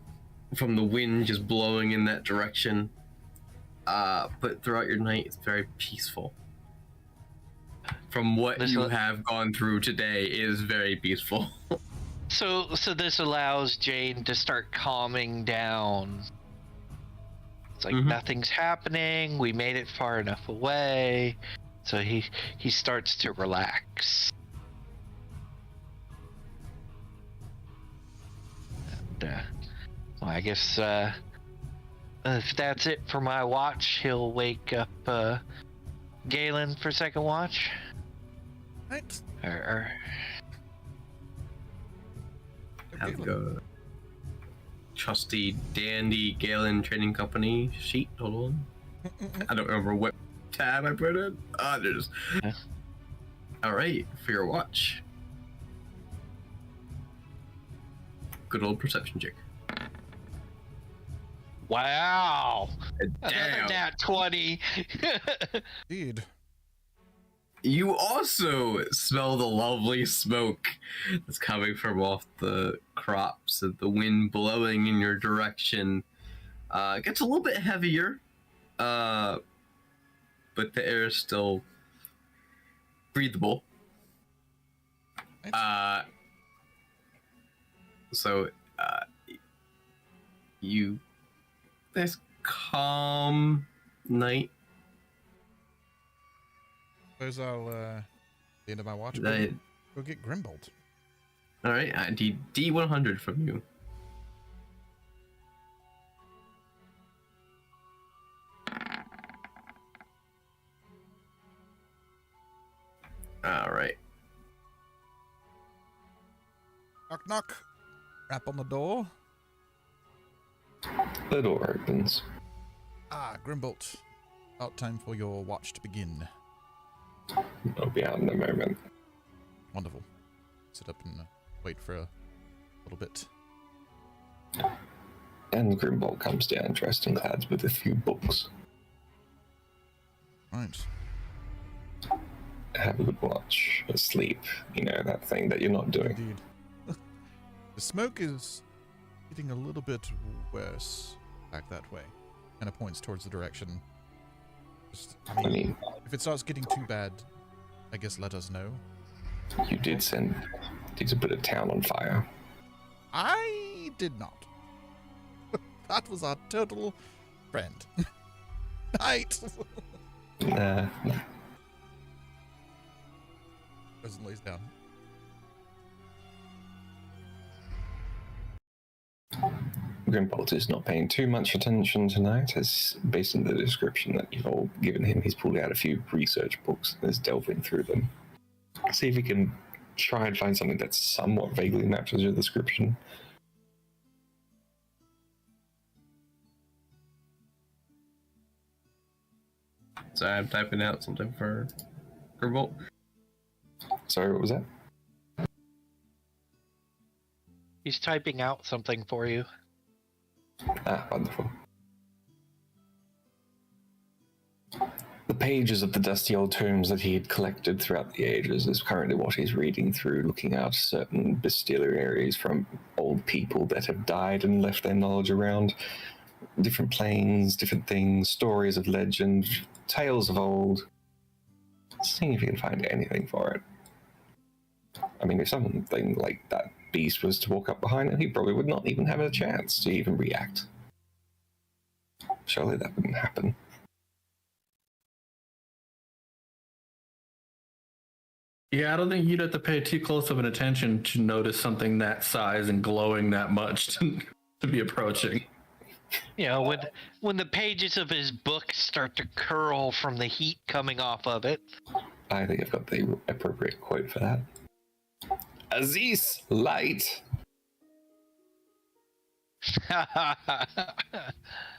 From the wind just blowing in that direction. But throughout your night, it's very peaceful. From what you have gone through today, it is very peaceful. So this allows Jane to start calming down. It's like nothing's happening. We made it far enough away, so he starts to relax. And well, I guess if that's it for my watch, he'll wake up Galen for second watch. Right. Have a trusty dandy Galen Trading Company sheet. Hold on. I don't remember what tab I put in. There's. All right, for your watch. Good old perception check. Wow! Another Damn. nat 20. Indeed. You also smell the lovely smoke that's coming from off the crops and the wind blowing in your direction. It gets a little bit heavier, but the air is still breathable. This calm night. Suppose I'll, the end of my watch, Go go get Grimbold. All right, D100 from you. All right. Knock, knock. Rap on the door. The door opens. Ah, Grimbold. About time for your watch to begin. I'll be out in a moment. Wonderful. Sit up and wait for a little bit. And Grimbold comes down dressed in clouds with a few books. Right. Have a good watch, sleep, that thing that you're not doing. Indeed. The smoke is getting a little bit worse back that way. Kind of points towards the direction. Just, I mean, if it starts getting too bad, I guess let us know. You did to put a town on fire. I did not. That was our total friend. Night. Nah. Present lays down. Grimbold is not paying too much attention tonight, as based on the description that you've all given him, he's pulled out a few research books and is delving through them. See if he can try and find something that somewhat vaguely matches your description. So I'm typing out something for Grimbold. Sorry, what was that? He's typing out something for you. Ah, wonderful. The pages of the dusty old tomes that he had collected throughout the ages is currently what he's reading through, looking out certain bestiaries from old people that have died and left their knowledge around. Different planes, different things, stories of legend, tales of old. Seeing if he can find anything for it. I mean, if something like that beast was to walk up behind him, he probably would not even have a chance to even react. Surely that wouldn't happen. Yeah, I don't think you'd have to pay too close of an attention to notice something that size and glowing that much to be approaching. You know, when the pages of his book start to curl from the heat coming off of it. I think I've got the appropriate quote for that. Aziz, light!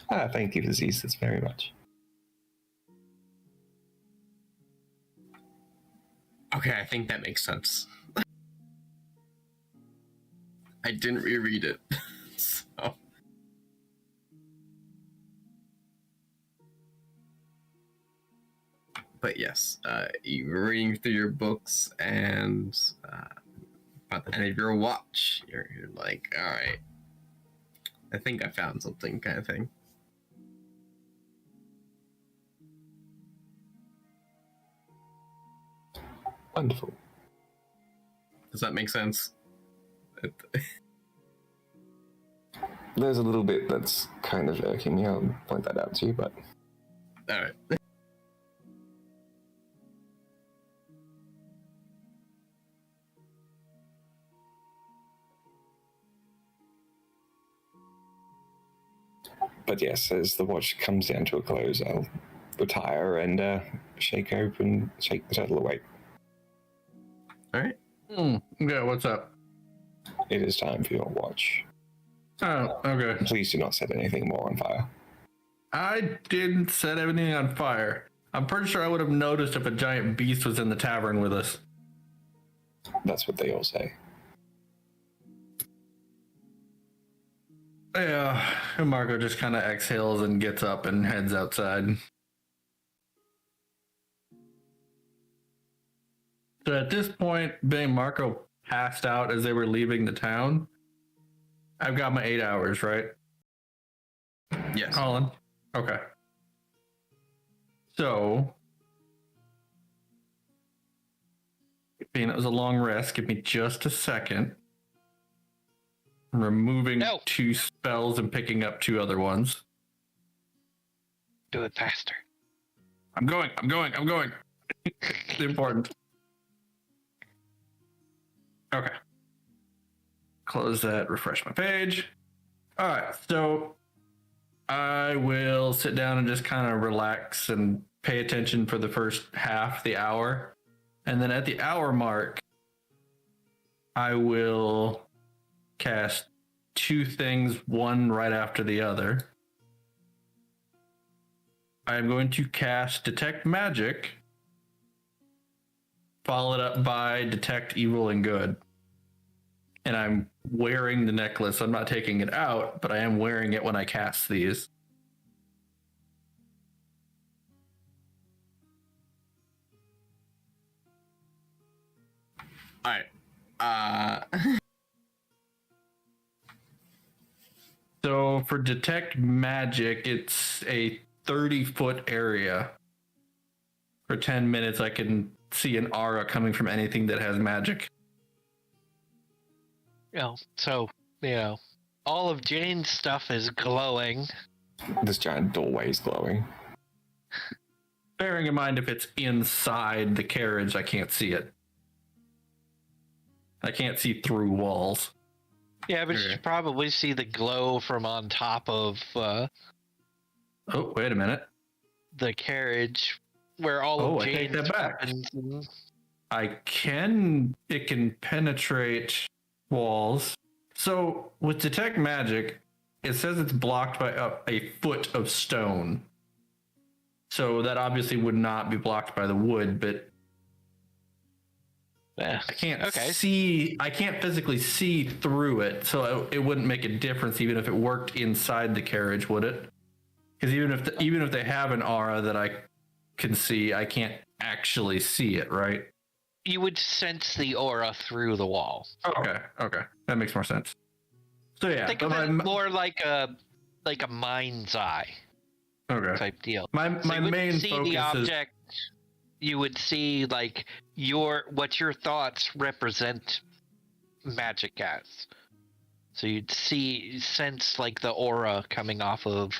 Thank you, Aziz, that's very much. Okay, I think that makes sense. I didn't reread it, so... But yes, you're reading through your books and by the end of your watch, you're like, all right, I think I found something, kind of thing. Wonderful. Does that make sense? There's a little bit that's kind of irking me. I'll point that out to you, but... All right. But yes, as the watch comes down to a close, I'll retire and shake the turtle awake. All right. Yeah, what's up? It is time for your watch. Oh, okay. Please do not set anything more on fire. I didn't set everything on fire. I'm pretty sure I would have noticed if a giant beast was in the tavern with us. That's what they all say. Yeah, and Marco just kind of exhales and gets up and heads outside. So at this point, being Marco passed out as they were leaving the town, I've got my 8 hours, right? Yes. Colin? Okay. So, being it was a long rest, give me just a second. Removing 2 spells and picking up 2 other ones. Do it faster. I'm going. It's important. Okay. Close that, refresh my page. All right, so I will sit down and just kind of relax and pay attention for the first half, the hour. And then at the hour mark, I will cast 2 things, one right after the other. I'm going to cast Detect Magic, followed up by Detect Evil and Good. and I'm wearing the necklace. I'm not taking it out, but I am wearing it when I cast these. All right. So for detect magic, it's a 30-foot area. For 10 minutes, I can see an aura coming from anything that has magic. So, all of Jane's stuff is glowing. This giant doorway is glowing. Bearing in mind, if it's inside the carriage, I can't see it. I can't see through walls. Yeah, but you probably see the glow from on top of Oh, wait a minute. the carriage where all of I take Jane's that back. weapons. It can penetrate walls. So with detect magic, it says it's blocked by a foot of stone. So that obviously would not be blocked by the wood, but Yeah. I can't Okay. see. I can't physically see through it, so it wouldn't make a difference even if it worked inside the carriage, would it? Because even if they have an aura that I can see, I can't actually see it, right? You would sense the aura through the wall. Okay, that makes more sense. So yeah, Think of it more like a mind's eye type deal. My So you wouldn't main see focus the is object. You would see like what your thoughts represent magic as. So you'd sense like the aura coming off of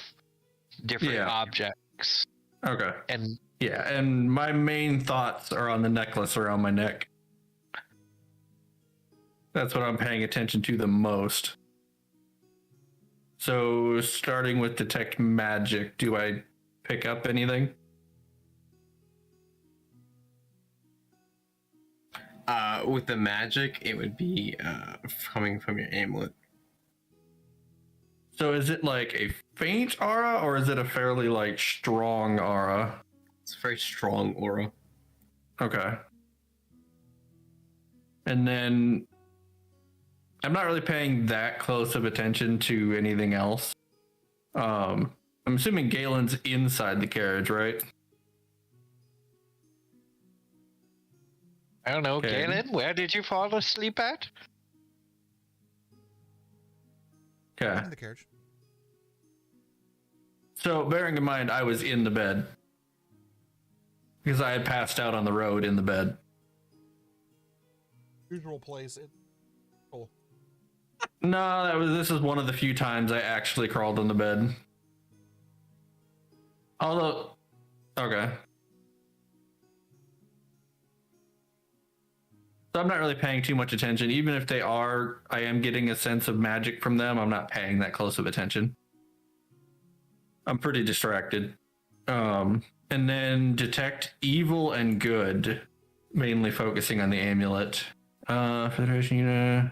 different objects. okay. And Yeah, and my main thoughts are on the necklace around my neck. That's what I'm paying attention to the most. So, starting with detect magic, do I pick up anything? With the magic, it would be coming from your amulet. So, is it like a faint aura, or is it a fairly like strong aura? It's a very strong aura. Okay. And then I'm not really paying that close of attention to anything else. I'm assuming Galen's inside the carriage, right? I don't know, Okay. Galen, where did you fall asleep at? Okay. In the carriage. So, bearing in mind, I was in the bed. Because I had passed out on the road in the bed. Usual place. No, this is one of the few times I actually crawled on the bed. Although, okay. So I'm not really paying too much attention. Even if they are, I am getting a sense of magic from them. I'm not paying that close of attention. I'm pretty distracted. And then detect evil and good, mainly focusing on the amulet. For the duration,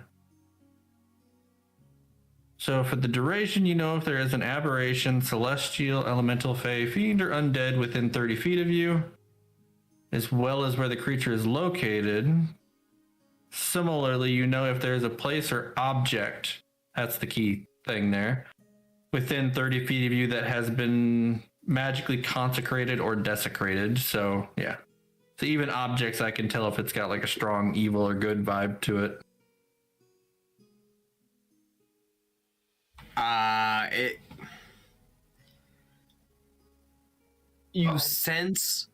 So for the duration, if there is an aberration, celestial, elemental, fey, fiend, or undead within 30 feet of you, as well as where the creature is located. Similarly, if there is a place or object, that's the key thing there, within 30 feet of you that has been magically consecrated or desecrated. So, yeah. So even objects, I can tell if it's got like a strong evil or good vibe to it. You sense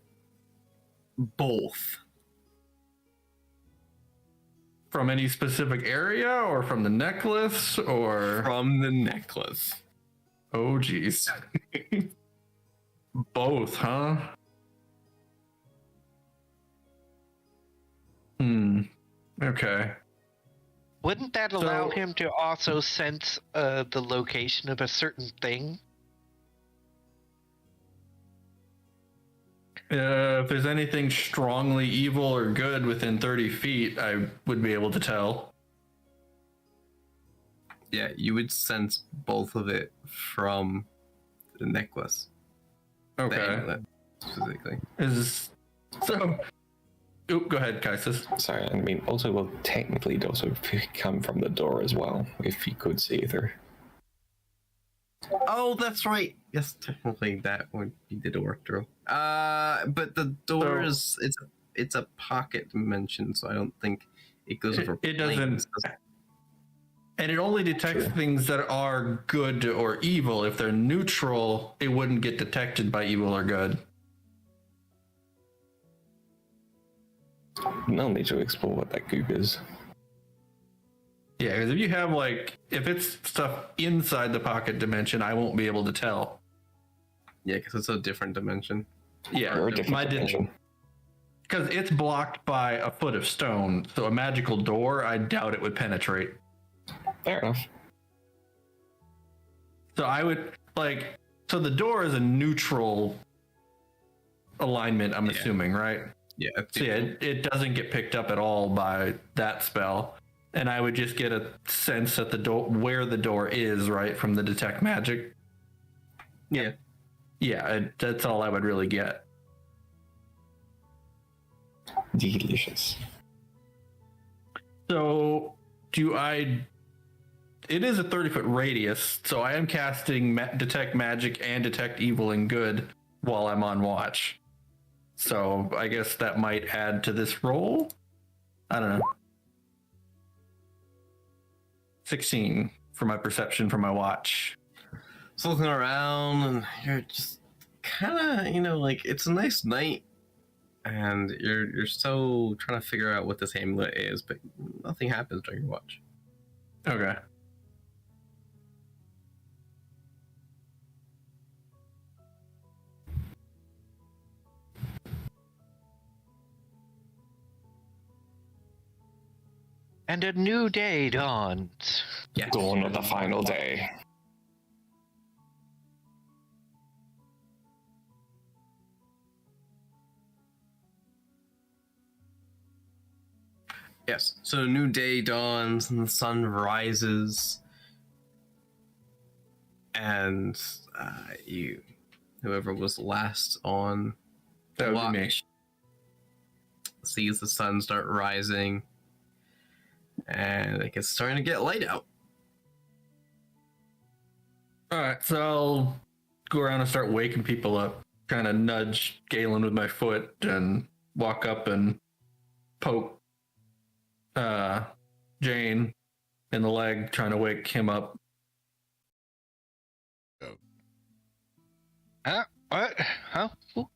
both. From any specific area or from the necklace or From the necklace. Oh geez. Both, huh? Okay. Wouldn't that allow him to also sense the location of a certain thing? If there's anything strongly evil or good within 30 feet, I would be able to tell. Yeah, you would sense both of it from the necklace. The Okay. amulet, specifically. Oop, go ahead, Kaisis. Sorry, I mean, also, well, technically, it also come from the door as well, if you could see through. Oh, that's right. Yes, technically that would be the door through. But the door it's a pocket dimension, so I don't think it goes over. It doesn't. And it only detects things that are good or evil. If they're neutral, it wouldn't get detected by evil or good. No need to explore what that goop is. Yeah, because if you have if it's stuff inside the pocket dimension, I won't be able to tell. Yeah, because it's a different dimension. Yeah, Or a different dimension. Because it's blocked by a foot of stone, so a magical door, I doubt it would penetrate. Fair enough. So I would so the door is a neutral alignment, I'm assuming, right? Yeah. So yeah, it doesn't get picked up at all by that spell. And I would just get a sense that the door, where the door is, right, from the detect magic. Yeah. Yeah, that's all I would really get. Delicious. So it is a 30-foot radius, so I am casting detect magic and detect evil and good while I'm on watch. So I guess that might add to this roll. I don't know. 16 for my perception for my watch. So looking around, and you're just kind of, it's a nice night, and you're so trying to figure out what this amulet is, but nothing happens during your watch. Okay. And a new day dawns. Yeah. Dawn of the final day. Yes. So a new day dawns and the sun rises, and whoever was last on That would be me. watch, sees the sun start rising, and it's starting to get light out. All right, so I'll go around and start waking people up, kind of nudge Galen with my foot and walk up and poke Jane in the leg, trying to wake him up. What? Huh? Ooh,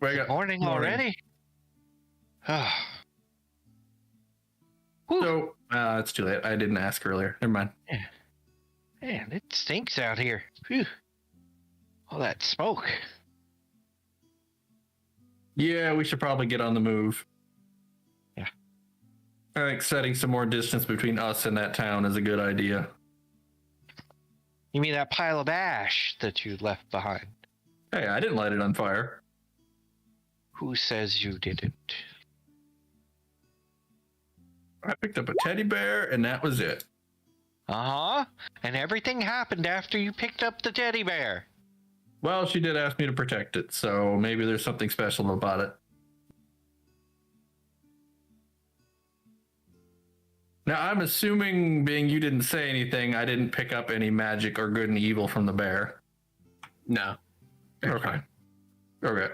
Wake up. morning already? Ah. Whew. So, it's too late. I didn't ask earlier. Never mind. Man, it stinks out here. Phew. All that smoke. Yeah, we should probably get on the move. Yeah. I think setting some more distance between us and that town is a good idea. You mean that pile of ash that you left behind? Hey, I didn't light it on fire. Who says you didn't? I picked up a teddy bear, and that was it. Uh-huh. And everything happened after you picked up the teddy bear. Well, she did ask me to protect it, so maybe there's something special about it. Now, I'm assuming, being you didn't say anything, I didn't pick up any magic or good and evil from the bear. No. Okay. Okay.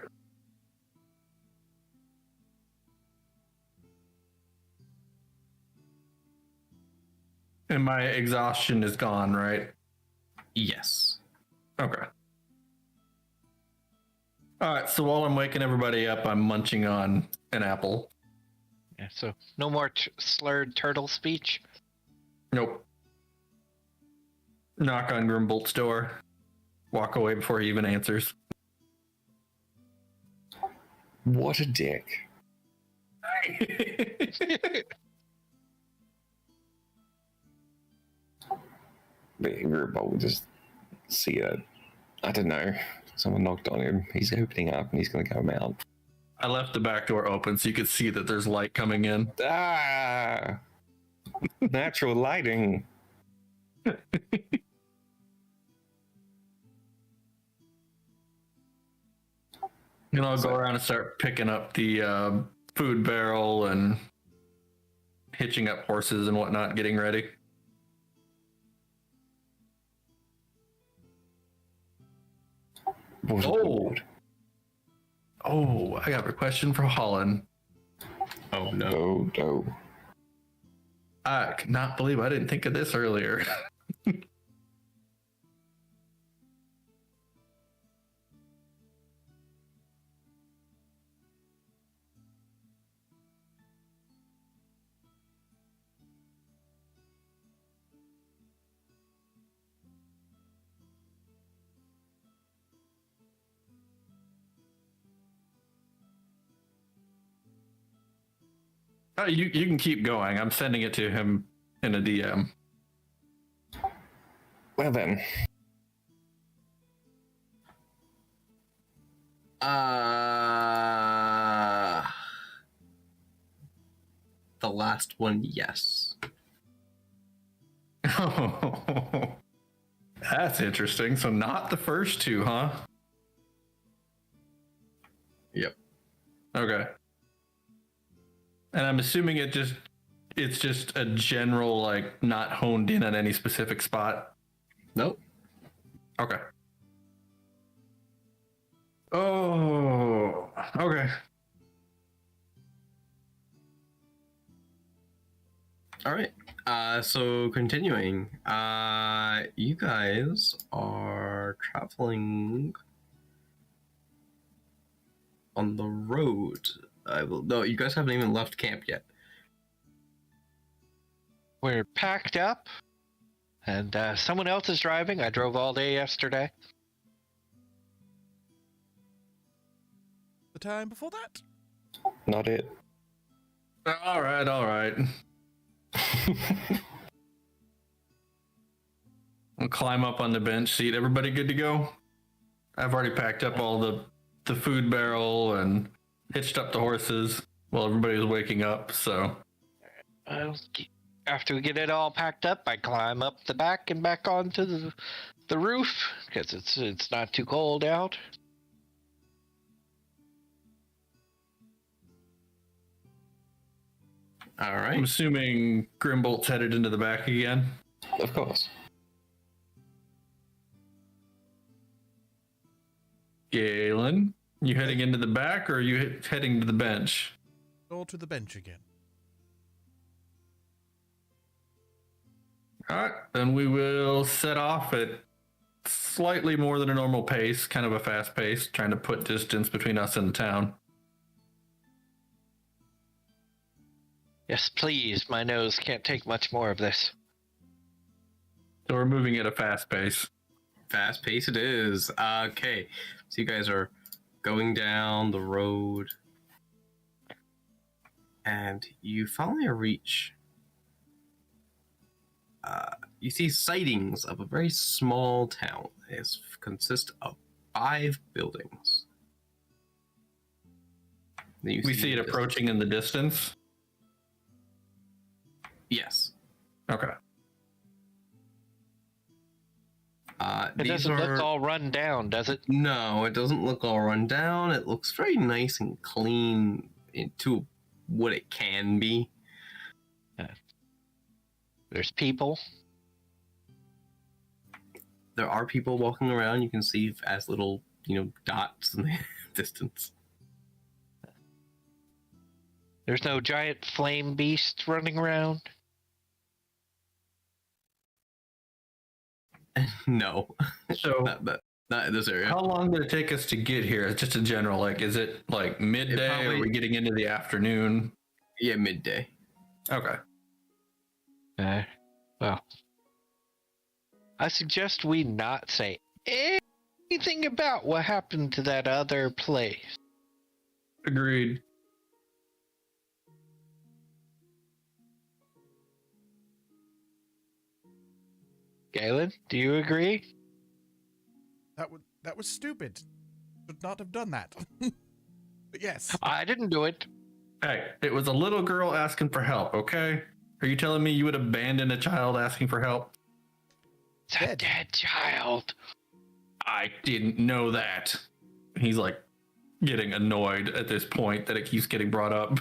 And my exhaustion is gone, right? Yes. Okay. All right, so while I'm waking everybody up, I'm munching on an apple. Yeah, so no more slurred turtle speech? Nope. Knock on Grimbolt's door. Walk away before he even answers. What a dick. The Grimbold will just see I don't know, someone knocked on him. He's opening up and he's going to come out. I left the back door open so you could see that there's light coming in. Ah! Natural lighting. And I'll go around and start picking up the food barrel and hitching up horses and whatnot, getting ready. Oh, I got a question for Holland. Oh no. Oh, no. I cannot believe I didn't think of this earlier. You can keep going. I'm sending it to him in a DM. Well then. The last one, yes. Oh, that's interesting. So not the first two, huh? Yep. Okay. And I'm assuming it's just a general, like, not honed in on any specific spot. Nope. Okay. Oh, okay. All right. So continuing, you guys are traveling on the road. No, you guys haven't even left camp yet. We're packed up, and someone else is driving. I drove all day yesterday. The time before that? Not it. All right. I'll climb up on the bench seat. Everybody good to go? I've already packed up all the food barrel and hitched up the horses while everybody was waking up, so. After we get it all packed up, I climb up the back and back onto the roof, because it's not too cold out. All I'm right. assuming Grimbolt's headed into the back again. Of course. Galen, you heading into the back, or are you heading to the bench? Go to the bench again. All right, then we will set off at slightly more than a normal pace, kind of a fast pace, trying to put distance between us and the town. Yes, please. My nose can't take much more of this. So we're moving at a fast pace. Fast pace it is. Okay. So you guys are going down the road, and you finally reach. You see sightings of a very small town. It consists of 5 buildings. We see it approaching in the distance. Yes. Okay. It doesn't look all run down, does it? No, it doesn't look all run down. It looks very nice and clean into what it can be. There's people. There are people walking around. You can see as little, dots in the distance. There's no giant flame beast running around. No. So not in this area. how long did it take us to get here? Just a general, like, is it like midday? Are we getting into the afternoon? Yeah, midday. Okay. Well, I suggest we not say anything about what happened to that other place. Agreed. Galen, do you agree? That was stupid. Should not have done that. But yes. I didn't do it. Hey, it was a little girl asking for help, okay? Are you telling me you would abandon a child asking for help? It's a dead child. I didn't know that. He's like getting annoyed at this point that it keeps getting brought up.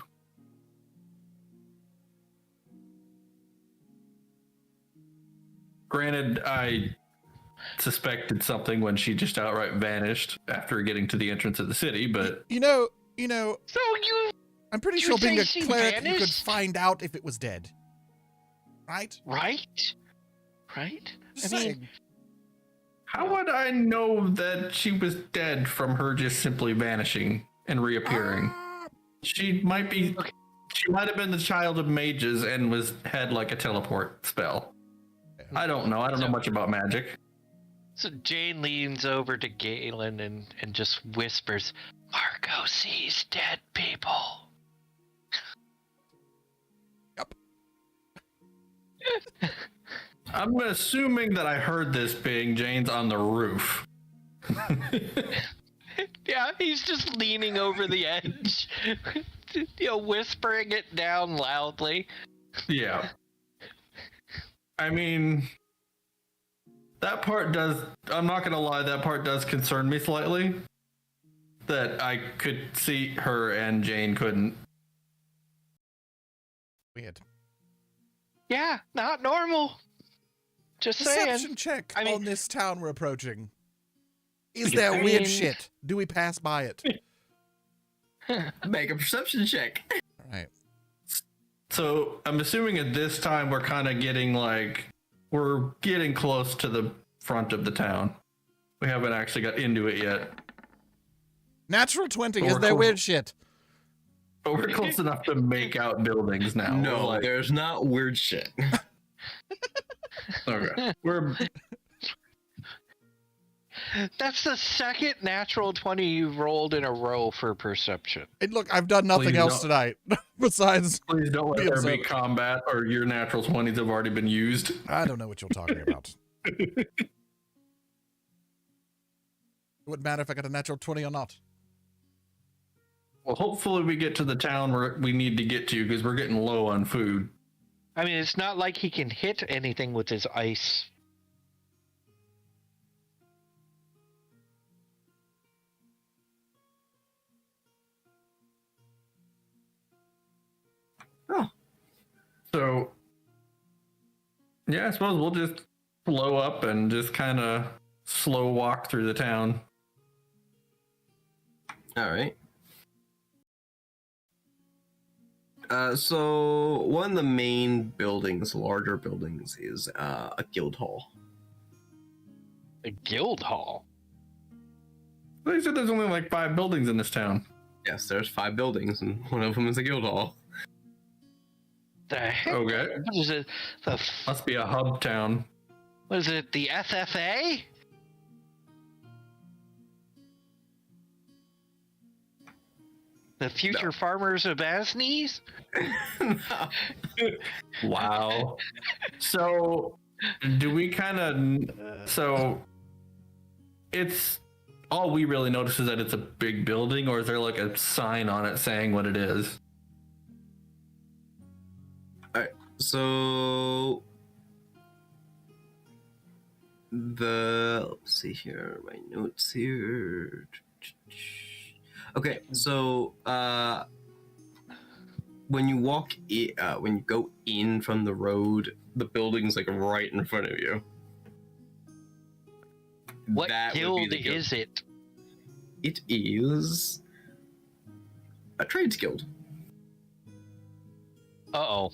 Granted, I suspected something when she just outright vanished after getting to the entrance of the city, but You know, So you I'm pretty You sure being say a she cleric, you could vanished? find out if it was dead. Right? right? Just I mean, saying. how would I know that she was dead from her just simply vanishing and reappearing? She might be. Okay. She might have been the child of mages and had like a teleport spell. I don't know. I don't know much about magic. So Jane leans over to Galen and just whispers, Marco sees dead people. Yep. I'm assuming that I heard this being Jane's on the roof. Yeah, he's just leaning over the edge, whispering it down loudly. Yeah. I mean, that part does, I'm not going to lie, that part does concern me slightly. That I could see her and Jane couldn't. Weird. Yeah, not normal. Just Perception saying. check I mean- on this town we're approaching. Is there weird mean- shit? Do we pass by it? Make a perception check. All right. So I'm assuming at this time we're kind of getting we're getting close to the front of the town. We haven't actually got into it yet, Natural 20. Or Is there cool. weird shit? but we're close enough to make out buildings now. No, We're there's not weird shit. okay. We're That's the second natural 20 you've rolled in a row for perception. And look, I've done nothing Please else don't. tonight besides please don't let Be there be observant. combat, or your natural 20s have already been used. I don't know what you're talking about. It wouldn't matter if I got a natural 20 or not. Well, hopefully we get to the town where we need to get to because we're getting low on food. I mean, it's not like he can hit anything with his ice. So, yeah, I suppose we'll just blow up and just kind of slow walk through the town. All right. So one of the main buildings, larger buildings, is a guild hall. A guild hall. They said there's only 5 buildings in this town. Yes, there's 5 buildings, and one of them is a guild hall. The heck? Okay. What is it? Must be a hub town. What is it? The FFA? The Future Farmers of Asnes? Wow. So, do we kind of... So, it's... All we really notice is that it's a big building, or is there a sign on it saying what it is? So let's see here, my notes here. Okay, so when you walk when you go in from the road, the building's right in front of you. What That would be guild the guild. is it? It is a trades guild. Uh-oh.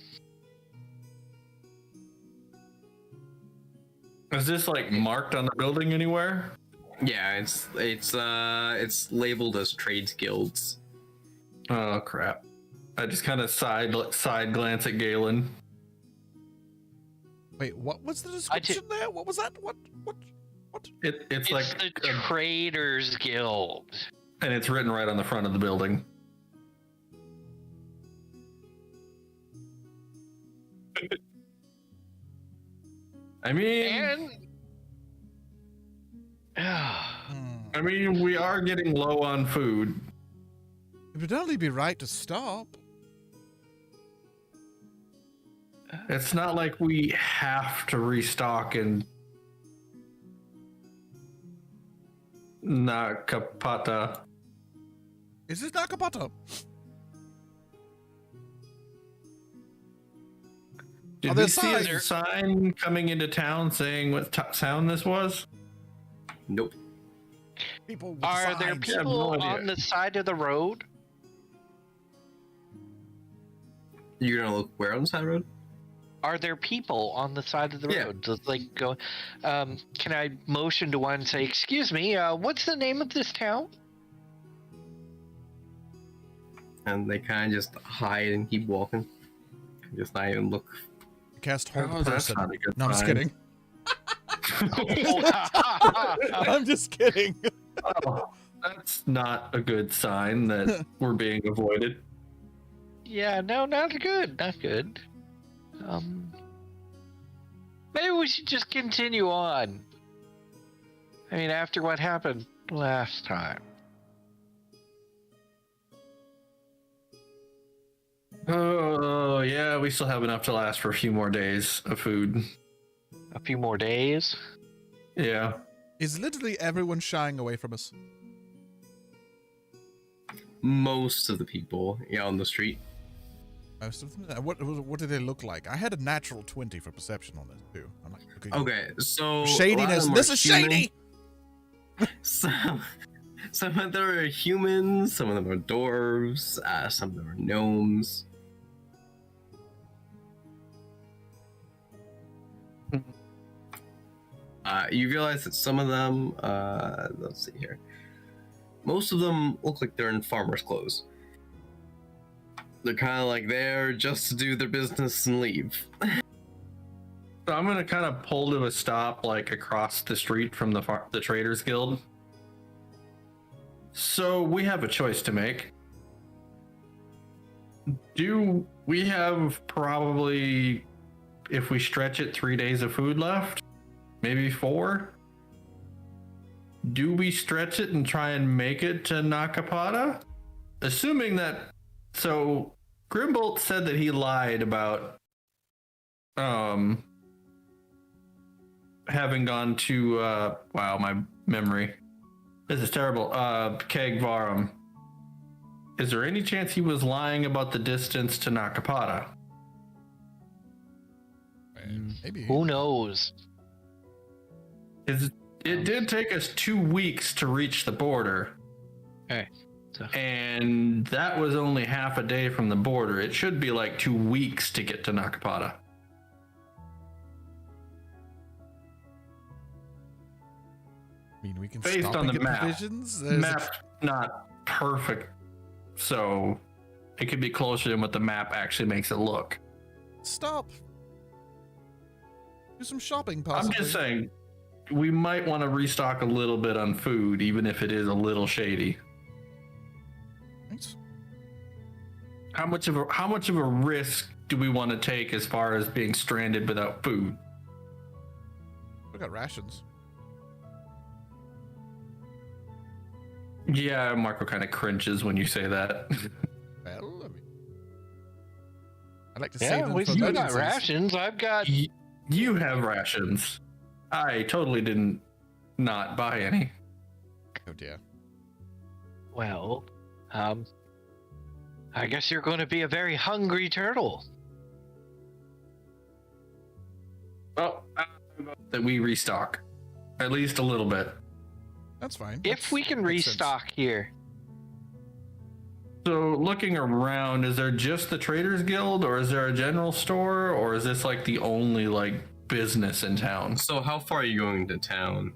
Is this marked on the building anywhere? Yeah, it's labeled as trades guilds. Oh crap! I just kind of side glance at Galen. Wait, what was the description there? What was that? What? It's It's the Traders Guild. and it's written right on the front of the building. I mean, And... we are getting low on food. It would only be right to stop. It's not like we have to restock in Nakapata. Is this Nakapata? Did we see a sign coming into town saying what town this was? Nope. People with Are there signs. people idea. on the side of the road? You're gonna look where on the side of the road? Are there people on the side of the Yeah. road? Just like go. Can I motion to one and say, "Excuse me, what's the name of this town?" And they kind of just hide and keep walking. Just not even look. Cast hold Oh, that's person. not a good No, I'm just sign. kidding. I'm just kidding. Oh, that's not a good sign that we're being avoided. Yeah, no, not good, not good. Maybe we should just continue on. I mean, after what happened last time. Oh, yeah, we still have enough to last for a few more days of food. A few more days. Yeah. Is literally everyone shying away from us? Most of the people on the street. Most of them? What do they look like? I had a natural 20 for perception on this, too. I'm not looking. Okay, so Shadiness. This is shady! Some of them are humans, some of them are dwarves, some of them are gnomes. You realize that some of them, let's see here, most of them look like they're in farmer's clothes. They're kind of like there just to do their business and leave. So I'm gonna kind of pull to a stop, like across the street from the Traders Guild. So we have a choice to make. Do we have probably, if we stretch it, 3 days of food left? Maybe 4? Do we stretch it and try and make it to Nakapata? Assuming that, so Grimbolt said that he lied about having gone to wow, my memory. This is terrible. Keg Varum. Is there any chance he was lying about the distance to Nakapata? Maybe. Who knows? It did take us 2 weeks to reach the border. Okay. So, And that was only half a day from the border. It should be like 2 weeks to get to Nakapata. I mean, we can Based stop on and the get map. provisions. Map's not perfect, so it could be closer than what the map actually makes it look. Stop. Do some shopping, I'm possibly. just saying, we might want to restock a little bit on food, even if it is a little shady. Thanks. How much of a risk do we want to take as far as being stranded without food? We got rations. Yeah, Marco kind of cringes when you say that. Well, I mean, I'd like to yeah, save them we for still got emergencies. rations. I've got. You have rations. I totally didn't not buy any. Oh dear. Well, I guess you're going to be a very hungry turtle. Well, that we restock. At least a little bit. That's fine. If we can makes sense. restock here. So looking around, is there just the Traders Guild, or is there a general store, or is this like the only like business in town? So how far are you going to town?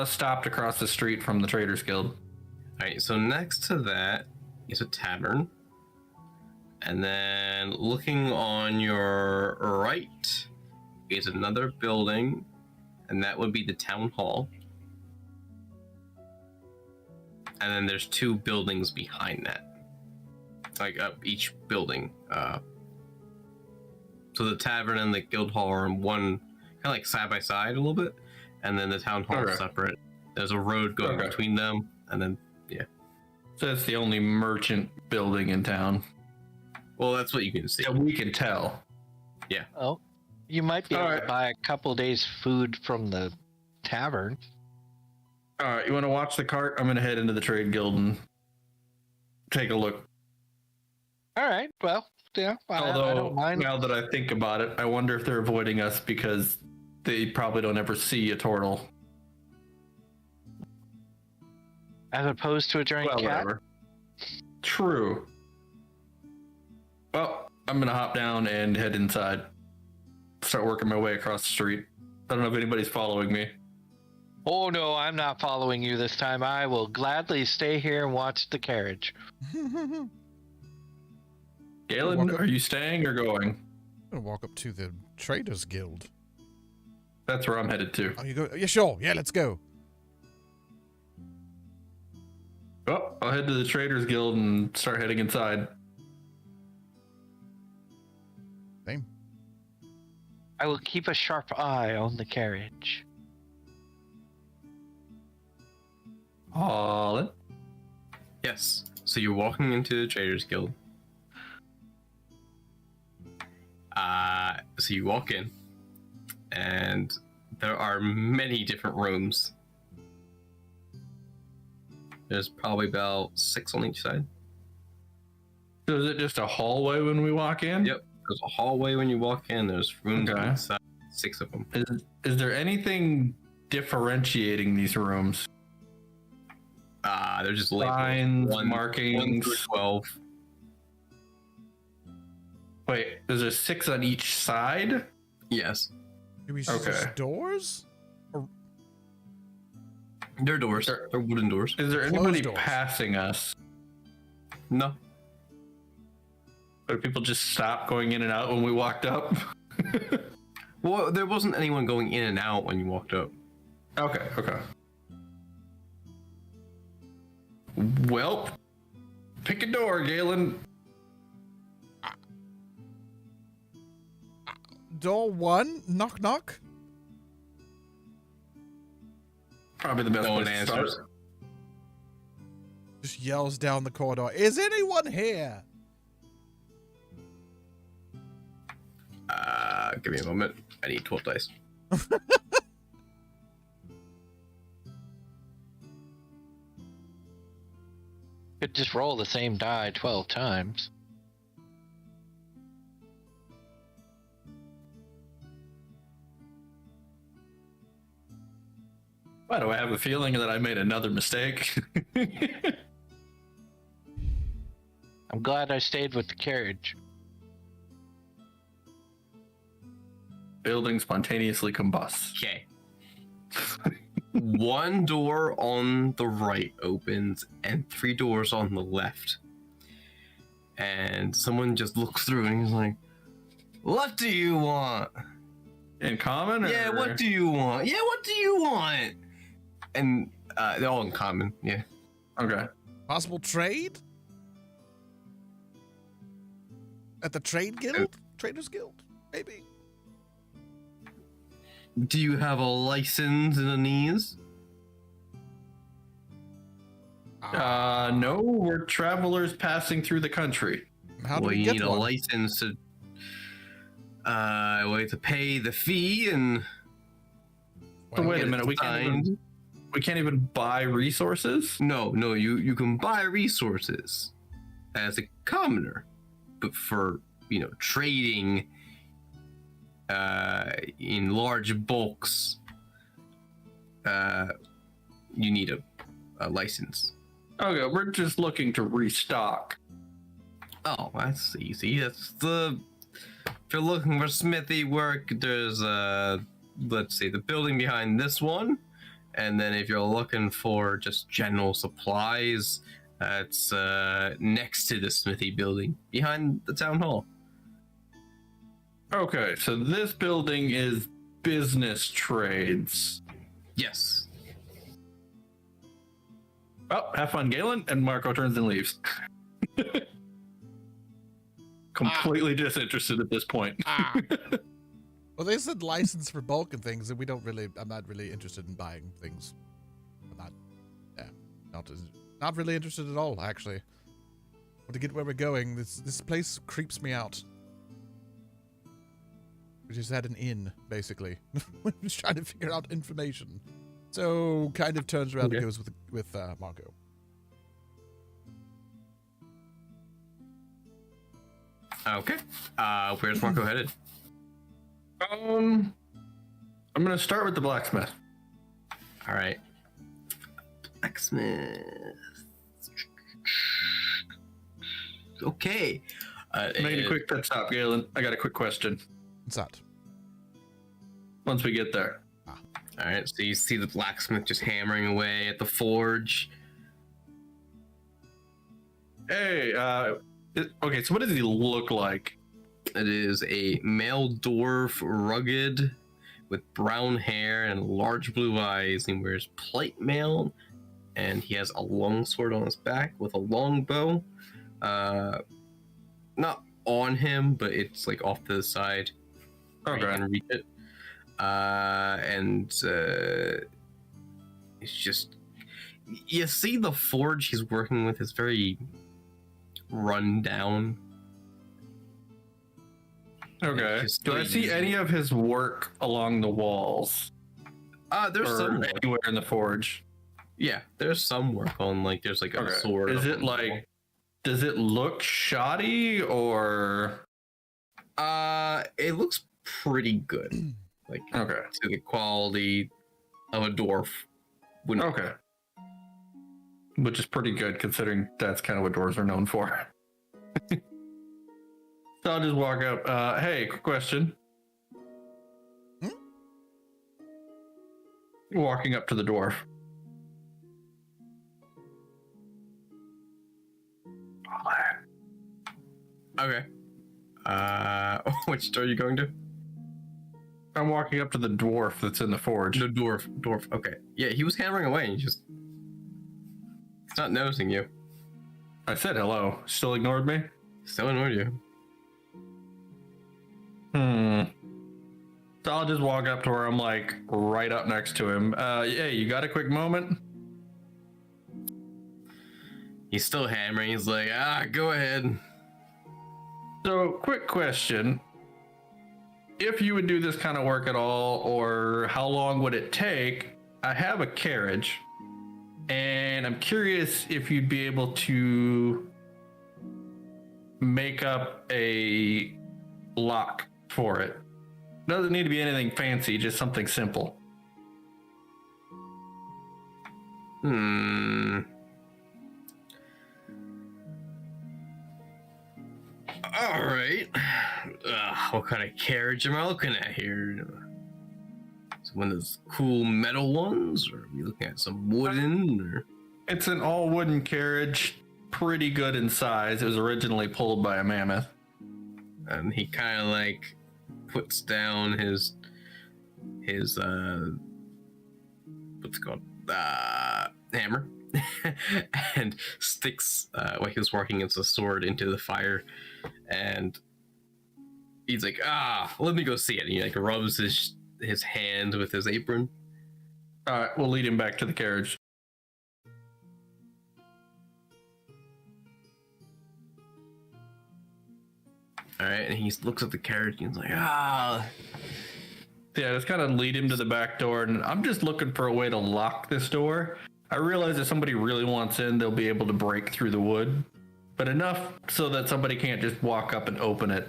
Stopped across the street from the Traders Guild. Alright, so next to that is a tavern. And then looking on your right is another building, and that would be the town hall. And then there's 2 buildings behind that. Like each building. So the tavern and the guild hall are in one, kind of like side by side a little bit. And then the town hall is separate. There's a road going between them. And then, yeah. So that's the only merchant building in town. Well, that's what you can see. Yeah, we can tell. Oh, you might be able Alright. to buy a couple days food from the tavern. All right, you want to watch the cart? I'm going to head into the Trade Guild and take a look. All right. Well, yeah. I Although, don't mind. now that I think about it, I wonder if they're avoiding us because they probably don't ever see a turtle. As opposed to a giant cat. Whatever. True. Well, I'm gonna hop down and head inside. Start working my way across the street. I don't know if anybody's following me. Oh no, I'm not following you this time. I will gladly stay here and watch the carriage. Galen, are you staying or going? I'm gonna walk up to the Traders Guild. That's where I'm headed to. Oh, you go? Yeah, sure. Yeah, let's go. Oh, I'll head to the Traders Guild and start heading inside. Same. I will keep a sharp eye on the carriage. All in. Yes. So you're walking into the Traders Guild. So you walk in, and there are many different rooms. There's probably about 6 on each side. So is it just a hallway when we walk in? Yep. There's a hallway when you walk in. There's rooms Okay. on each side. 6 of them. Is there anything differentiating these rooms? They're just labeled. Signs, 1 markings. through 12. Wait, is there 6 on each side? Yes. Do we Okay. just doors? They're doors. They're- They're wooden doors. Is there Closed anybody doors. passing us? No. Or did people just stop going in and out when we walked up? Well, there wasn't anyone going in and out when you walked up. Okay. Well, pick a door, Galen. Door 1, knock knock. Probably the best No place one to start. answers. Just yells down the corridor. Is anyone here? Give me a moment. I need 12 dice. Could just roll the same die 12 times. Why do I have a feeling that I made another mistake? I'm glad I stayed with the carriage. Building spontaneously combusts. Okay. 1 door on the right opens and 3 doors on the left. And someone just looks through and he's like, "What do you want?" In common? Or... Yeah, what do you want? Yeah, what do you want? And they're all in common. Yeah. Okay. Possible trade? At the Trade Guild? Traders Guild? Maybe. Do you have a license in the knees? No, we're travelers passing through the country. How do Well, we you get need a one? license to to pay the fee and So wait get a minute, it we signed. can't even buy resources? No, you can buy resources as a commoner, but for trading in large bulks, you need a license. Okay, we're just looking to restock. Oh, that's easy. That's if you're looking for smithy work, there's let's see, the building behind this one, and then if you're looking for just general supplies, it's next to the smithy building behind the town hall. Okay, so this building is business trades. Yes. Well, have fun, Galen, and Marco turns and leaves. Completely disinterested at this point. Well, they said license for bulk and things, and I'm not really interested in buying things. Not really interested at all, actually. But to get where we're going, this place creeps me out. We just had an inn, basically. We're just trying to figure out information. So, kind of turns around and goes with Marco. Okay. Where's Marco headed? I'm gonna start with the blacksmith. All right. Blacksmith. Okay. Make a quick pit stop, Galen. I got a quick question. What's that? Once we get there. All right. So you see the blacksmith just hammering away at the forge. Hey, okay, so what does he look like? It is a male dwarf, rugged, with brown hair and large blue eyes. He wears plate mail, and he has a long sword on his back with a long bow. Not on him, but it's like off to the side. Okay. You can reach it. It's just, you see the forge he's working with is very run down. Okay. Do I see any of his work along the walls? There's Or some work. anywhere in the forge? Yeah, there's some work on, like, there's like a sword. Is on it the like, wall. does it look shoddy or? It looks pretty good. Like, Okay. to the quality of a dwarf. Wouldn't Okay. Which is pretty good considering that's kind of what dwarves are known for. So I'll just walk up. Hey, quick question. Walking up to the dwarf. Okay. Which store are you going to? I'm walking up to the dwarf that's in the forge. The dwarf. Okay. Yeah, he was hammering away and he's not noticing you. I said hello. Still ignored me? Still ignored you. So I'll just walk up to where I'm like right up next to him. Yeah, you got a quick moment? He's still hammering. He's like, go ahead. So, quick question. If you would do this kind of work at all, or how long would it take? I have a carriage, and I'm curious if you'd be able to make up a lock for it. Doesn't need to be anything fancy, just something simple. All right. What kind of carriage am I looking at here? So one of those cool metal ones, or are we looking at some wooden? Or It's an all wooden carriage, pretty good in size. It was originally pulled by a mammoth. and he kind of like puts down his what's it called, hammer, and sticks what he was working as a sword into the fire, and he's like, let me go see it. And he like rubs his hand with his apron. All right, we'll lead him back to the carriage. All right, and he looks at the carriage and he's like, Yeah, just kind of lead him to the back door, and I'm just looking for a way to lock this door. I realize if somebody really wants in, they'll be able to break through the wood, but enough so that somebody can't just walk up and open it.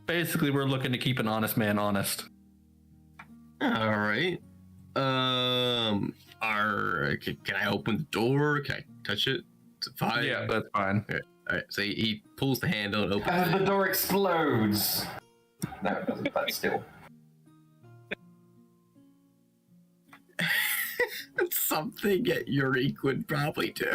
Basically, we're looking to keep an honest man honest. all right. Can I open the door? Can I touch it? Is it fine? Yeah, that's fine. All right, so he pulls the handle and opens And it. the door explodes. No, it doesn't. That's still. Something at Yurik would probably do.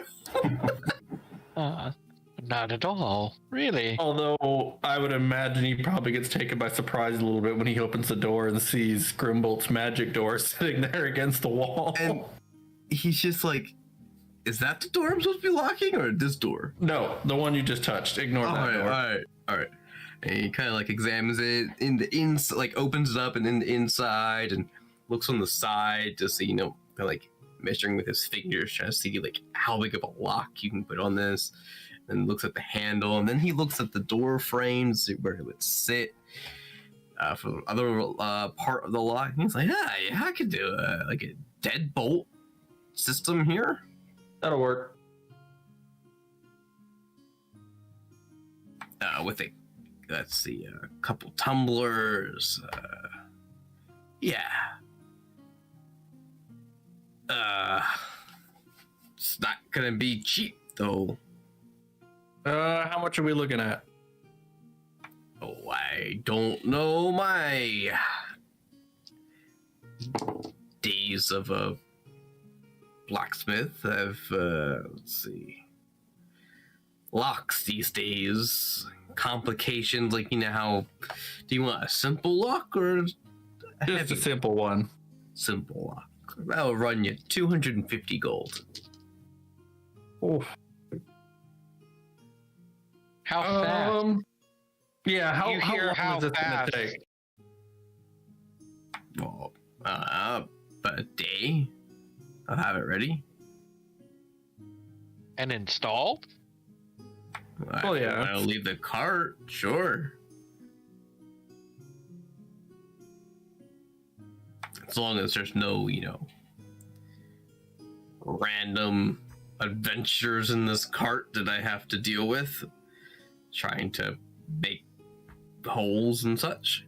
Not at all, really. Although I would imagine he probably gets taken by surprise a little bit when he opens the door and sees Grimbolt's magic door sitting there against the wall. And he's just like, is that the door I'm supposed to be locking, or this door? No, the one you just touched. Ignore that door. All right. And he kind of like examines it in the inside, like opens it up and in the inside, and looks on the side to see, kind of like measuring with his fingers, trying to see like how big of a lock you can put on this. And looks at the handle, and then he looks at the door frame, see where it would sit for the other part of the lock. And he's like, yeah, I could do like a deadbolt system here. That'll work. with a, let's see, a couple tumblers. Yeah. It's not gonna be cheap though. How much are we looking at? Oh, I don't know my days of a blacksmith. I've let's see, locks these days, complications, like, you know, how do you want a simple lock or Just a simple one. simple lock? That'll run you 250 gold. Oh. How fast? Yeah, how You hear long how is this fast? gonna take? Well, about a day. I'll have it ready. And installed? Oh, yeah. I'll leave the cart, sure. As long as there's no, you know, random adventures in this cart that I have to deal with, trying to make holes and such.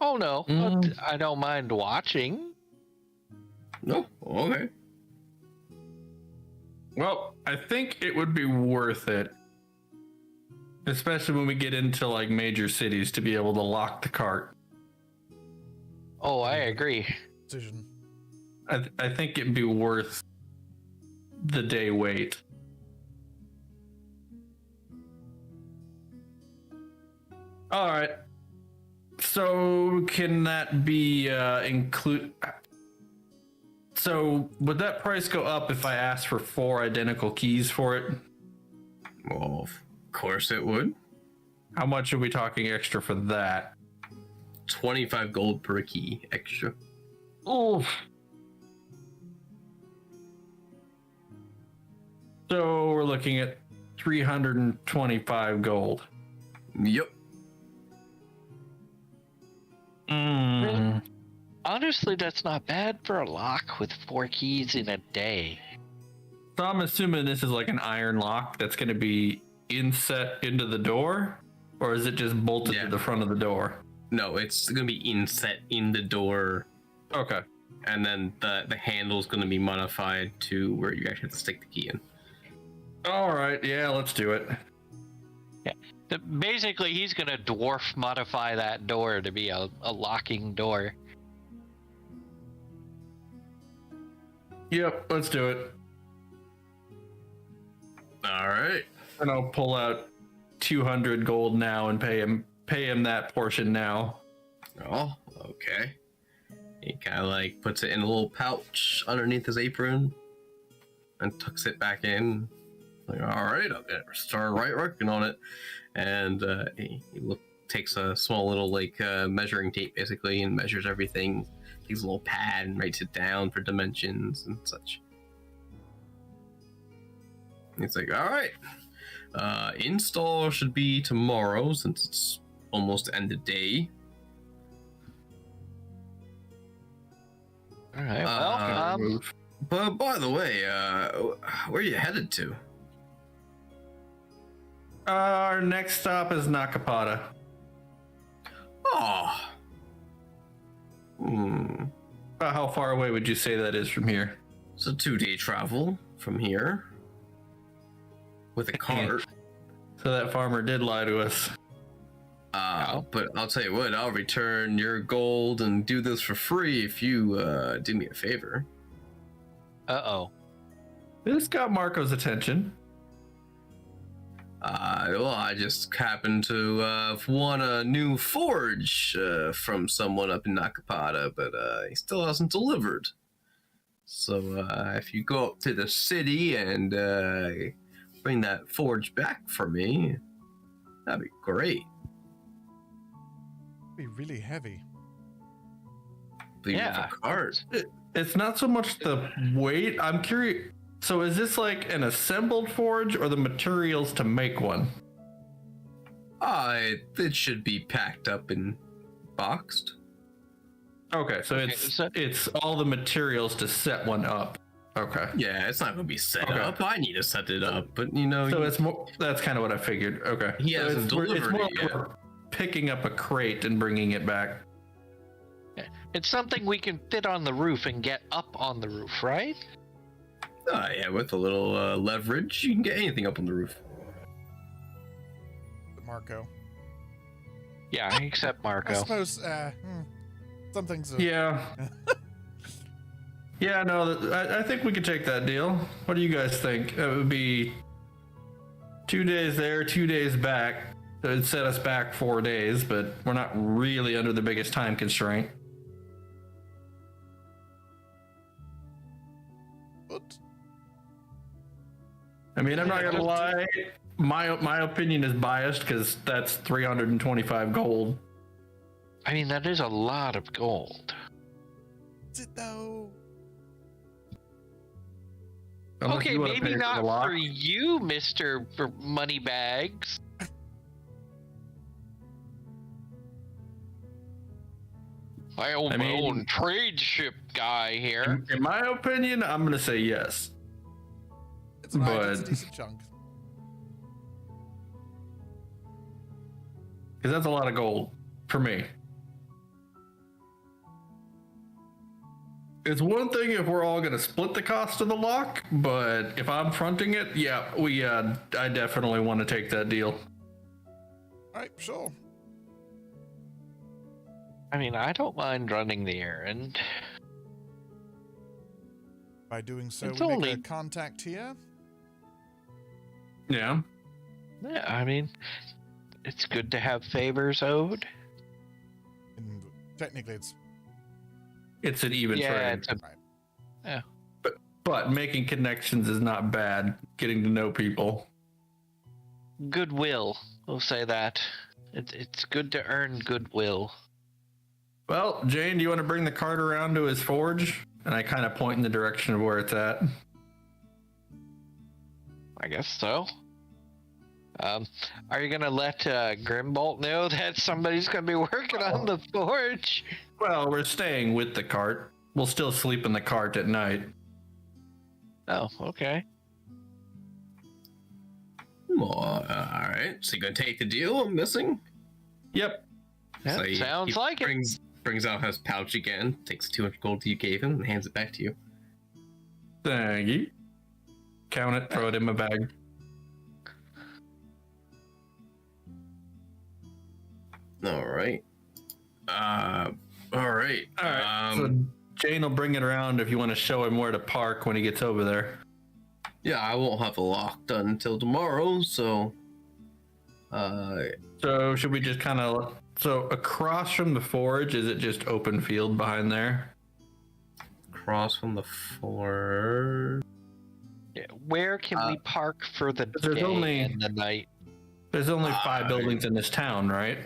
Oh no, Mm. I don't mind watching. No, okay. Well, I think it would be worth it, especially when we get into like major cities, to be able to lock the cart. Oh, I agree. Decision. I think it'd be worth the day wait. All right. So can that be include? So would that price go up if I asked for 4 identical keys for it? Well, of course it would. How much are we talking extra for that? 25 gold per key extra. Oof. So we're looking at 325 gold. Yep. Mm. Honestly, that's not bad for a lock with 4 keys in a day. So I'm assuming this is like an iron lock that's going to be inset into the door, or is it just bolted Yeah. to the front of the door? No, it's gonna be inset in the door, Okay. and then the handle's gonna be modified to where you actually have to stick the key in. All right. Yeah, let's do it. Basically, he's gonna dwarf modify that door to be a locking door. Yep, let's do it. All right. And I'll pull out 200 gold now and pay him that portion now. Oh, okay. He kind of like puts it in a little pouch underneath his apron and tucks it back in. Like, all right, I'll start right working on it. And he takes a small little like measuring tape basically and measures everything. Takes a little pad and writes it down for dimensions and such. It's like, all right, install should be tomorrow since it's almost the end of the day. All right. Well, But by the way, where are you headed to? Our next stop is Nakapata. Oh. How far away would you say that is from here? It's a 2-day travel from here. With a cart. So that farmer did lie to us. But I'll tell you what, I'll return your gold and do this for free if you do me a favor. uh-oh. This got Marco's attention. Well, I just happened to have won a new forge from someone up in Nakapata, but he still hasn't delivered. So if you go up to the city and bring that forge back for me, that'd be great. Be really heavy. Leave it Yeah. for cart. It's not so much the weight. I'm curious. So is this like an assembled forge or the materials to make one? It should be packed up and boxed. Okay, so Okay, so- it's all the materials to set one up. Okay. Yeah, it's not gonna be set Okay. up. I need to set it up, but you know, So it's more. That's kind of what I figured. Okay. He So hasn't it's delivered more it like yet. we're picking up a crate and bringing it back. It's something we can fit on the roof and get up on the roof, right? yeah, with a little leverage, you can get anything up on the roof. Marco. Yeah, except I Marco. suppose some things. Yeah. Yeah, no, I think we could take that deal. What do you guys think? It would be 2 days there, 2 days back. So it'd set us back 4 days, but we're not really under the biggest time constraint. But I mean, I'm not gonna lie. My opinion is biased because that's 325 gold. I mean, that is a lot of gold. is it though? Unless Okay, you wanna maybe pay not the lock. for you, Mr. Moneybags. I own my own trade ship guy here. In my opinion, I'm gonna say yes. It's right. It's a But- decent chunk. Because that's a lot of gold for me. It's one thing if we're all going to split the cost of the lock, but if I'm fronting it, yeah, I definitely want to take that deal. All right, sure. I mean, I don't mind running the errand. By doing so, It's we only- make a contact here. Yeah. Yeah, I mean, it's good to have favors owed. And technically, it's It's an even Yeah, trade. it's a, right. But making connections is not bad. Getting to know people. goodwill. We'll say that. It's good to earn goodwill. Well, Jane, do you want to bring the cart around to his forge? And I kind of point in the direction of where it's at. I guess so. Are you gonna let Grimbolt know that somebody's gonna be working on the forge? Well, we're staying with the cart. We'll still sleep in the cart at night. Oh, okay. All right. So you gonna take the deal? I'm guessing. Yep. Yeah, So sounds like it. Brings out his pouch again, takes 200 gold you gave him, and hands it back to you. Thank you. Count it, throw it in my bag. All right. All right. All right. So Jane will bring it around if you want to show him where to park when he gets over there. Yeah, I won't have a lock done until tomorrow, so. So should we just kind of across from the forge? Is it just open field behind there? Cross from the floor. Yeah, where can we park for the there's day only- and the night? There's only 5 buildings in this town, right?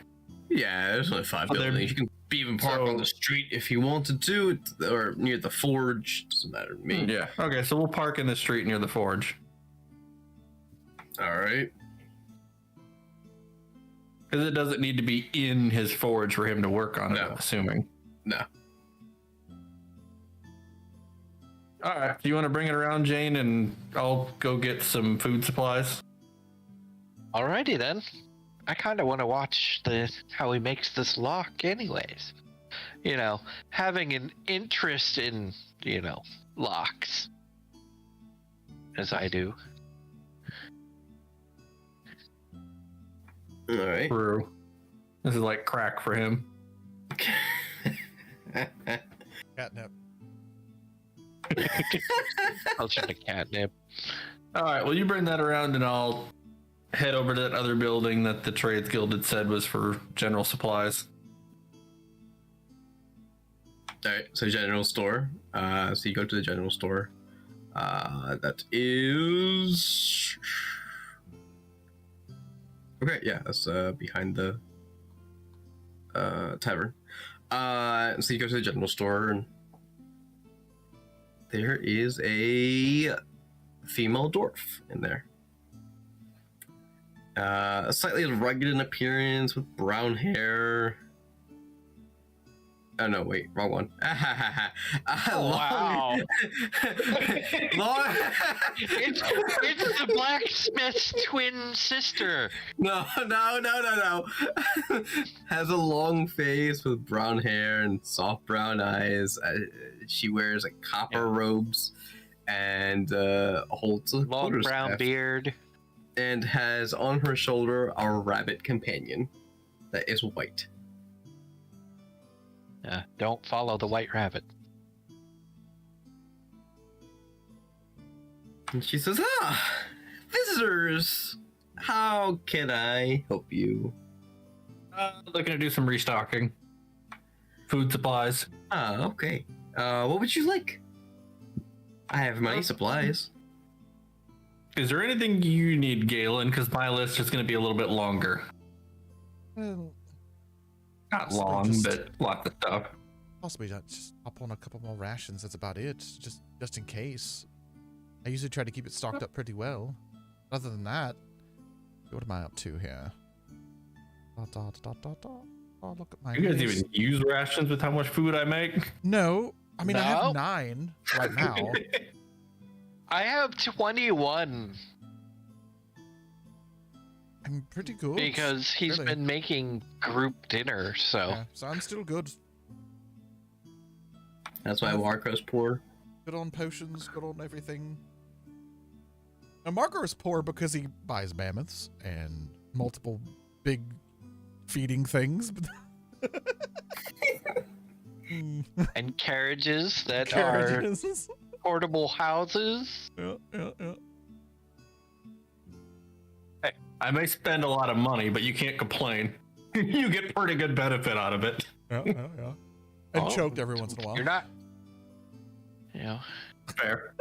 Yeah, there's only 5 Are there- buildings. You can even park So- on the street if you wanted to, or near the forge. Doesn't matter to me. Yeah. Okay, so we'll park in the street near the forge. All right. Because it doesn't need to be in his forge for him to work on it, No. I'm assuming. No. All right. Do you want to bring it around, Jane, and I'll go get some food supplies? Alrighty then. I kind of want to watch how he makes this lock, anyways. You know, having an interest in locks, as I do. All right. Krew. This is like crack for him. Catnip. I'll try to catnip. All right. Well, you bring that around, and I'll head over to that other building that the Trades Guild had said was for general supplies. All right. So general store. So you go to the general store. That is. Okay. Yeah. That's behind the tavern. So you go to the general store, and there is a female dwarf in there. Slightly rugged in appearance with brown hair. Oh no, wait, wrong one. Wow. Long... It's the blacksmith's twin sister. No. Has a long face with brown hair and soft brown eyes. She wears copper robes and holds a Long brown quarterstaff, beard. and has on her shoulder a rabbit companion that is white. Don't follow the white rabbit. And she says, visitors, how can I help you? Looking to do some restocking. Food supplies. Okay. What would you like? I have many supplies. Is there anything you need, Galen? Because my list is going to be a little bit longer. Well, Not possibly long, just- but lots of stuff. possibly just hop on a couple more rations. That's about it. Just in case. I usually try to keep it stocked up pretty well. Other than that, what am I up to here? Oh, look at my. You guys list. even use rations with how much food I make? No, I mean I No. have 9 right now. I have 21 I'm pretty good because he's really. been making group dinner, so. Yeah, so I'm still good. That's why Marco's poor. Good on potions, good on everything. Now Marco is poor because he buys mammoths and multiple big feeding things. And carriages that Carriages. are portable houses. Yeah. I may spend a lot of money, but you can't complain. You get pretty good benefit out of it. Yeah. And Oh, choked every once in a while. You're not. Fair.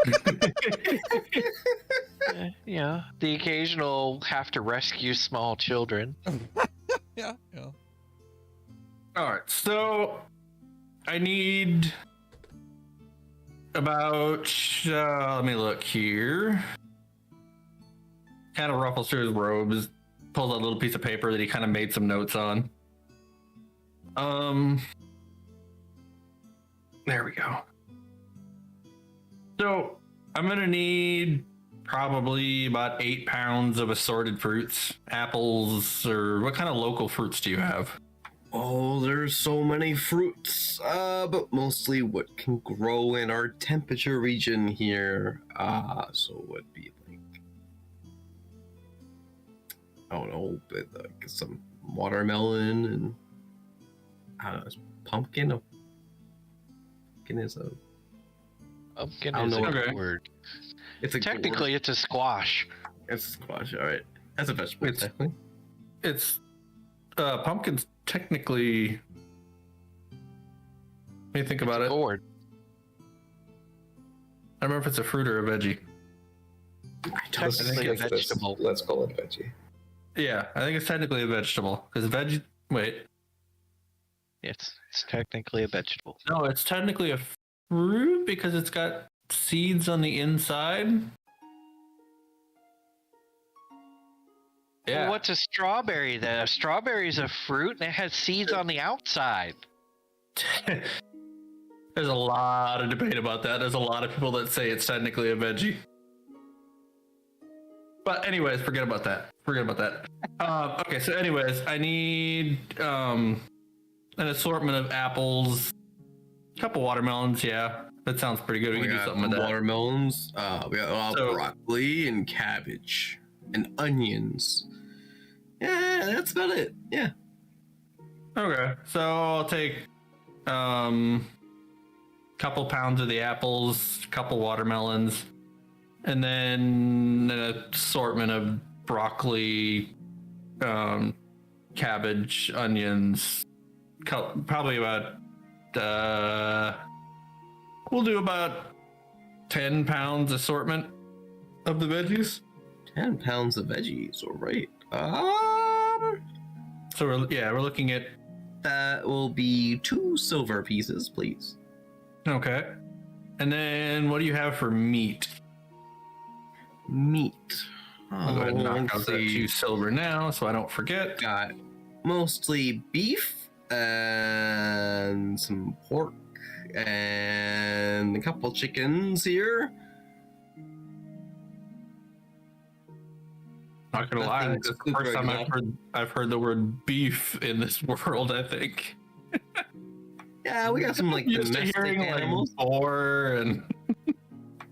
The occasional have to rescue small children. Yeah. All right, so I need about, let me look here. Kind of ruffles through his robes, pulls out a little piece of paper that he kind of made some notes on. There we go. So I'm gonna need probably about 8 pounds of assorted fruits, apples, or what kind of local fruits do you have? Oh, there's so many fruits, but mostly what can grow in our temperature region here. So it would be like, I don't know, but some watermelon and I don't know, is pumpkin. Pumpkin is a. Pumpkin I don't is know a what- good Okay. word. It's a Technically, it's a squash. it's a squash. All right, that's a vegetable. It's- Technically. It's pumpkin's technically. Let me think about it. Gourd. I don't remember if it's a fruit or a veggie. Technically a vegetable. Let's call it veggie. Yeah, I think it's technically a vegetable because veggie. Wait, It's technically a vegetable. no, it's technically a fruit because it's got seeds on the inside. Yeah. Well, what's a strawberry then? A strawberry is a fruit and it has seeds on the outside. There's a lot of debate about that. There's a lot of people that say it's technically a veggie. But anyways, forget about that. Okay, so anyways, I need an assortment of apples, a couple watermelons. Yeah, that sounds pretty good. We can do got something with that. watermelons. We got a lot of So- broccoli and cabbage and onions. Yeah, that's about it. Yeah. Okay, so I'll take couple pounds of the apples, couple watermelons, and then an assortment of broccoli, cabbage, onions, probably about we'll do about 10 pounds assortment of the veggies. 10 pounds of veggies. All right. So we're looking at That will be 2 silver pieces, please. okay. And then what do you have for meat? Meat. I'll go ahead and knock let's out that see. 2 silver now so I don't forget. Got mostly beef, and some pork and a couple chickens here. Not gonna lie, Nothing it's the super first time exotic. I've heard the word beef in this world. I think. Yeah, we got some like Used to domestic hearing animals. like boar and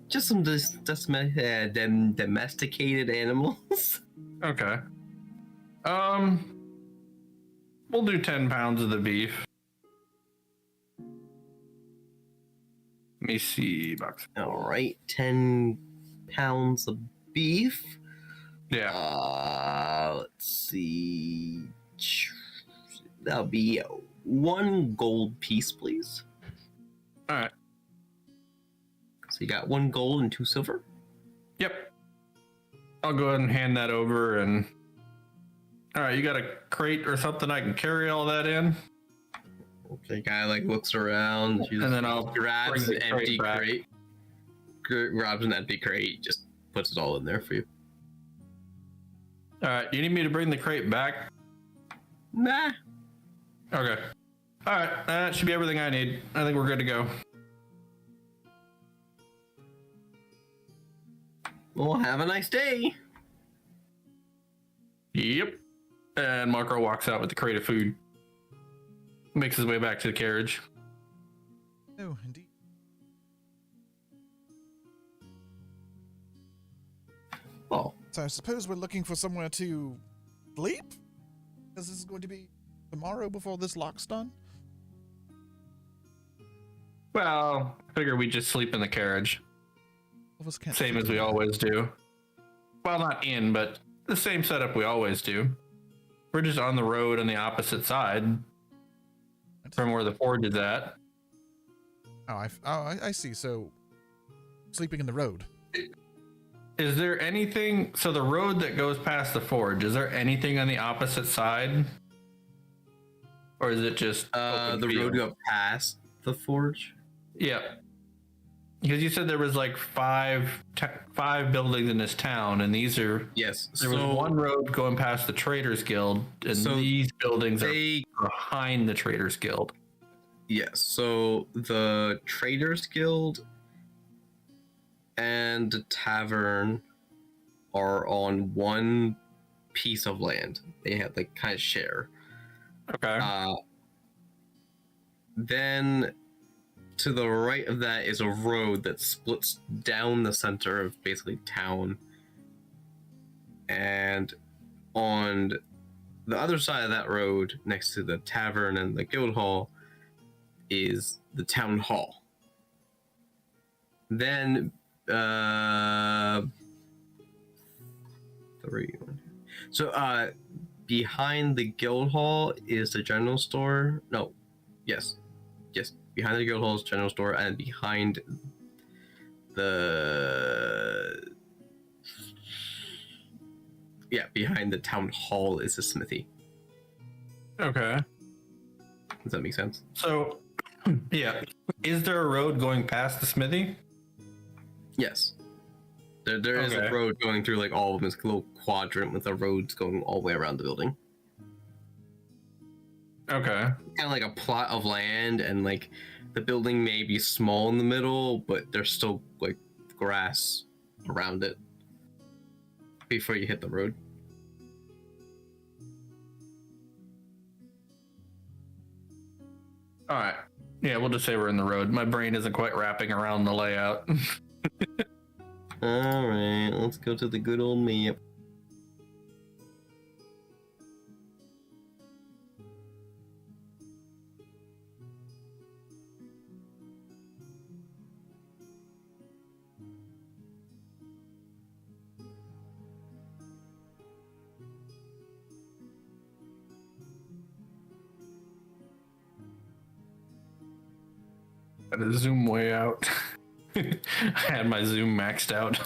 Just some domesticated animals. okay. We'll do 10 pounds of the beef. Let me see, box. All right, 10 pounds of beef. Yeah. Let's see. That'll be 1 gold piece, please. All right. So you got 1 gold and 2 silver. Yep. I'll go ahead and hand that over. And all right, you got a crate or something I can carry all that in. The guy like looks around, And then I'll grabs bring an the crate empty back. crate. Grabs an empty crate, just puts it all in there for you. All right. You need me to bring the crate back? Nah. Okay. All right. That should be everything I need. I think we're good to go. Well, have a nice day. Yep. And Marco walks out with the crate of food. Makes his way back to the carriage. Oh, indeed. Oh, So I suppose we're looking for somewhere to sleep? Because this is going to be tomorrow before this lock's done? Well, I figure we just sleep in the carriage. All of us can't Same sleep as we together. always do. Well, not in, but the same setup we always do. We're just on the road on the opposite side from where the forge is at. Oh, I see. So, sleeping in the road. Is there anything? So the road that goes past the forge, is there anything on the opposite side? Or is it just open the field? road go past the forge. Yeah. Because you said there was like five buildings in this town, and these are Yes. there was one road going past the Traders Guild, and So these buildings they are behind the Traders Guild. yes. So the Traders Guild and the tavern are on one piece of land. They have like kind of share. Okay. Then to the right of that is a road that splits down the center of basically town. And on the other side of that road, next to the tavern and the guild hall, is the town hall. Then, behind the guild hall is the general store. No, yes. Behind the guild hall is general store, and behind behind the town hall is the smithy. Okay. Does that make sense? So, yeah. Is there a road going past the smithy? Yes. There is Okay. a road going through like all of them. It's a little quadrant with the roads going all the way around the building. Okay. Kind of like a plot of land, and like the building may be small in the middle, but there's still like grass around it before you hit the road. All right. Yeah, we'll just say we're in the road. My brain isn't quite wrapping around the layout. All right, let's go to the good old map. Gotta zoom way out. I had my zoom maxed out.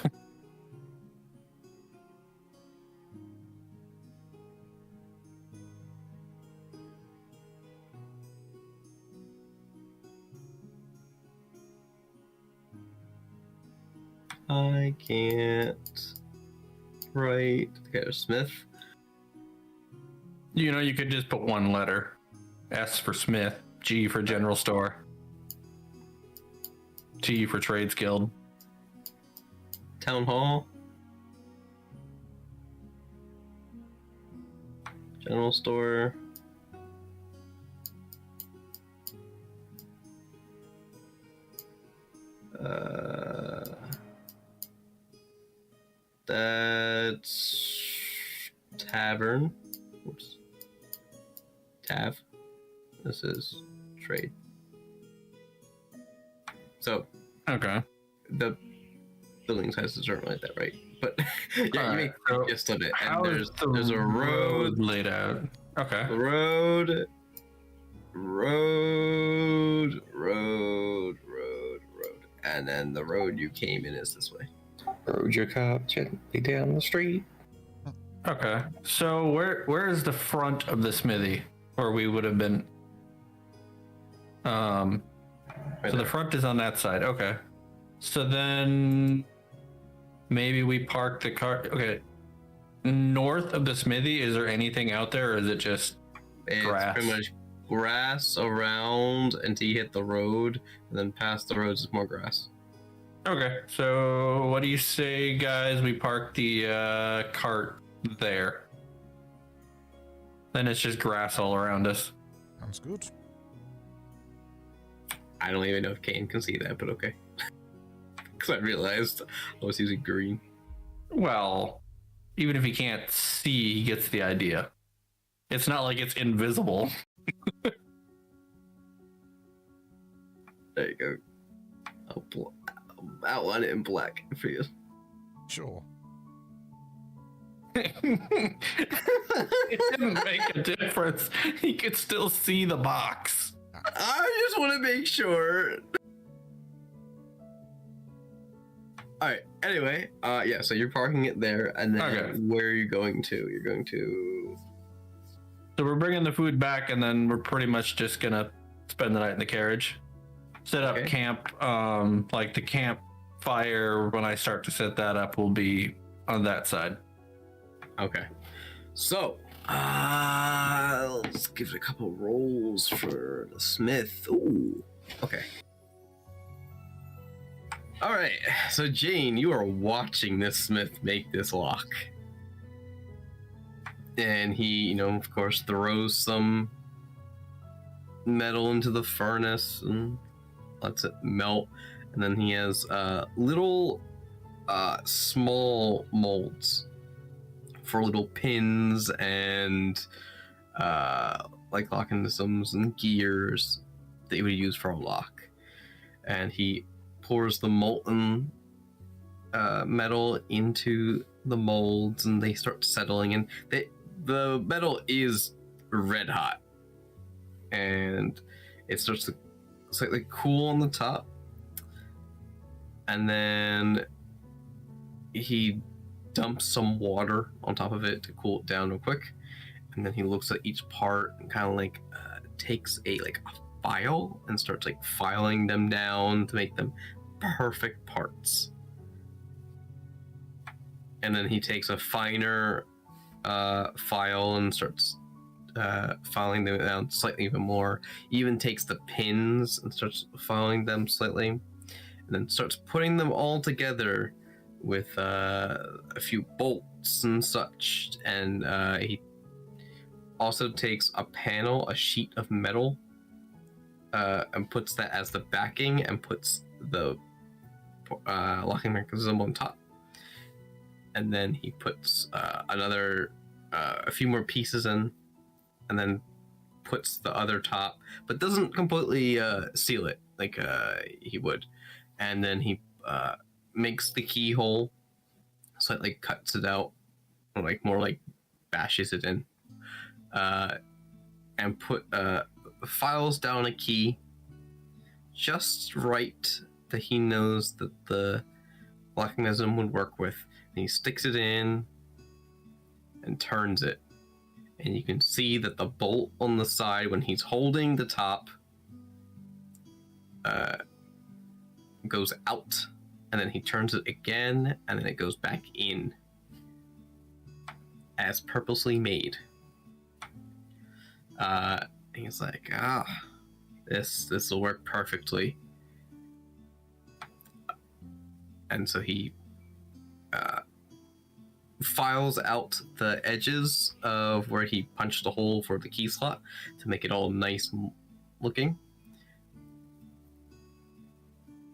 I can't write. Okay, Smith. You know, you could just put one letter S for Smith, G for General Store, T for Trades Guild. Town Hall. General Store. That's Tavern. Oops. Tav. This is Trade. So Okay. the building sizes aren't like that, right? But yeah, you Alright, make so the gist of it. How And is there's a road, laid out? Okay. road, and then the road you came in is this way. Rode your car gently down the street. Okay. So where is the front of the smithy where we would have been? Right So the there. front is on that side. Okay. So then maybe we park the car. Okay. North of the smithy, is there anything out there, or is it just It's grass? pretty much grass around until you hit the road, and then past the roads is more grass. Okay. So what do you say, guys? We park the cart there. Then it's just grass all around us. Sounds good. I don't even know if Kane can see that, but okay. Because I realized I was using green. Well, even if he can't see, he gets the idea. It's not like it's invisible. There you go. I'll outline it in black for you. Sure. It didn't make a difference. He could still see the box. I just want to make sure. Alright, anyway, yeah, so you're parking it there, and then Okay. where are you going to? You're going to... So we're bringing the food back, and then we're pretty much just gonna spend the night in the carriage. Set up Okay. camp, like the campfire, when I start to set that up, will be on that side. Okay. So, let's give it a couple rolls for the smith. Ooh, okay. Alright, so Jane, you are watching this smith make this lock. And he, of course, throws some metal into the furnace and lets it melt. And then he has little small molds for little pins and like mechanisms and gears that you would use for a lock. And he pours the molten metal into the molds, and they start settling, and the metal is red hot, and it starts to slightly cool on the top, and then he dumps some water on top of it to cool it down real quick, and then he looks at each part and kind of like takes a file and starts filing them down to make them perfect parts. And then he takes a finer file and starts filing them down slightly even more. He even takes the pins and starts filing them slightly, and then starts putting them all together with a few bolts and such. And he also takes a sheet of metal, and puts that as the backing, and puts the locking mechanism on top. And then he puts a few more pieces in, and then puts the other top, but doesn't completely seal it like he would. And then he makes the keyhole, slightly cuts it out, or more bashes it in, and put files down a key just right that he knows that the locking mechanism would work with. And he sticks it in and turns it, and you can see that the bolt on the side, when he's holding the top, goes out, and then he turns it again, and then it goes back in, as purposely made. he's like, this will work perfectly. And so he files out the edges of where he punched a hole for the key slot to make it all nice looking.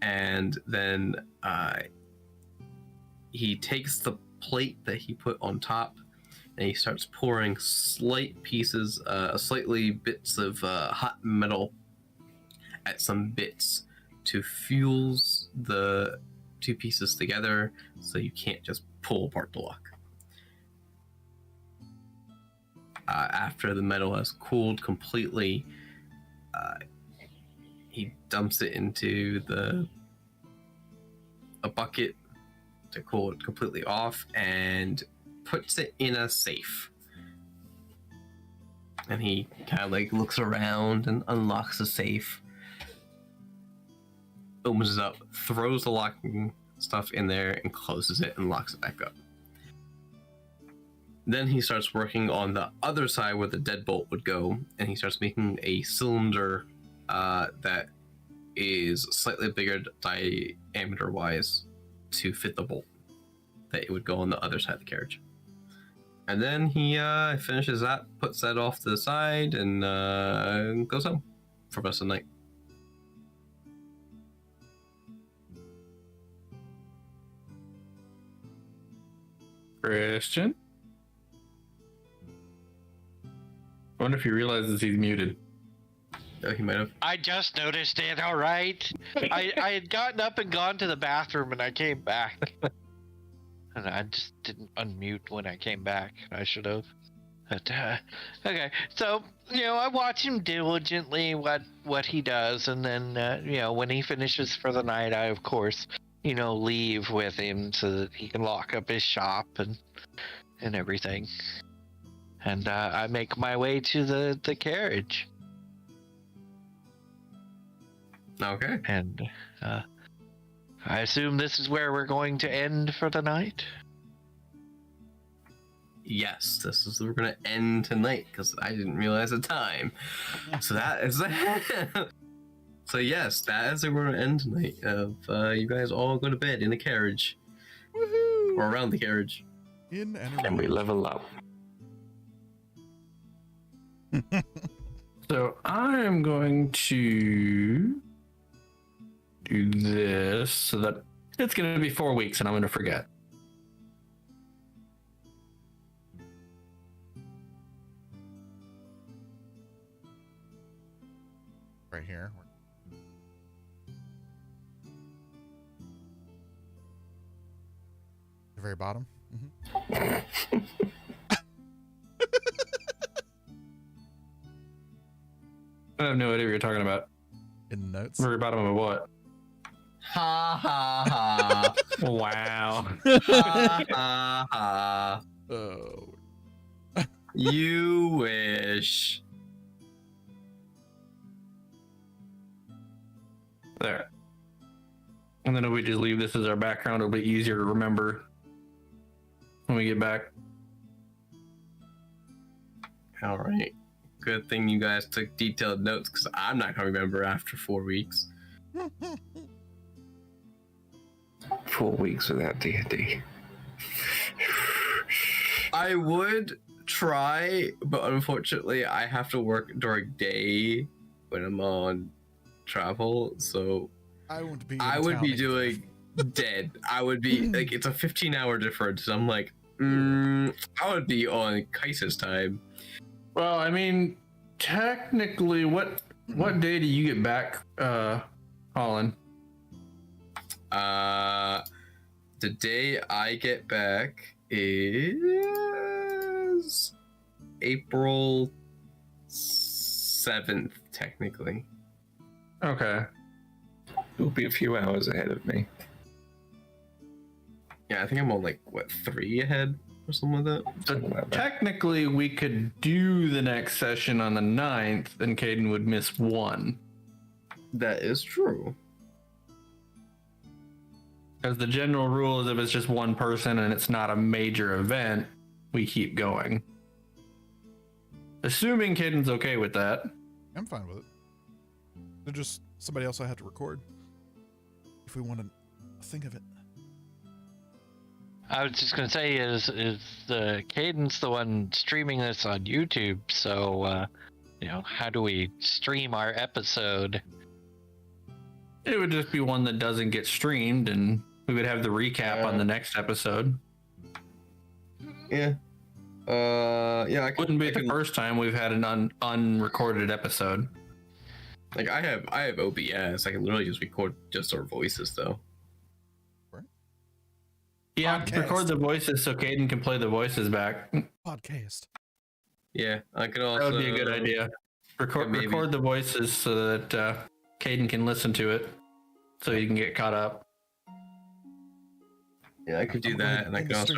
And then he takes the plate that he put on top and he starts pouring slightly bits of hot metal at some bits to fuse the two pieces together so you can't just pull apart the lock. After the metal has cooled completely, he dumps it into a bucket to cool it completely off and puts it in a safe. And he kind of like looks around and unlocks the safe, opens it up, throws the locking stuff in there and closes it and locks it back up. Then he starts working on the other side where the deadbolt would go, and he starts making a cylinder that is slightly bigger diameter-wise to fit the bolt that it would go on the other side of the carriage. And then he finishes that, puts that off to the side, and goes home for the rest of the night. Christian? I wonder if he realizes he's muted. Oh, he might have. I just noticed it, all right? I had gotten up and gone to the bathroom and I came back. And I just didn't unmute when I came back. I should have. But, okay, so, I watch him diligently, what he does, and then, when he finishes for the night, I, of course, leave with him so that he can lock up his shop and everything. And I make my way to the carriage. Okay. And I assume this is where we're going to end for the night? Yes, this is where we're going to end tonight, because I didn't realize the time. So that is... So yes, that is where we're going to end tonight. You guys all go to bed in the carriage. Woohoo! Or around the carriage. In and around. And we level up. So I'm going to do this so that it's going to be 4 weeks and I'm going to forget. Right here. The very bottom. Mm-hmm. I have no idea what you're talking about. In the notes. Very bottom of what? Ha ha ha. Wow. Ha ha ha. Oh. You wish. There. And then if we just leave this as our background, it'll be easier to remember when we get back. All right. Good thing you guys took detailed notes, because I'm not going to remember after 4 weeks. 4 weeks without D&D. I would try, but unfortunately I have to work during day when I'm on travel, so I won't be. I would be doing dead. I would be like, it's a 15-hour difference. I'm like, I would be on Kaisa's time. Well, I mean, technically, what day do you get back, Holland? The day I get back is April 7th, technically. Okay. It'll be a few hours ahead of me. Yeah, I think I'm on 3 ahead or something like that. So Something like that. technically, we could do the next session on the 9th, and Caden would miss 1. That is true. Because the general rule is if it's just one person and it's not a major event, we keep going. Assuming Caden's okay with that. I'm fine with it. They're just somebody else I had to record. If we want to think of it. I was just gonna say, is Caden's the one streaming this on YouTube? So, how do we stream our episode? It would just be one that doesn't get streamed, and we would have the recap on the next episode. Yeah. I Wouldn't be the first time we've had an unrecorded episode. Like I have OBS. I can literally just record just our voices though. Yeah, Podcast. record the voices so Caden can play the voices back. Podcast. Yeah, I could also. That would be a good idea. Record the voices so that Caden can listen to it, so he can get caught up. Yeah, I could do that, and I could also.